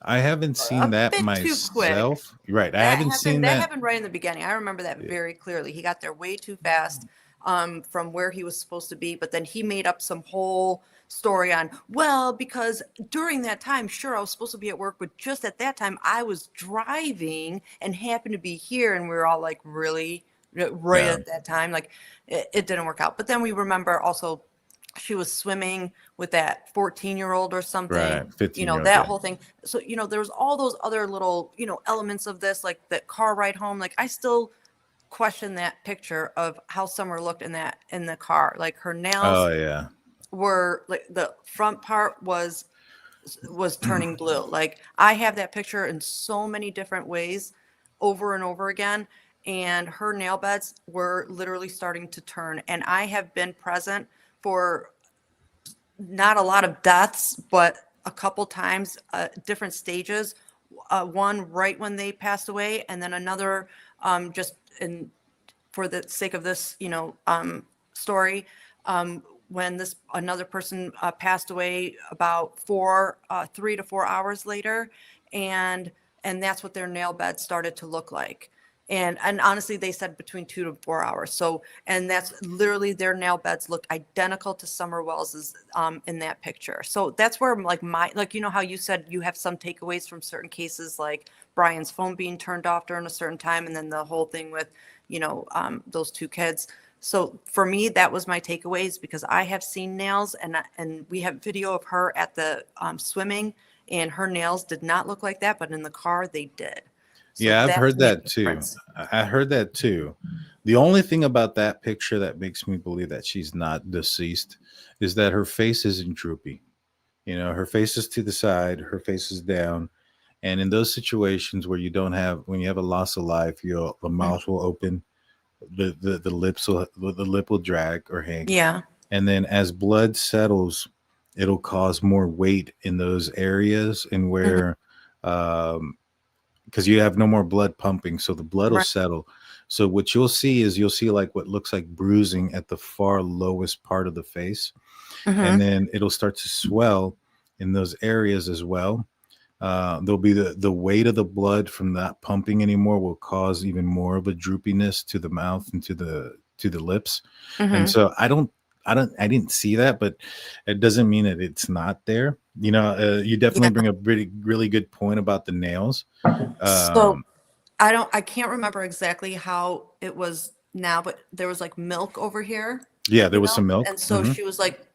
[SPEAKER 5] I haven't seen that myself. Right. I haven't seen that.
[SPEAKER 6] That happened right in the beginning. I remember that very clearly. He got there way too fast from where he was supposed to be. But then he made up some whole story on, well, because during that time, sure, I was supposed to be at work, but just at that time I was driving and happened to be here. And we were all like, really? Right at that time? Like it didn't work out. But then we remember also she was swimming with that 14-year-old or something,
[SPEAKER 5] right, 15-year-old,
[SPEAKER 6] that whole thing. So, there's all those other little, elements of this, like that car ride home. Like I still question that picture of how Summer looked in the car. Like her nails were like, the front part was turning blue. Like I have that picture in so many different ways over and over again. And her nail beds were literally starting to turn. And I have been present for not a lot of deaths, but a couple times, different stages. One right when they passed away, and then another just for the sake of this, story, when another person passed away about 3 to 4 hours later, and that's what their nail bed started to look like. And honestly, they said between 2 to 4 hours. So, and that's literally their nail beds looked identical to Summer Wells's in that picture. So that's where like how you said you have some takeaways from certain cases, like Brian's phone being turned off during a certain time, and then the whole thing with, those two kids. So for me, that was my takeaways, because I have seen nails, and we have video of her at the swimming, and her nails did not look like that, but in the car they did. So
[SPEAKER 5] I've heard that too. I heard that too. The only thing about that picture that makes me believe that she's not deceased is that her face isn't droopy. Her face is to the side, her face is down. And in those situations where when you have a loss of life, the mouth will open, the lip will drag or hang.
[SPEAKER 6] Yeah.
[SPEAKER 5] And then as blood settles, it'll cause more weight in those areas, and where, because you have no more blood pumping, so the blood will settle. So what you'll see like what looks like bruising at the far lowest part of the face, and then it'll start to swell in those areas as well. There'll be the weight of the blood from not pumping anymore will cause even more of a droopiness to the mouth and to to the lips.
[SPEAKER 6] Mm-hmm.
[SPEAKER 5] And so I didn't see that, but it doesn't mean that it's not there. You definitely bring a really good point about the nails.
[SPEAKER 6] So I can't remember exactly how it was now, but there was like milk over here.
[SPEAKER 5] Yeah, there was some milk.
[SPEAKER 6] And so she was like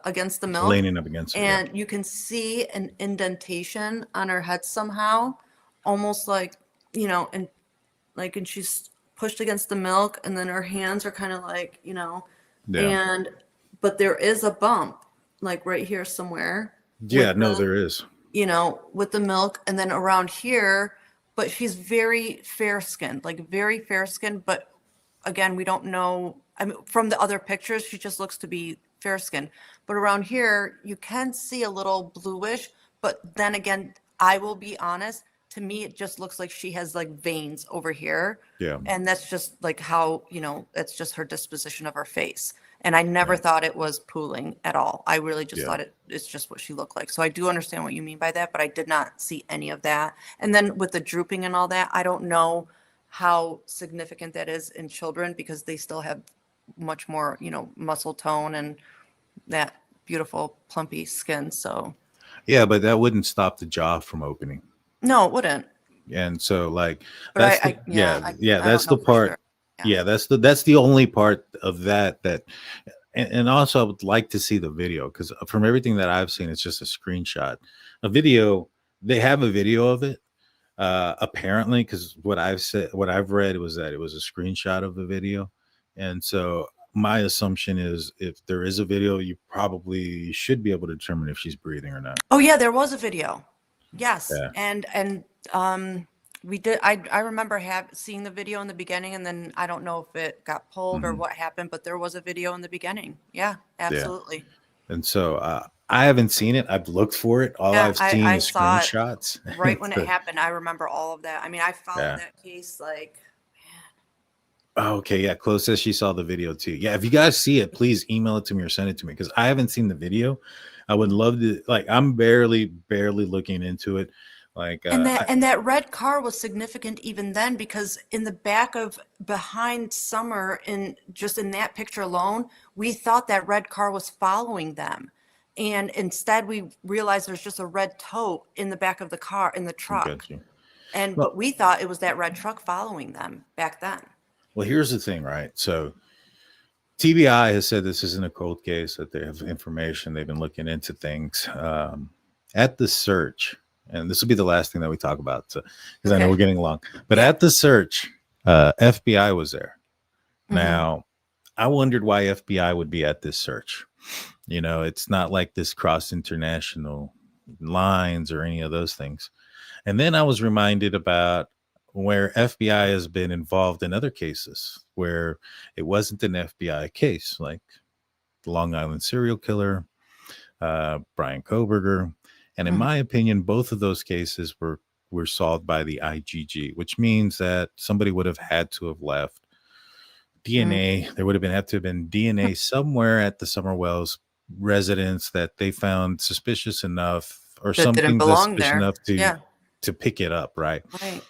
[SPEAKER 6] against the milk.
[SPEAKER 5] Leaning up against it.
[SPEAKER 6] And you can see an indentation on her head somehow, almost like, and she's pushed against the milk, and then her hands are kind of like, but there is a bump like right here somewhere.
[SPEAKER 5] Yeah, no, there is.
[SPEAKER 6] With the milk, and then around here, but she's very fair skinned, but again, we don't know. I mean, from the other pictures, she just looks to be fair skinned, but around here, you can see a little bluish, but then again, I will be honest, to me, it just looks like she has like veins over here.
[SPEAKER 5] Yeah.
[SPEAKER 6] And that's just like how, it's just her disposition of her face. And I never thought it was pooling at all. I really just thought it's just what she looked like. So I do understand what you mean by that, but I did not see any of that. And then with the drooping and all that, I don't know how significant that is in children because they still have much more, muscle tone and that beautiful plumpy skin. So
[SPEAKER 5] yeah, but that wouldn't stop the jaw from opening.
[SPEAKER 6] No, it wouldn't.
[SPEAKER 5] And so like
[SPEAKER 6] But
[SPEAKER 5] that's the part. Sure. Yeah, that's the only part of that and also I would like to see the video because from everything that I've seen, it's just a screenshot. A video, they have a video of it. Apparently, because what I've read was that it was a screenshot of the video. And so my assumption is if there is a video, you probably should be able to determine if she's breathing or not.
[SPEAKER 6] Oh yeah, there was a video. Yes.
[SPEAKER 5] Yeah.
[SPEAKER 6] And we did. I remember seeing the video in the beginning, and then I don't know if it got pulled or what happened, but there was a video in the beginning. Yeah, absolutely.
[SPEAKER 5] Yeah. And so I haven't seen it. I've looked for it. All I've seen is screenshots.
[SPEAKER 6] Right when it happened, I remember all of that. I mean, I followed that case like.
[SPEAKER 5] Okay, yeah, Chloe says she saw the video too. Yeah, if you guys see it, please email it to me or send it to me because I haven't seen the video. I would love to. Like, I'm barely looking into it. Like,
[SPEAKER 6] and that red car was significant even then because in the back of behind Summer, in that picture alone, we thought that red car was following them, and instead we realized there's just a red tote in the back of the car in the truck, but we thought it was that red truck following them back then.
[SPEAKER 5] Well, here's the thing, right? So TBI has said this isn't a cold case, that they have information. They've been looking into things. At the search, and this will be the last thing that we talk about, because I know we're getting long. But at the search, FBI was there. Now, I wondered why FBI would be at this search. It's not like this cross international lines or any of those things. And then I was reminded about where FBI has been involved in other cases where it wasn't an FBI case, like the Long Island serial killer, Bryan Kohberger. And in my opinion, both of those cases were solved by the IGG, which means that somebody would have had to have left DNA. There would have had to have been DNA somewhere at the Summer Wells residence that they found suspicious enough or that something suspicious enough to pick it up, right?
[SPEAKER 6] Right.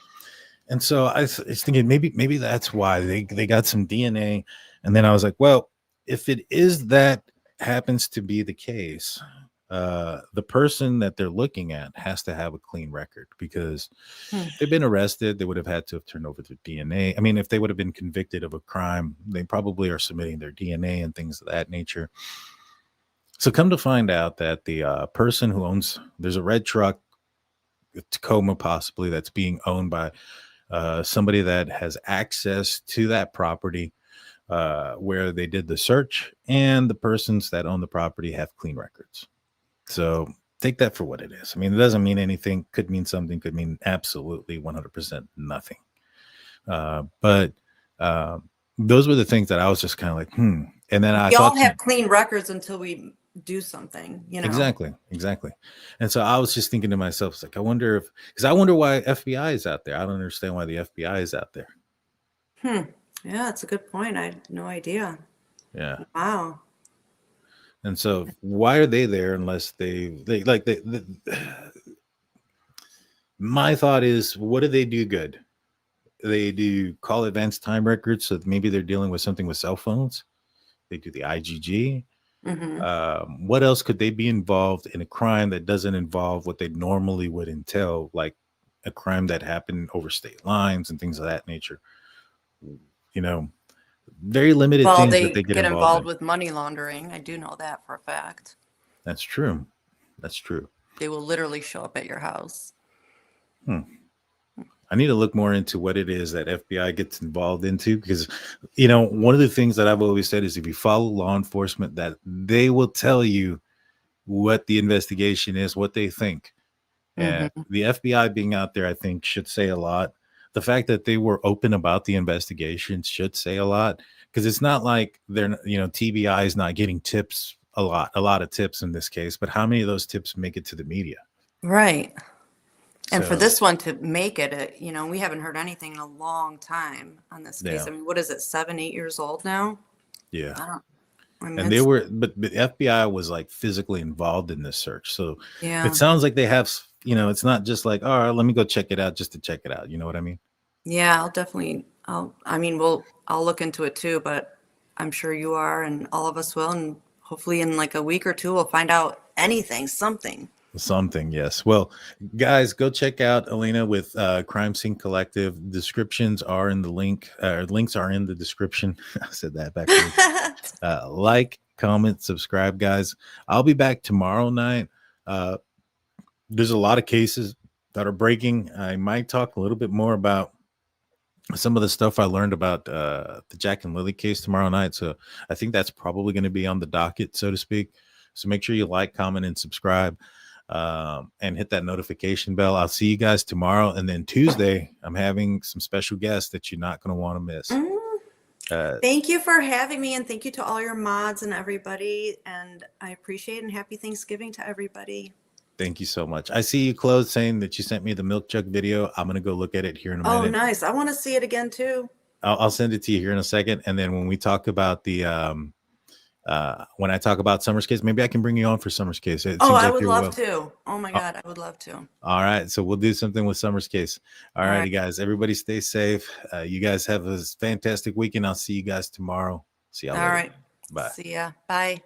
[SPEAKER 5] And so I was thinking maybe that's why they got some DNA. And then I was like, well, if it is that happens to be the case, the person that they're looking at has to have a clean record because they've been arrested. They would have had to have turned over their DNA. I mean, if they would have been convicted of a crime, they probably are submitting their DNA and things of that nature. So come to find out that the person who there's a red truck, a Tacoma possibly, that's being owned by somebody that has access to that property where they did the search, and the persons that own the property have clean records. So take that for what it is. I mean, it doesn't mean anything, could mean something, could mean absolutely 100% nothing. But those were the things that I was just kind of like, And then
[SPEAKER 6] we all have clean records until we do something,
[SPEAKER 5] Exactly. And so I was just thinking to myself, it's like, I wonder why FBI is out there. I don't understand why the FBI is out there.
[SPEAKER 6] Yeah, that's a good point. I had no idea.
[SPEAKER 5] Yeah.
[SPEAKER 6] Wow.
[SPEAKER 5] And so why are they there unless my thought is, what do they do good? they do call advance time records. So maybe they're dealing with something with cell phones. They do the IGG. What else could they be involved in a crime that doesn't involve what they normally would entail, like a crime that happened over state lines and things of that nature? You know, very limited
[SPEAKER 6] Well,
[SPEAKER 5] things
[SPEAKER 6] they
[SPEAKER 5] that they
[SPEAKER 6] get
[SPEAKER 5] involved
[SPEAKER 6] involved
[SPEAKER 5] in.
[SPEAKER 6] with money laundering. I do know that for a fact.
[SPEAKER 5] That's true. That's true.
[SPEAKER 6] They will literally show up at your house.
[SPEAKER 5] I need to look more into what it is that FBI gets involved into, because, you know, one of the things that I've always said is if you follow law enforcement, that they will tell you what the investigation is, what they think. And the FBI being out there, I think, should say a lot. The fact that they were open about the investigation should say a lot, because it's not like they're, you know, TBI is not getting tips a lot of tips in this case, but how many of those tips make it to the media?
[SPEAKER 6] Right. And for
[SPEAKER 5] So,
[SPEAKER 6] this one to make it, you know, we haven't heard anything in a long time on this case.
[SPEAKER 5] Yeah.
[SPEAKER 6] I mean, what is it, 7, 8 years old now?
[SPEAKER 5] yeah.
[SPEAKER 6] I mean,
[SPEAKER 5] And they were, but the FBI was like physically involved in this search. So
[SPEAKER 6] yeah.
[SPEAKER 5] it sounds like they have, you know, it's not just like, all right, let me go check it out just to check it out. You know what I mean?
[SPEAKER 6] Yeah, I'll look into it too, but I'm sure you are, and all of us will. And hopefully in like a week or two, we'll find out something.
[SPEAKER 5] Something, yes. Well, guys, go check out Elena with Crime Scene Collective. Descriptions are in the link. Links are in the description. I said that backwards. Like, comment, subscribe, guys. I'll be back tomorrow night. There's a lot of cases that are breaking. I might talk a little bit more about some of the stuff I learned about the Jack and Lily case tomorrow night. So I think that's probably going to be on the docket, so to speak. So make sure you like, comment, and subscribe. And hit that notification bell. I'll see you guys tomorrow, and then Tuesday I'm having some special guests that you're not going to want to miss.
[SPEAKER 6] Thank you for having me, and thank you to all your mods and everybody, and I appreciate it, and happy Thanksgiving to everybody.
[SPEAKER 5] Thank you so much. I see you closed saying that you sent me the milk jug video. I'm going to go look at it here in a minute.
[SPEAKER 6] Oh, nice. I want to see it again too.
[SPEAKER 5] I'll send it to you here in a second, and then when we talk about the when I talk about Summer's case, maybe I can bring you on for Summer's case.
[SPEAKER 6] I would love to. Oh my God, I would love to.
[SPEAKER 5] All right. So we'll do something with Summer's case. All righty, guys. Everybody stay safe. You guys have a fantastic weekend. I'll see you guys tomorrow. See y'all later.
[SPEAKER 6] All right.
[SPEAKER 5] Bye.
[SPEAKER 6] See ya. Bye.